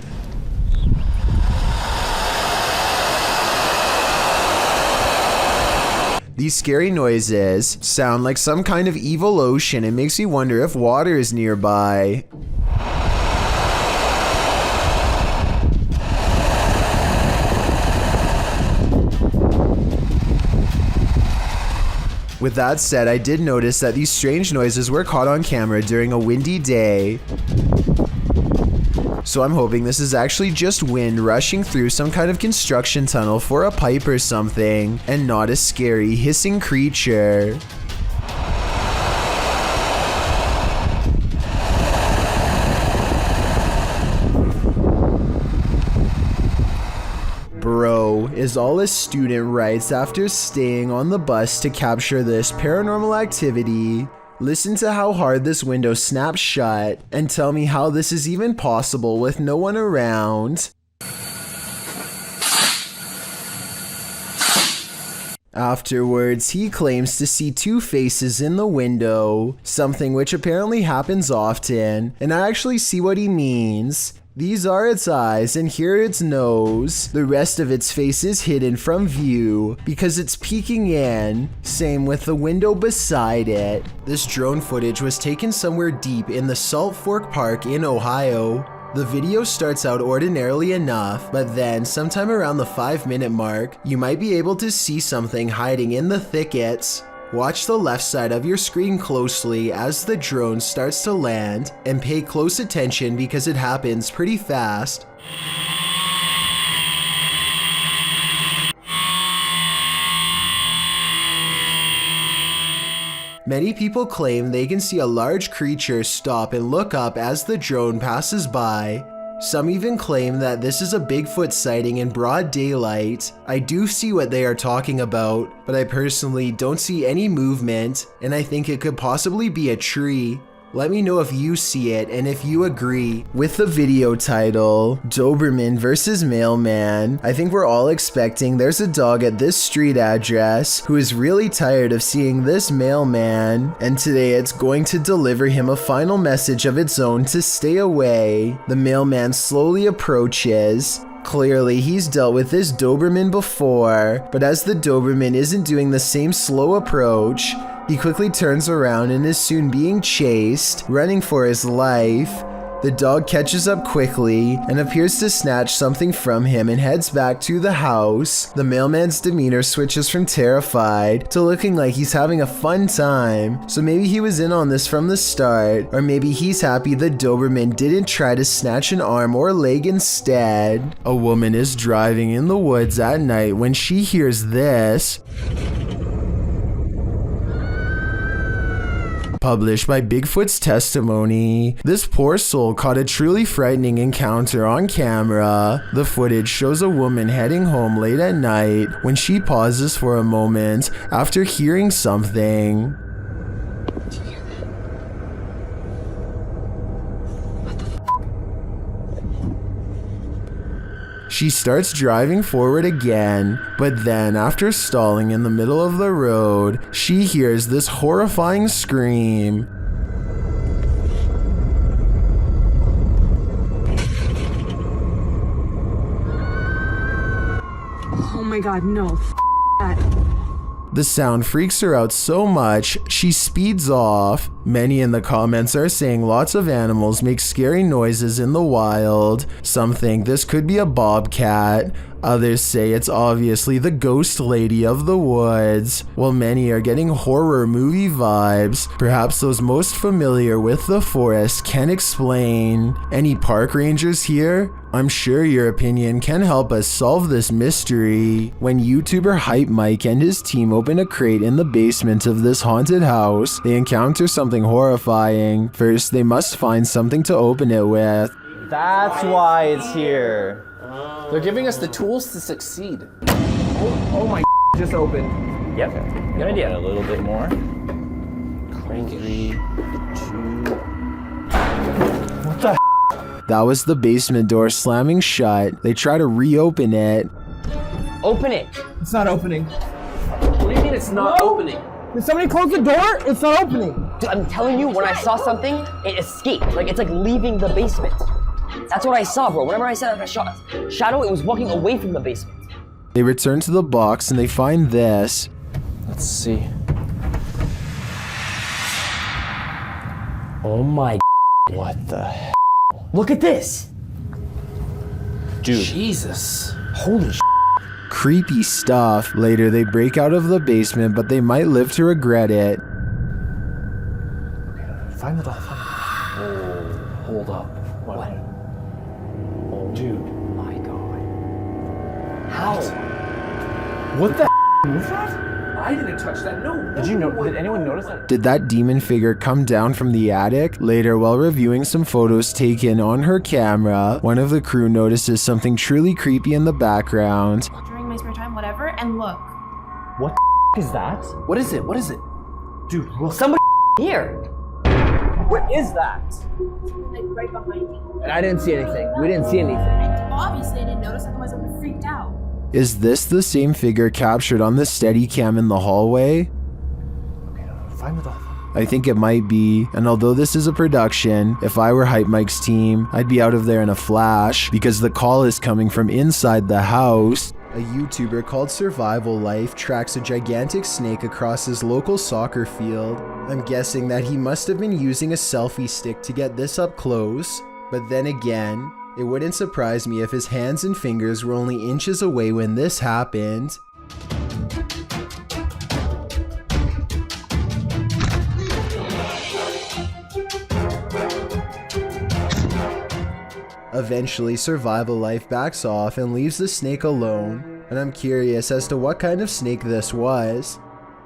These scary noises sound like some kind of evil ocean. It makes me wonder if water is nearby. With that said, I did notice that these strange noises were caught on camera during a windy day. So I'm hoping this is actually just wind rushing through some kind of construction tunnel for a pipe or something, and not a scary hissing creature. Bro, is all a student writes after staying on the bus to capture this paranormal activity. Listen to how hard this window snaps shut, and tell me how this is even possible with no one around. Afterwards, he claims to see two faces in the window, something which apparently happens often, and I actually see what he means. These are its eyes and here its nose. The rest of its face is hidden from view because it's peeking in. Same with the window beside it. This drone footage was taken somewhere deep in the Salt Fork Park in Ohio. The video starts out ordinarily enough, but then sometime around the 5-minute mark, you might be able to see something hiding in the thickets. Watch the left side of your screen closely as the drone starts to land, and pay close attention because it happens pretty fast. Many people claim they can see a large creature stop and look up as the drone passes by. Some even claim that this is a Bigfoot sighting in broad daylight. I do see what they are talking about, but I personally don't see any movement, and I think it could possibly be a tree. Let me know if you see it and if you agree. With the video title, Doberman vs. Mailman, I think we're all expecting there's a dog at this street address who is really tired of seeing this mailman, and today it's going to deliver him a final message of its own to stay away. The mailman slowly approaches. Clearly, he's dealt with this Doberman before, but as the Doberman isn't doing the same slow approach, he quickly turns around and is soon being chased, running for his life. The dog catches up quickly and appears to snatch something from him and heads back to the house. The mailman's demeanor switches from terrified to looking like he's having a fun time. So maybe he was in on this from the start, or maybe he's happy the Doberman didn't try to snatch an arm or leg instead. A woman is driving in the woods at night when she hears this. Published by Bigfoot's testimony. This poor soul caught a truly frightening encounter on camera. The footage shows a woman heading home late at night when she pauses for a moment after hearing something. She starts driving forward again, but then after stalling in the middle of the road, she hears this horrifying scream. Oh my god, no. That. The sound freaks her out so much, she speeds off. Many in the comments are saying lots of animals make scary noises in the wild. Some think this could be a bobcat. Others say it's obviously the ghost lady of the woods, while many are getting horror movie vibes. Perhaps those most familiar with the forest can explain. Any park rangers here? I'm sure your opinion can help us solve this mystery. When YouTuber Hype Mike and his team open a crate in the basement of this haunted house, they encounter something horrifying. First, they must find something to open it with. That's why it's here. They're giving us the tools to succeed. Oh my just opened. Yep. Good idea. A little bit more. 3, 2. What the? That was the basement door slamming shut. They try to reopen it. Open it. It's not opening. What do you mean it's not opening? Did somebody close the door? It's not opening. Dude, I'm telling you, when I saw something, it escaped. Like, it's like leaving the basement. That's what I saw, bro. Whenever I said I saw a shadow, it was walking away from the basement. They return to the box and they find this. Let's see. Oh my. What the hell? Look at this. Dude. Jesus. Holy shit. Creepy stuff. Later, they break out of the basement, but they might live to regret it. Find the doll. Oh, hold up. What? Oh, dude. My God. How? What the was that? I didn't touch that. No. Did anyone notice that? Did that demon figure come down from the attic? Later, while reviewing some photos taken on her camera, one of the crew notices something truly creepy in the background. During my spare time, whatever, and look. What is that? What is it? What is it? Dude, look. Somebody here. What is that? Like right behind me. And I didn't see anything. We didn't see anything. Obviously, I didn't notice, otherwise I would have freaked out. Is this the same figure captured on the Steadicam in the hallway? Fine with all. I think it might be, and although this is a production, if I were Hype Mike's team, I'd be out of there in a flash because the call is coming from inside the house. A YouTuber called Survival Life tracks a gigantic snake across his local soccer field. I'm guessing that he must have been using a selfie stick to get this up close, but then again, it wouldn't surprise me if his hands and fingers were only inches away when this happened. Eventually, Survival Life backs off and leaves the snake alone, and I'm curious as to what kind of snake this was.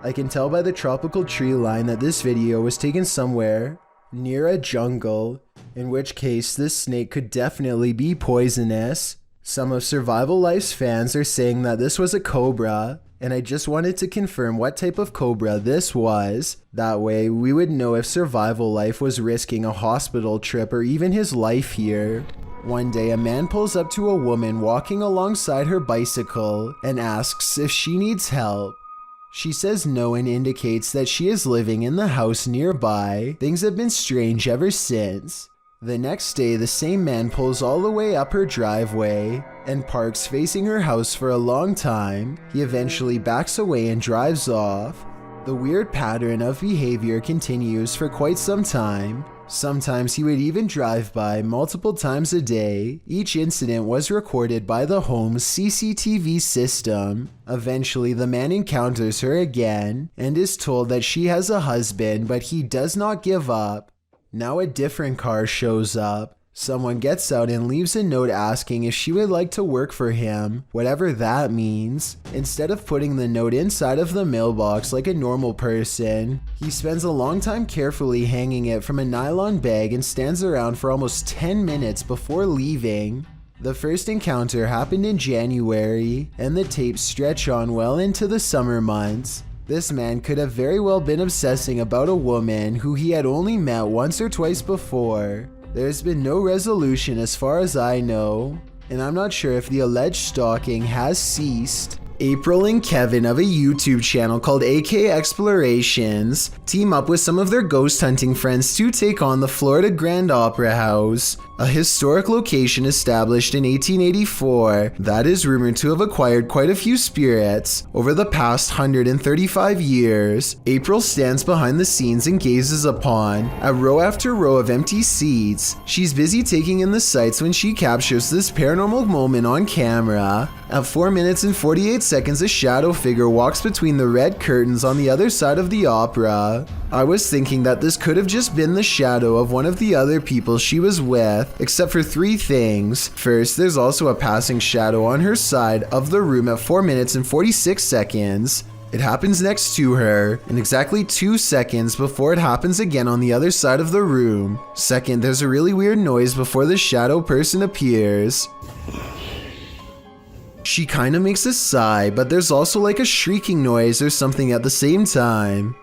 I can tell by the tropical tree line that this video was taken somewhere near a jungle, in which case this snake could definitely be poisonous. Some of Survival Life's fans are saying that this was a cobra, and I just wanted to confirm what type of cobra this was. That way, we would know if Survival Life was risking a hospital trip or even his life here. One day, a man pulls up to a woman walking alongside her bicycle and asks if she needs help. She says no and indicates that she is living in the house nearby. Things have been strange ever since. The next day, the same man pulls all the way up her driveway and parks facing her house for a long time. He eventually backs away and drives off. The weird pattern of behavior continues for quite some time. Sometimes he would even drive by multiple times a day. Each incident was recorded by the home's CCTV system. Eventually, the man encounters her again and is told that she has a husband, but he does not give up. Now a different car shows up. Someone gets out and leaves a note asking if she would like to work for him, whatever that means. Instead of putting the note inside of the mailbox like a normal person, he spends a long time carefully hanging it from a nylon bag and stands around for almost 10 minutes before leaving. The first encounter happened in January, and the tapes stretch on well into the summer months. This man could have very well been obsessing about a woman who he had only met once or twice before. There's been no resolution as far as I know, and I'm not sure if the alleged stalking has ceased. April and Kevin of a YouTube channel called AK Explorations team up with some of their ghost hunting friends to take on the Florida Grand Opera House, a historic location established in 1884 that is rumored to have acquired quite a few spirits over the past 135 years. April stands behind the scenes and gazes upon a row after row of empty seats. She's busy taking in the sights when she captures this paranormal moment on camera. At 4 minutes and 48 seconds, a shadow figure walks between the red curtains on the other side of the opera. I was thinking that this could have just been the shadow of one of the other people she was with, except for 3 things. First, there's also a passing shadow on her side of the room at 4 minutes and 46 seconds. It happens next to her, in exactly 2 seconds before it happens again on the other side of the room. Second, there's a really weird noise before the shadow person appears. She kinda makes a sigh, but there's also like a shrieking noise or something at the same time.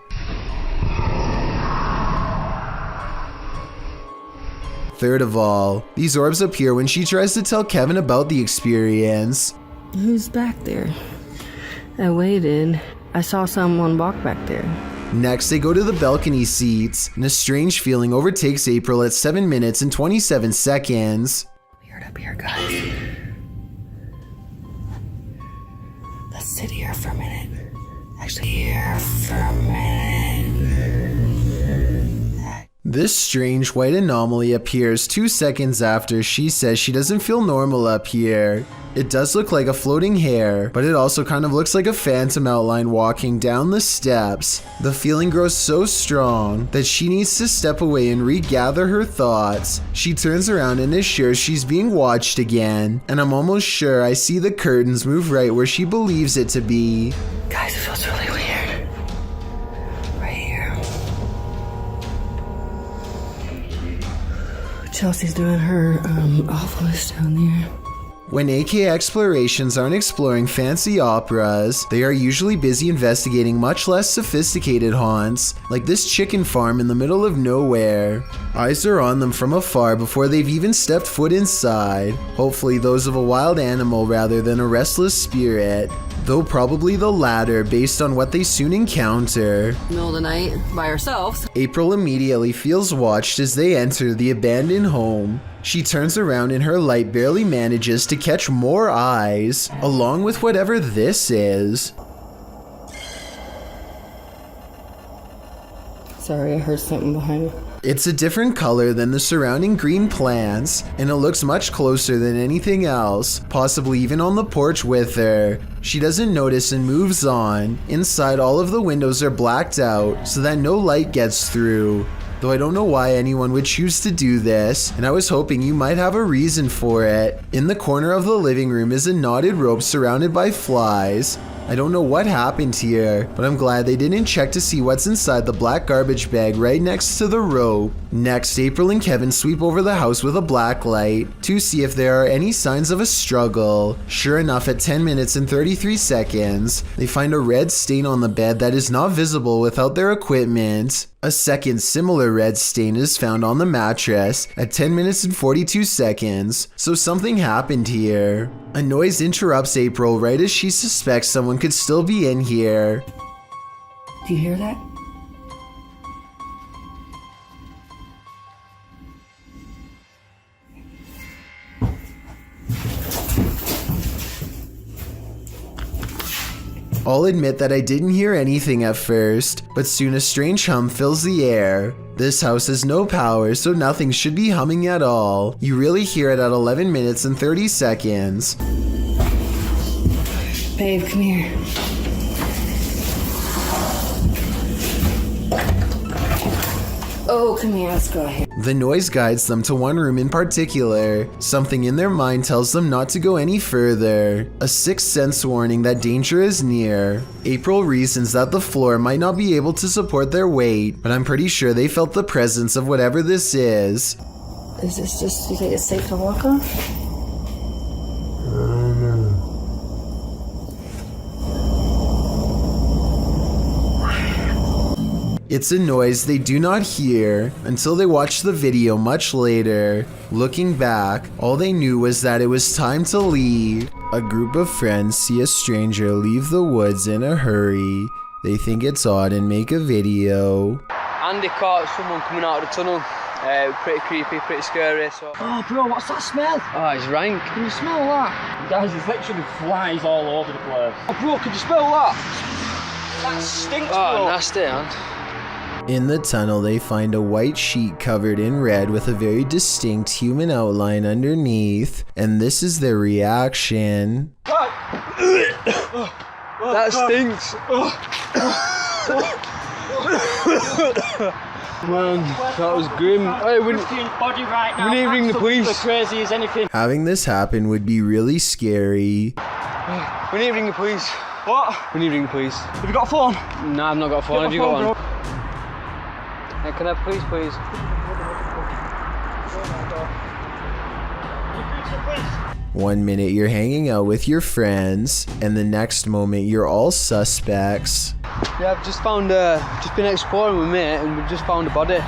Third of all, these orbs appear when she tries to tell Kevin about the experience. Who's back there? I waited. I saw someone walk back there. Next, they go to the balcony seats, and a strange feeling overtakes April at 7 minutes and 27 seconds. Weird up here, guys. Let's sit here for a minute. Actually, here for a minute. This strange white anomaly appears 2 seconds after she says she doesn't feel normal up here. It does look like a floating hair, but it also kind of looks like a phantom outline walking down the steps. The feeling grows so strong that she needs to step away and regather her thoughts. She turns around and is sure she's being watched again, and I'm almost sure I see the curtains move right where she believes it to be. Guys, it feels really weird. Chelsea's doing her awfulest down there. When AK Explorations aren't exploring fancy operas, they are usually busy investigating much less sophisticated haunts, like this chicken farm in the middle of nowhere. Eyes are on them from afar before they've even stepped foot inside, hopefully those of a wild animal rather than a restless spirit, though probably the latter based on what they soon encounter. Middle of the night, by ourselves. April immediately feels watched as they enter the abandoned home. She turns around and her light barely manages to catch more eyes, along with whatever this is. Sorry, I heard something behind me. It's a different color than the surrounding green plants, and it looks much closer than anything else, possibly even on the porch with her. She doesn't notice and moves on. Inside, all of the windows are blacked out so that no light gets through. Though I don't know why anyone would choose to do this, and I was hoping you might have a reason for it. In the corner of the living room is a knotted rope surrounded by flies. I don't know what happened here, but I'm glad they didn't check to see what's inside the black garbage bag right next to the rope. Next, April and Kevin sweep over the house with a black light to see if there are any signs of a struggle. Sure enough, at 10 minutes and 33 seconds, they find a red stain on the bed that is not visible without their equipment. A second similar red stain is found on the mattress at 10 minutes and 42 seconds, so something happened here. A noise interrupts April right as she suspects someone could still be in here. Do you hear that? I'll admit that I didn't hear anything at first, but soon a strange hum fills the air. This house has no power, so nothing should be humming at all. You really hear it at 11 minutes and 30 seconds. Babe, come here. Oh, come here, let's go ahead. The noise guides them to one room in particular. Something in their mind tells them not to go any further. A sixth sense warning that danger is near. April reasons that the floor might not be able to support their weight, but I'm pretty sure they felt the presence of whatever this is. Is this just, you think it's safe to walk on? It's a noise they do not hear until they watch the video much later. Looking back, all they knew was that it was time to leave. A group of friends see a stranger leave the woods in a hurry. They think it's odd and make a video. Andy caught someone coming out of the tunnel. Pretty creepy, pretty scary. So. Oh, bro, what's that smell? Oh, it's rank. Can you smell that? Guys, there's literally flies all over the place. Oh, bro, can you smell that? That stinks, bro. Oh, nasty, man. In the tunnel, they find a white sheet covered in red with a very distinct human outline underneath, and this is their reaction. That stinks. Man, that was grim. Hey, we need to ring the police. Crazy as anything. Having this happen would be really scary. We need to ring the police. What? We need to ring the police. Have you got a phone? No, I've not got a phone. Have you got one? Hey, can I have police, please? One minute you're hanging out with your friends, and the next moment you're all suspects. Yeah, I've just been exploring with mate, and we've just found a body.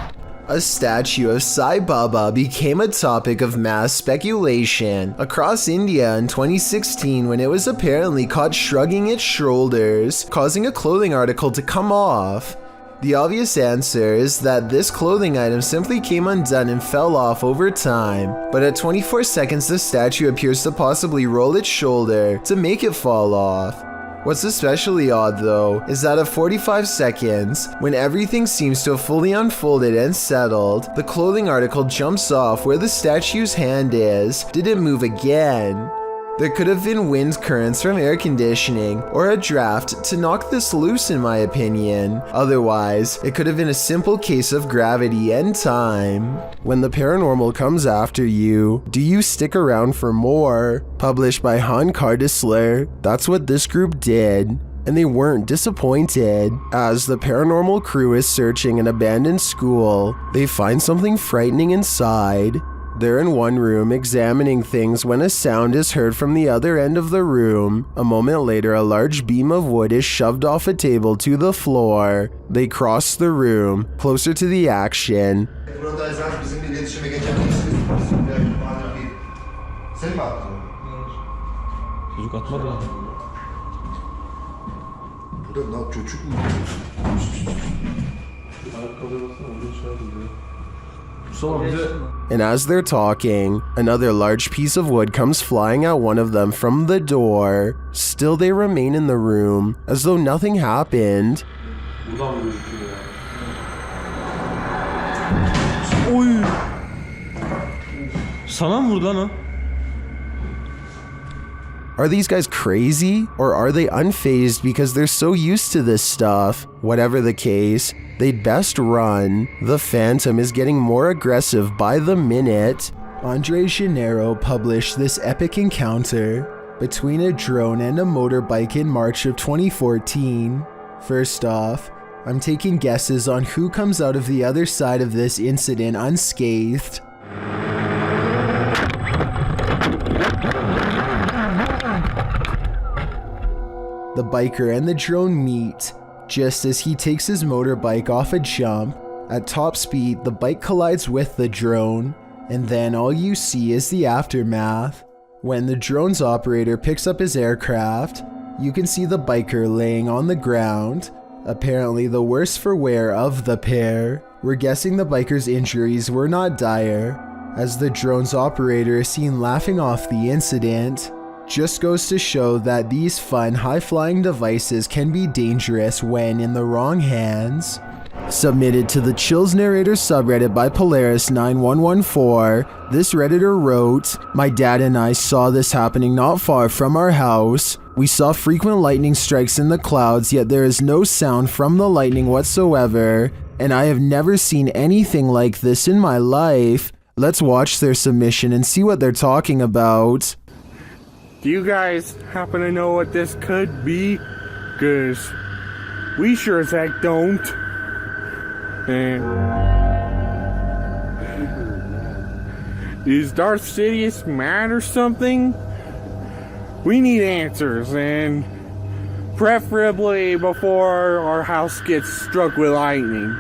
A statue of Sai Baba became a topic of mass speculation across India in 2016 when it was apparently caught shrugging its shoulders, causing a clothing article to come off. The obvious answer is that this clothing item simply came undone and fell off over time, but at 24 seconds the statue appears to possibly roll its shoulder to make it fall off. What's especially odd though, is that at 45 seconds, when everything seems to have fully unfolded and settled, the clothing article jumps off where the statue's hand is, didn't move again. There could have been wind currents from air conditioning or a draft to knock this loose in my opinion. Otherwise, it could have been a simple case of gravity and time. When the paranormal comes after you, do you stick around for more? Published by Han Cardisler, that's what this group did. And they weren't disappointed. As the paranormal crew is searching an abandoned school, they find something frightening inside. They're in one room examining things when a sound is heard from the other end of the room. A moment later, a large beam of wood is shoved off a table to the floor. They cross the room, closer to the action. Çocuk atmadı lan. Bu da çocuk mu? And as they're talking, another large piece of wood comes flying at one of them from the door. Still, they remain in the room, as though nothing happened. Oy! Sana mı vurdu lan o? Are these guys crazy, or are they unfazed because they're so used to this stuff? Whatever the case, they'd best run. The Phantom is getting more aggressive by the minute. Andre Gennaro published this epic encounter between a drone and a motorbike in March of 2014. First off, I'm taking guesses on who comes out of the other side of this incident unscathed. The biker and the drone meet just as he takes his motorbike off a jump. At top speed, the bike collides with the drone, and then all you see is the aftermath. When the drone's operator picks up his aircraft, you can see the biker laying on the ground, apparently the worse for wear of the pair. We're guessing the biker's injuries were not dire, as the drone's operator is seen laughing off the incident. Just goes to show that these fun, high-flying devices can be dangerous when in the wrong hands. Submitted to the Chills Narrator subreddit by Polaris9114, this redditor wrote, "My dad and I saw this happening not far from our house. We saw frequent lightning strikes in the clouds, yet there is no sound from the lightning whatsoever, and I have never seen anything like this in my life." Let's watch their submission and see what they're talking about. Do you guys happen to know what this could be? 'Cause we sure as heck don't. Is Darth Sidious mad or something? We need answers, and preferably before our house gets struck with lightning.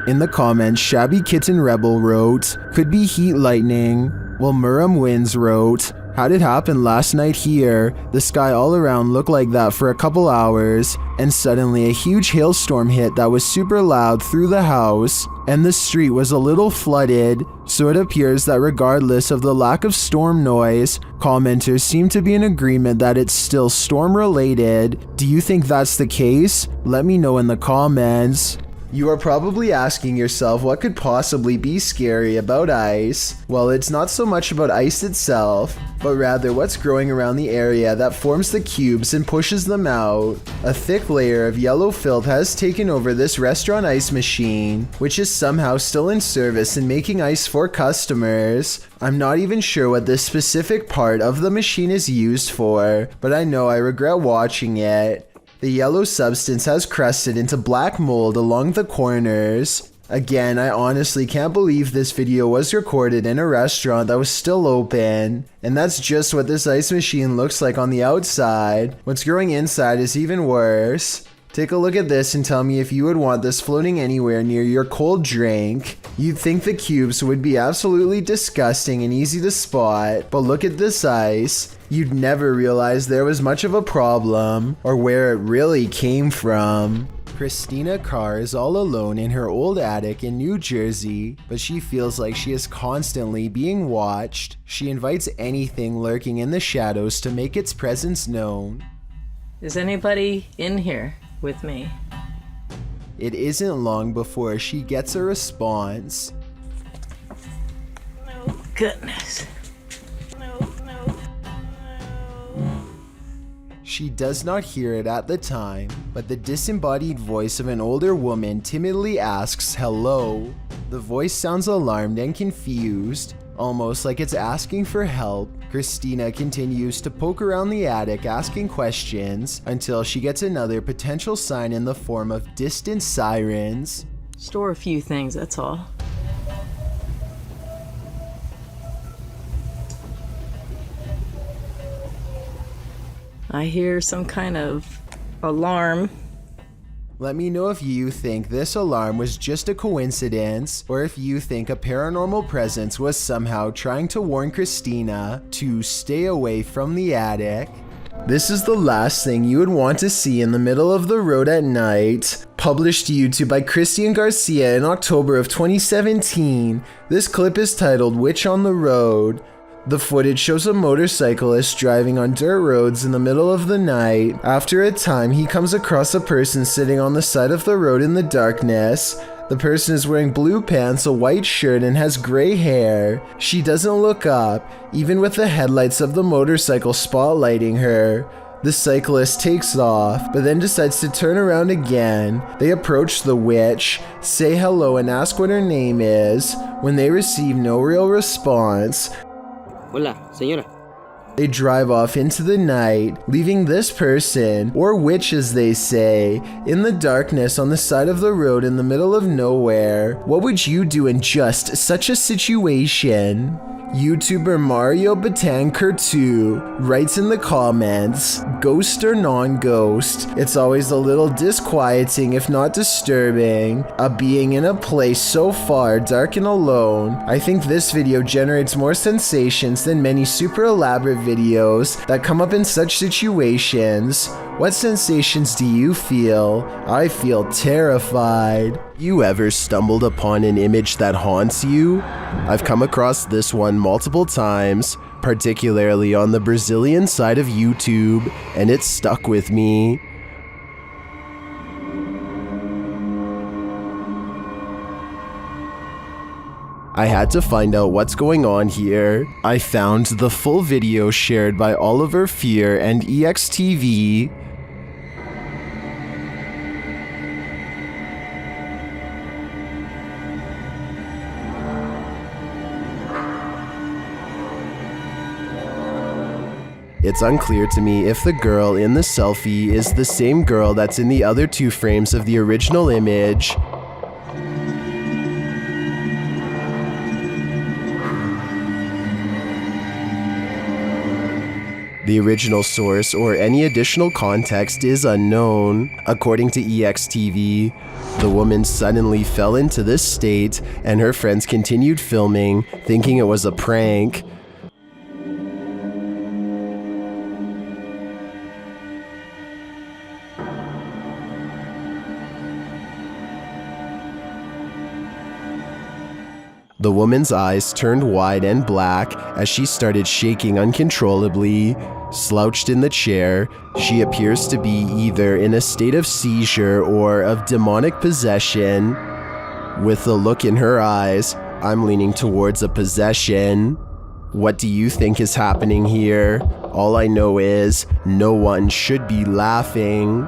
In the comments, Shabby Kitten Rebel wrote, "Could be heat lightning," while Muram Wins wrote, "How'd it happen last night here? The sky all around looked like that for a couple hours, and suddenly a huge hailstorm hit that was super loud through the house, and the street was a little flooded, so it appears that regardless of the lack of storm noise, commenters seem to be in agreement that it's still storm related. Do you think that's the case? Let me know in the comments." You are probably asking yourself what could possibly be scary about ice. Well, it's not so much about ice itself, but rather what's growing around the area that forms the cubes and pushes them out. A thick layer of yellow filth has taken over this restaurant ice machine, which is somehow still in service and making ice for customers. I'm not even sure what this specific part of the machine is used for, but I know I regret watching it. The yellow substance has crusted into black mold along the corners. Again, I honestly can't believe this video was recorded in a restaurant that was still open. And that's just what this ice machine looks like on the outside. What's growing inside is even worse. Take a look at this and tell me if you would want this floating anywhere near your cold drink. You'd think the cubes would be absolutely disgusting and easy to spot, but look at this ice. You'd never realize there was much of a problem, or where it really came from. Christina Carr is all alone in her old attic in New Jersey, but she feels like she is constantly being watched. She invites anything lurking in the shadows to make its presence known. Is anybody in here with me? It isn't long before she gets a response. Oh, goodness. She does not hear it at the time, but the disembodied voice of an older woman timidly asks hello. The voice sounds alarmed and confused, almost like it's asking for help. Christina continues to poke around the attic asking questions until she gets another potential sign in the form of distant sirens. Store a few things, that's all. I hear some kind of alarm. Let me know if you think this alarm was just a coincidence, or if you think a paranormal presence was somehow trying to warn Christina to stay away from the attic. This is the last thing you would want to see in the middle of the road at night. Published to YouTube by Christian Garcia in October of 2017. This clip is titled Witch on the Road. The footage shows a motorcyclist driving on dirt roads in the middle of the night. After a time, he comes across a person sitting on the side of the road in the darkness. The person is wearing blue pants, a white shirt, and has gray hair. She doesn't look up, even with the headlights of the motorcycle spotlighting her. The cyclist takes off, but then decides to turn around again. They approach the witch, say hello, and ask what her name is. When they receive no real response, Hola, señora. they drive off into the night, leaving this person, or witch as they say, in the darkness on the side of the road in the middle of nowhere. What would you do in just such a situation? YouTuber Mario Batanker2 writes in the comments, ghost or non-ghost, it's always a little disquieting if not disturbing, a being in a place so far dark and alone. I think this video generates more sensations than many super elaborate videos that come up in such situations. What sensations do you feel? I feel terrified. You ever stumbled upon an image that haunts you? I've come across this one multiple times, particularly on the Brazilian side of YouTube, and it stuck with me. I had to find out what's going on here. I found the full video shared by Oliver Fear and EXTV. It's unclear to me if the girl in the selfie is the same girl that's in the other two frames of the original image. The original source or any additional context is unknown. According to EXTV, the woman suddenly fell into this state and her friends continued filming, thinking it was a prank. The woman's eyes turned wide and black as she started shaking uncontrollably. Slouched in the chair, she appears to be either in a state of seizure or of demonic possession. With the look in her eyes, I'm leaning towards a possession. What do you think is happening here? All I know is, no one should be laughing.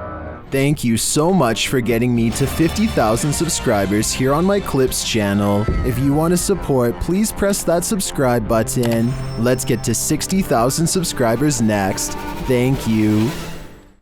Thank you so much for getting me to 50,000 subscribers here on my Clips channel. If you want to support, please press that subscribe button. Let's get to 60,000 subscribers next. Thank you.